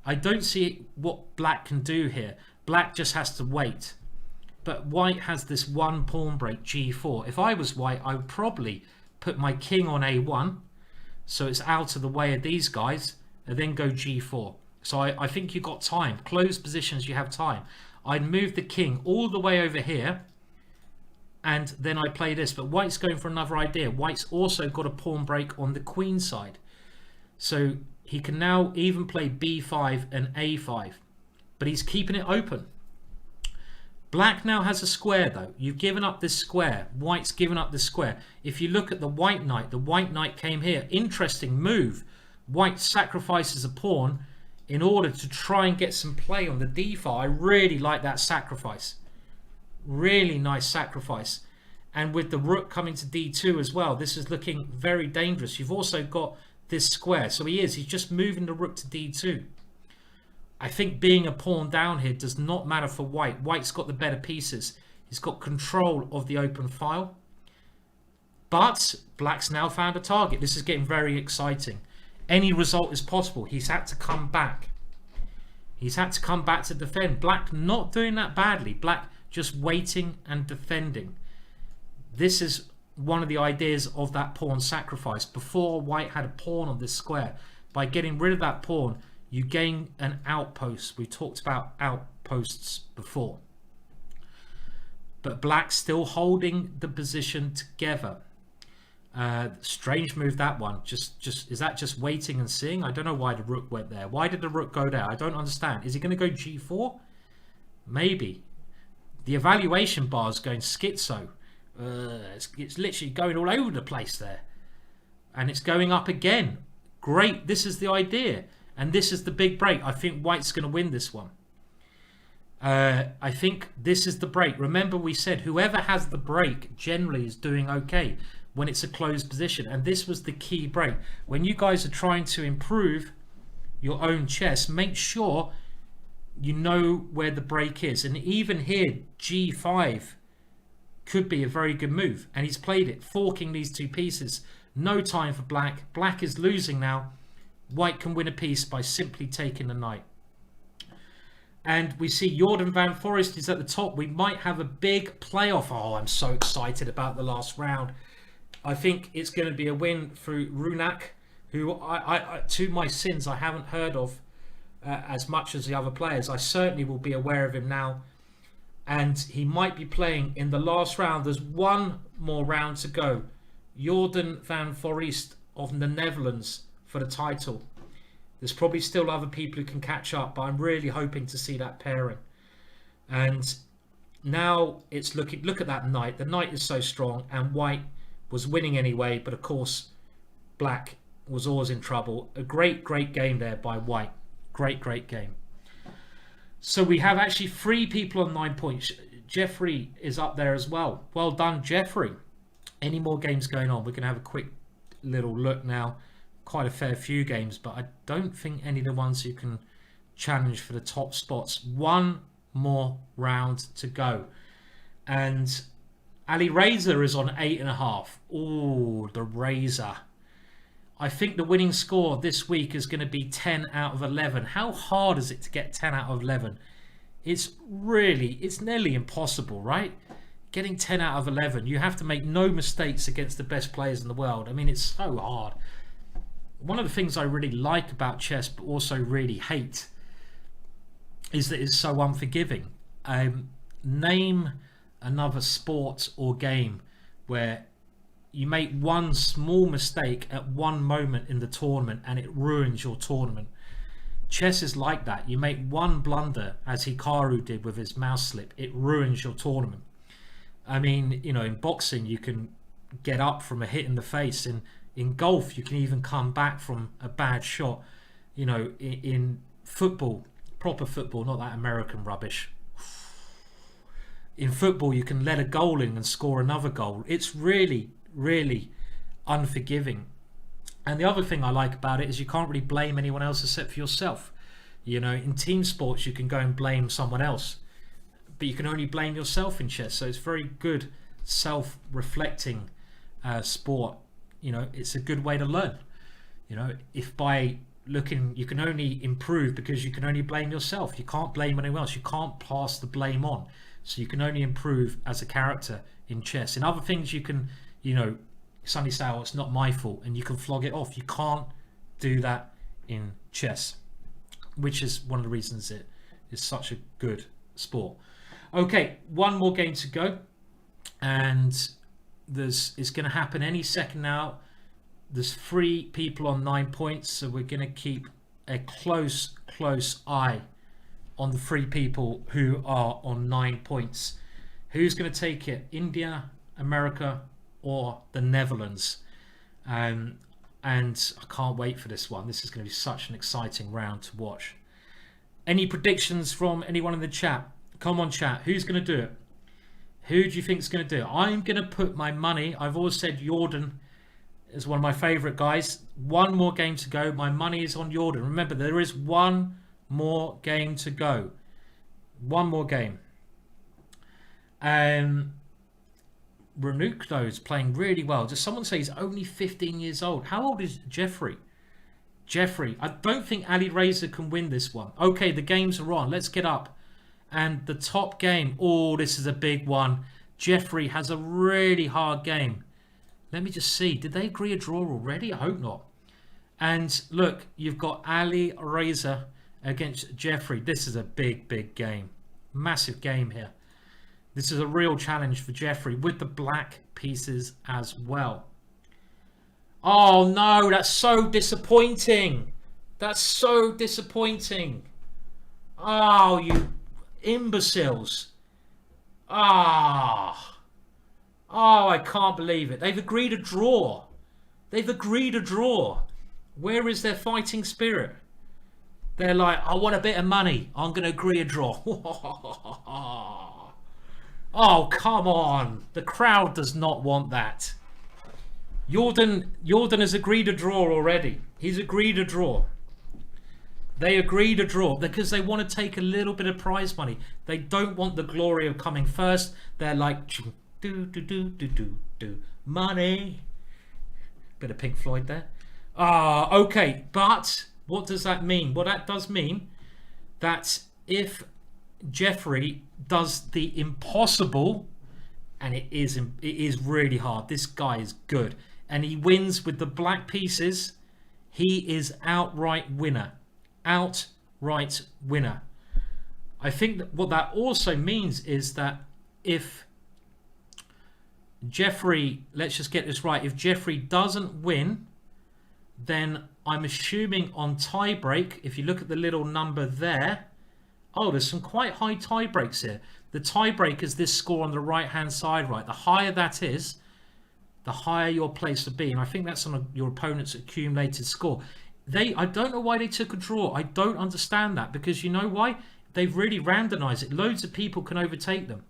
I don't see what Black can do here. Black just has to wait. But White has this one pawn break, g4. If I was White, I would probably put my king on a1, so it's out of the way of these guys, and then go g4. So I think you've got time. Closed positions, you have time. I'd move the king all the way over here, and then I play this. But White's going for another idea. White's also got a pawn break on the queen side. So he can now even play b5 and a5. But he's keeping it open. Black now has a square though. You've given up this square. White's given up this square. If you look at the white knight came here. Interesting move. White sacrifices a pawn in order to try and get some play on the d file. I really like that sacrifice. Really nice sacrifice. And with the rook coming to d2 as well, this is looking very dangerous. You've also got this square. So he's just moving the rook to d2. I think being a pawn down here does not matter for white. White's got the better pieces. He's got control of the open file. But black's now found a target. This is getting very exciting. Any result is possible. He's had to come back. He's had to come back to defend. Black not doing that badly. Black just waiting and defending. This is one of the ideas of that pawn sacrifice. Before, white had a pawn on this square. By getting rid of that pawn, you gain an outpost. We talked about outposts before. But black's still holding the position together. Strange move, that one. Is that just waiting and seeing? I don't know why the rook went there. Why did the rook go there? I don't understand. Is he going to go g4? Maybe. The evaluation bar is going schizo. It's literally going all over the place there. And it's going up again. Great. This is the idea. And this is the big break. I think white's going to win this one. I think this is the break. Remember, we said whoever has the break generally is doing okay when it's a closed position. And this was the key break. When you guys are trying to improve your own chess, make sure you know where the break is. And even here, g5 could be a very good move. And he's played it, forking these two pieces. No time for black. Black is losing now. White can win a piece by simply taking the knight. And we see Jordan van Foreest is at the top. We might have a big playoff. Oh, I'm so excited about the last round. I think it's going to be a win for Runak, who, to my sins, I haven't heard of as much as the other players. I certainly will be aware of him now. And he might be playing in the last round. There's one more round to go. Jordan van Foreest of the Netherlands for the title. There's probably still other people who can catch up, but I'm really hoping to see that pairing. And now it's look at that knight. The knight is so strong, and white was winning anyway, but of course black was always in trouble. A great game there by white. Great game. So we have actually 3 people on 9 points. Jeffery is up there as well. Well done, Jeffery. Any more games going on? We're going to have a quick little look now. Quite a fair few games, but I don't think any of the ones who can challenge for the top spots. One more round to go. And Alireza is on 8.5. Oh, the Razor. I think the winning score this week is going to be 10 out of 11. How hard is it to get 10 out of 11? It's nearly impossible, right? Getting 10 out of 11. You have to make no mistakes against the best players in the world. I mean, it's so hard. One of the things I really like about chess, but also really hate, is that it's so unforgiving. Name another sport or game where you make one small mistake at one moment in the tournament and it ruins your tournament. Chess is like that. You make one blunder, as Hikaru did with his mouse slip, it ruins your tournament. I mean, you know, in boxing you can get up from a hit in the face. In golf you can even come back from a bad shot. You know, in football, proper football, not that American rubbish. In football you can let a goal in and score another goal. It's really unforgiving. And the other thing I like about it is you can't really blame anyone else except for yourself. You know, in team sports you can go and blame someone else, but you can only blame yourself in chess. So it's very good self-reflecting sport. You know, it's a good way to learn. You know, if by looking you can only improve because you can only blame yourself. You can't blame anyone else. You can't pass the blame on. So you can only improve as a character in chess. In other things you can, you know, suddenly say, oh, it's not my fault, and you can flog it off. You can't do that in chess, which is one of the reasons it is such a good sport. Okay, one more game to go, and it's going to happen any second now. There's 3 people on 9 points, so we're going to keep a close eye on the 3 people who are on 9 points. Who's going to take it? India, America, or the Netherlands? And I can't wait for this one. This is going to be such an exciting round to watch. Any predictions from anyone in the chat? Come on, chat. Who's going to do it? Who do you think is going to do it? I'm going to put my money. I've always said Jordan is one of my favourite guys. One more game to go. My money is on Jordan. Remember, there is one more game to go. One more game. Renukno is playing really well. Does someone say he's only 15 years old? How old is Jeffery? Jeffery. I don't think Alireza can win this one. Okay, the games are on. Let's get up. And the top game. Oh, this is a big one. Jeffery has a really hard game. Let me just see. Did they agree a draw already? I hope not. And look, you've got Alireza against Jeffery. This is a big, big game. Massive game here. This is a real challenge for Jeffery with the black pieces as well. Oh no, that's so disappointing. That's so disappointing. Oh, you imbeciles. Ah. Oh, I can't believe it. They've agreed a draw. They've agreed a draw. Where is their fighting spirit? They're like, I want a bit of money. I'm going to agree a draw. Oh, come on. The crowd does not want that. Jordan has agreed a draw already. He's agreed a draw. They agreed a draw because they want to take a little bit of prize money. They don't want the glory of coming first. They're like, do money. Bit of Pink Floyd there. Okay, but what does that mean? Well, that does mean that if Jeffery does the impossible, and it is really hard. This guy is good, and he wins with the black pieces. He is outright winner. Outright winner. I think that what that also means is that if Jeffery, let's just get this right, if Jeffery doesn't win, then I'm assuming on tie break, if you look at the little number there, oh, there's some quite high tie breaks here. The tie break is this score on the right hand side, right? The higher that is, the higher your place will be. And I think that's on your opponent's accumulated score. I don't know why they took a draw. I don't understand that, because you know why? They've really randomized it. Loads of people can overtake them.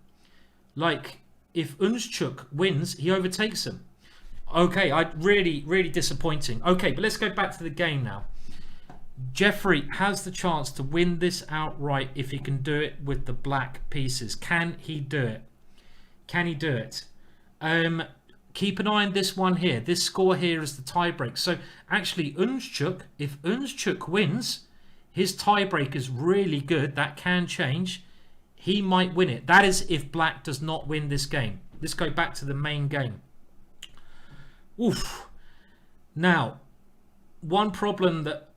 Like, if Unschuk wins, he overtakes him. Okay, really disappointing. Okay, but let's go back to the game now. Jeffery has the chance to win this outright if he can do it with the black pieces. Can he do it? Can he do it? Keep an eye on this one here. This score here is the tiebreak. So actually, Unschuk, if Unschuk wins, his tiebreak is really good. That can change. He might win it. That is if black does not win this game. Let's go back to the main game. Oof. Now, one problem that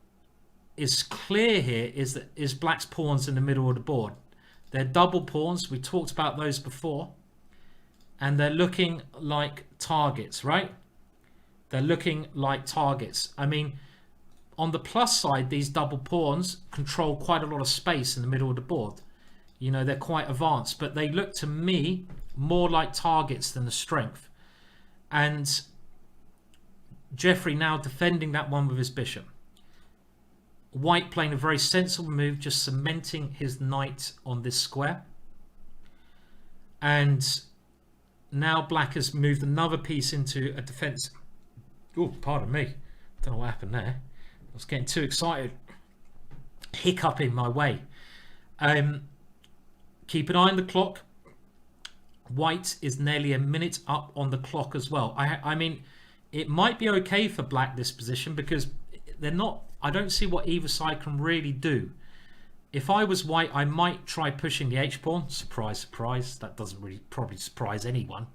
is clear here is black's pawns in the middle of the board. They're double pawns. We talked about those before. And they're looking like targets, right? They're looking like targets. I mean, on the plus side, these double pawns control quite a lot of space in the middle of the board. You know, they're quite advanced, but they look to me more like targets than the strength. And Jeffery now defending that one with his bishop. White playing a very sensible move, just cementing his knight on this square. And now black has moved another piece into a defense. Oh, pardon me. Don't know what happened there. I was getting too excited. Hiccup in my way. Keep an eye on the clock. White is nearly a minute up on the clock as well. I mean, it might be okay for black this position because they're not. I don't see what either side can really do. If I was white, I might try pushing the H-pawn. Surprise, surprise. That doesn't really probably surprise anyone.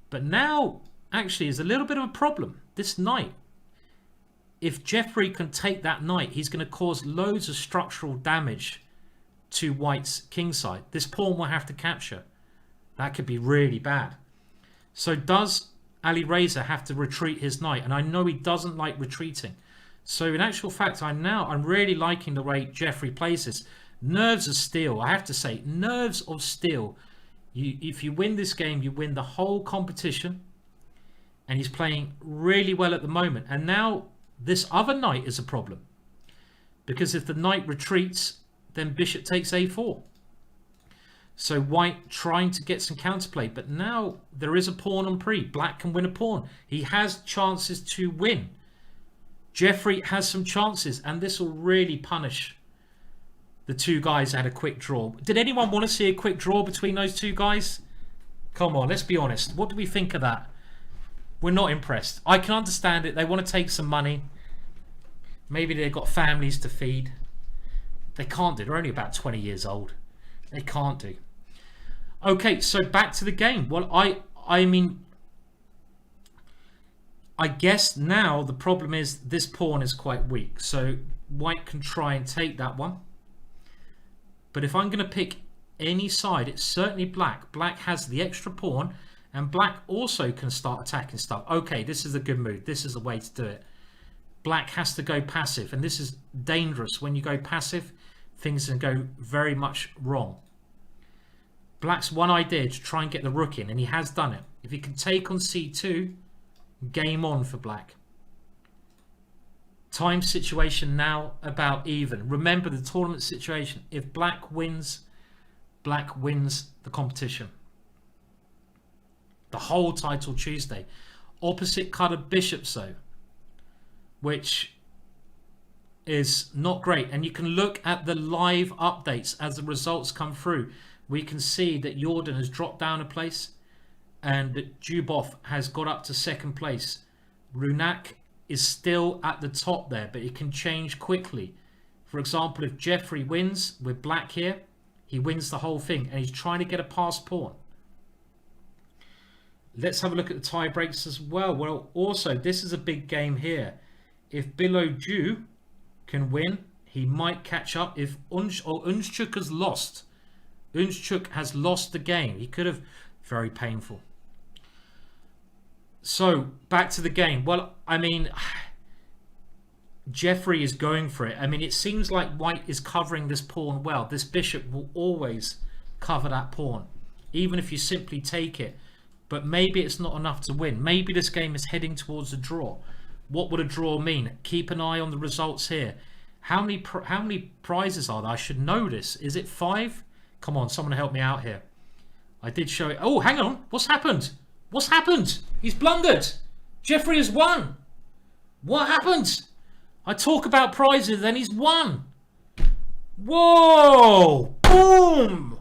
But now, actually, is a little bit of a problem. This knight. If Jeffery can take that knight, he's going to cause loads of structural damage to white's kingside. This pawn will have to capture. That could be really bad. So does Alireza have to retreat his knight? And I know he doesn't like retreating. So in actual fact, I'm really liking the way Jeffery plays this. Nerves of steel. I have to say, nerves of steel. If you win this game, you win the whole competition. And he's playing really well at the moment. And now this other knight is a problem. Because if the knight retreats, then bishop takes a4. So white trying to get some counterplay. But now there is a pawn on pre. Black can win a pawn. He has chances to win. Jeffery has some chances. And this will really punish the two guys that had a quick draw. Did anyone want to see a quick draw between those two guys? Come on, let's be honest. What do we think of that? We're not impressed. I can understand it. They want to take some money. Maybe they've got families to feed. They can't do. They're only about 20 years old. They can't do. Okay, so back to the game. Well, I mean, I guess now the problem is this pawn is quite weak. So white can try and take that one. But if I'm going to pick any side, it's certainly black. Black has the extra pawn. And black also can start attacking stuff. Okay, this is a good move. This is the way to do it. Black has to go passive. And this is dangerous. When you go passive, things can go very much wrong. Black's one idea to try and get the rook in. And he has done it. If he can take on c2, game on for black. Time situation now about even. Remember the tournament situation. If black wins the competition. The whole title Tuesday. Opposite colored bishops though, which is not great. And you can look at the live updates as the results come through. We can see that Jordan has dropped down a place and that Dubov has got up to second place. Runak is still at the top there, but it can change quickly. For example, if Jeffery wins with black here, he wins the whole thing and he's trying to get a passed pawn. Let's have a look at the tie breaks as well. Well, also, this is a big game here. If Bilodju can win, he might catch up. If Unschuk has lost. Unschuk has lost the game. He could have... Very painful. So, back to the game. Well, I mean... Jeffery is going for it. I mean, it seems like white is covering this pawn well. This bishop will always cover that pawn. Even if you simply take it. But maybe it's not enough to win. Maybe this game is heading towards a draw. What would a draw mean? Keep an eye on the results here. How many prizes are there? I should know this. Is it 5? Come on, someone help me out here. I did show it. Oh, hang on. What's happened? What's happened? He's blundered. Jeffery has won. What happened? I talk about prizes, then he's won. Whoa! Boom!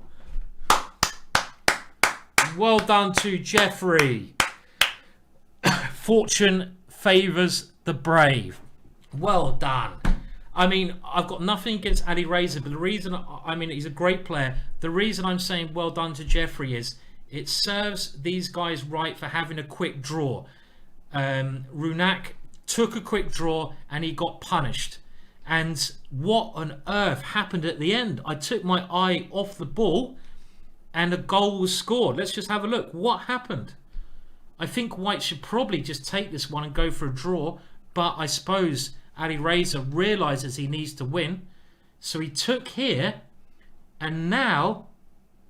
Well done to Jeffery. Fortune favours the brave. Well done. I mean, I've got nothing against Alireza, but the reason, I mean, he's a great player. The reason I'm saying well done to Jeffery is it serves these guys right for having a quick draw. Runak took a quick draw and he got punished. And what on earth happened at the end? I took my eye off the ball and a goal was scored. Let's just have a look. What happened? I think white should probably just take this one and go for a draw. But I suppose Alireza realises he needs to win. So he took here. And now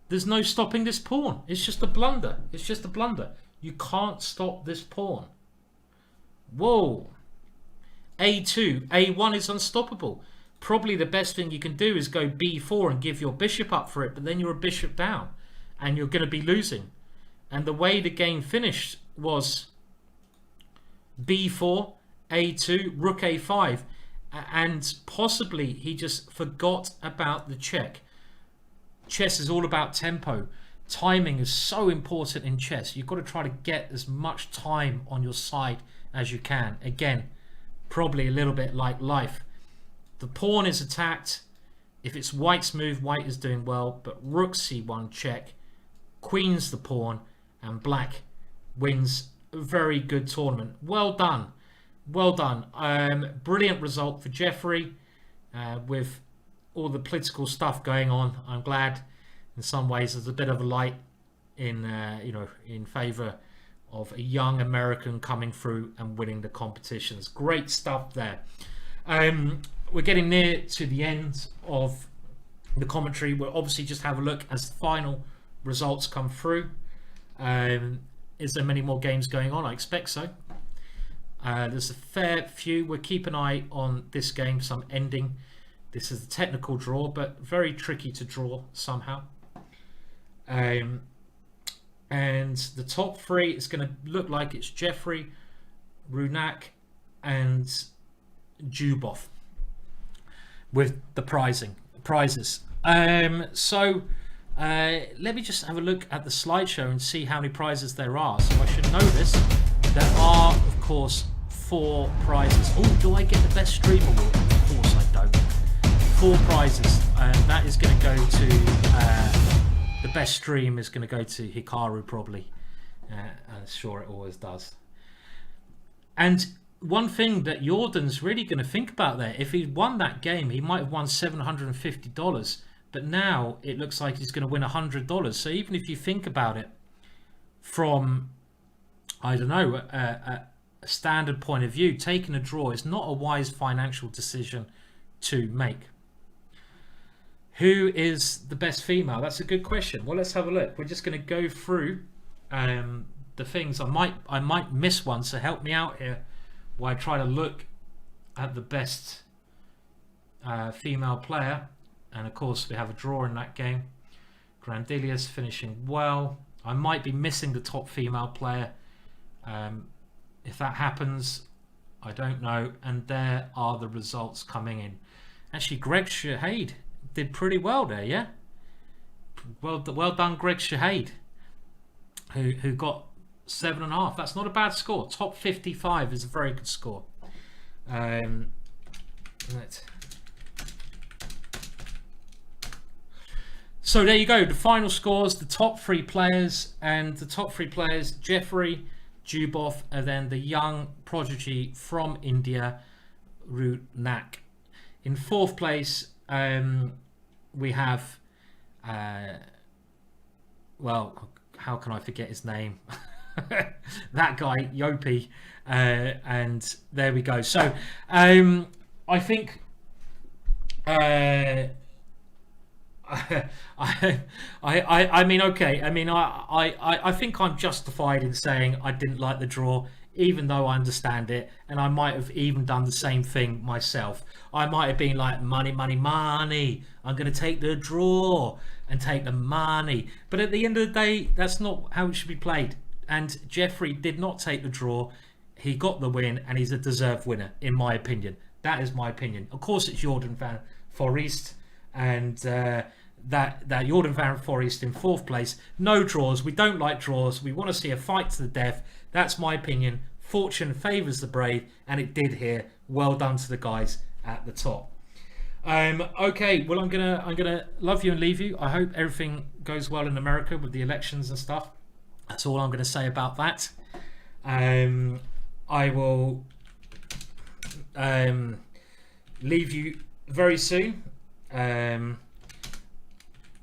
there's no stopping this pawn. It's just a blunder. It's just a blunder. You can't stop this pawn. Whoa. A2. A1 is unstoppable. Probably the best thing you can do is go b4 and give your bishop up for it, but then you're a bishop down and you're going to be losing. And the way the game finished was b4, a2, rook a5, and possibly he just forgot about the check. Chess is all about tempo. Timing is so important in chess. You've got to try to get as much time on your side as you can. Again, probably a little bit like life. The pawn is attacked. If it's white's move, white is doing well, but rook c1 check, queens the pawn, and black wins a very good tournament. Well done. Well done. Brilliant result for Jeffery with all the political stuff going on. I'm glad in some ways there's a bit of a light in in favour of a young American coming through and winning the competitions. Great stuff there. We're getting near to the end of the commentary. We'll obviously just have a look as the final results come through. Is there many more games going on? I expect so. There's a fair few. We'll keep an eye on this game, some ending. This is a technical draw, but very tricky to draw somehow. And the top three is going to look like it's Jeffery, Runak, and Jubov with the prizes. So let me just have a look at the slideshow and see how many prizes there are. So I should know this. There are, of course, 4 prizes. Oh, do I get the best stream award? Of course I don't. 4 prizes, and that is going to go to the best stream is going to go to Hikaru probably. I'm sure it always does. And one thing that Jordan's really going to think about there, if he won that game, he might have won $750, but now it looks like he's going to win $100. So even if you think about it from, I don't know, a standard point of view, taking a draw is not a wise financial decision to make. Who is the best female? That's a good question. Well, let's have a look. We're just going to go through the things. I might miss one, so help me out here while I try to look at the best female player. And of course, we have a draw in that game. Grandilius finishing well. I might be missing the top female player. If that happens, I don't know. And there are the results coming in. Actually, Greg Shahade did pretty well there, yeah? Well done, Greg Shahade, who got 7.5. That's not a bad score. Top 55 is a very good score. So there you go. The final scores, the top 3 players, and the top 3 players, Jeffery, Jubov, and then the young prodigy from India, Runak. In 4th place, we have, well, how can I forget his name? That guy, Yopi, and there we go. So I think I mean, okay. I mean, I think I'm justified in saying I didn't like the draw, even though I understand it, and I might have even done the same thing myself. I might have been like, money, money, money. I'm going to take the draw and take the money. But at the end of the day, that's not how it should be played. And Jeffery did not take the draw. He got the win, and he's a deserved winner, in my opinion. That is my opinion. Of course, it's Jordan van Foreest, and that Jordan van Foreest in 4th place. No draws. We don't like draws. We want to see a fight to the death. That's my opinion. Fortune favours the brave, and it did here. Well done to the guys at the top. Okay, well, I'm gonna love you and leave you. I hope everything goes well in America with the elections and stuff. That's all I'm going to say about that. I will leave you very soon. And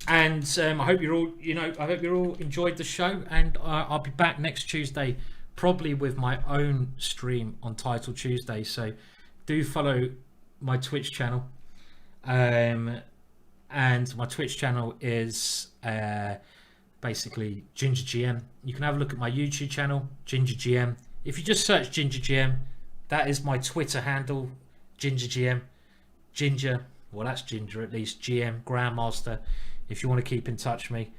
I hope you're all enjoyed the show, and I'll be back next Tuesday, probably with my own stream on Title Tuesday. So do follow my Twitch channel, and my Twitch channel is basically Ginger GM. You can have a look at my YouTube channel, Ginger GM. If you just search Ginger GM, that is my Twitter handle, Ginger GM. Ginger, well, that's Ginger at least, GM, Grandmaster, if you want to keep in touch with me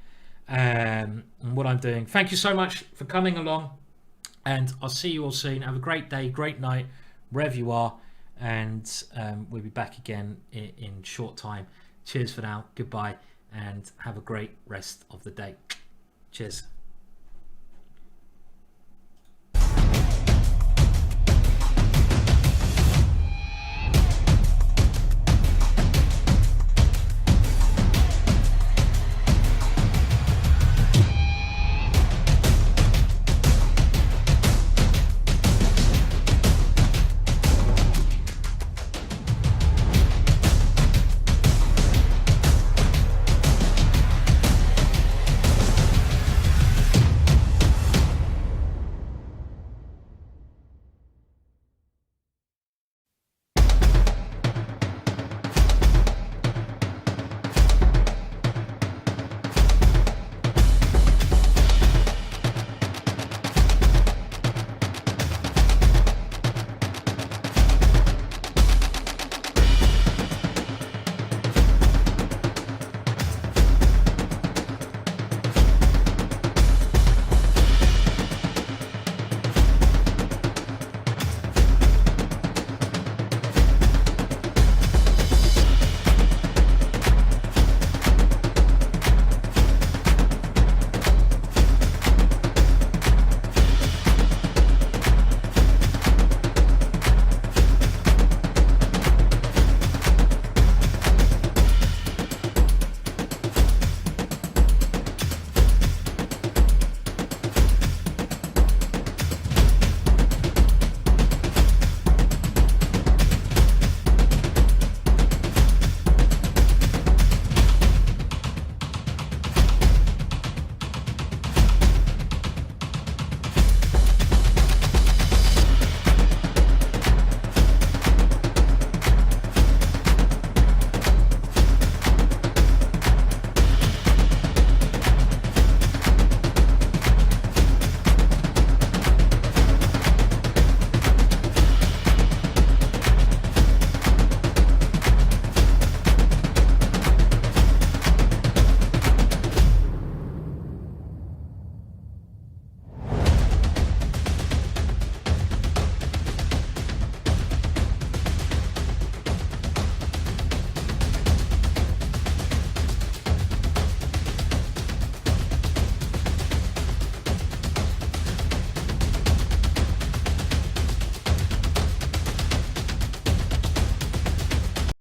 and what I'm doing. Thank you so much for coming along, and I'll see you all soon. Have a great day, great night, wherever you are, and we'll be back again in short time. Cheers for now, goodbye, and have a great rest of the day. Cheers.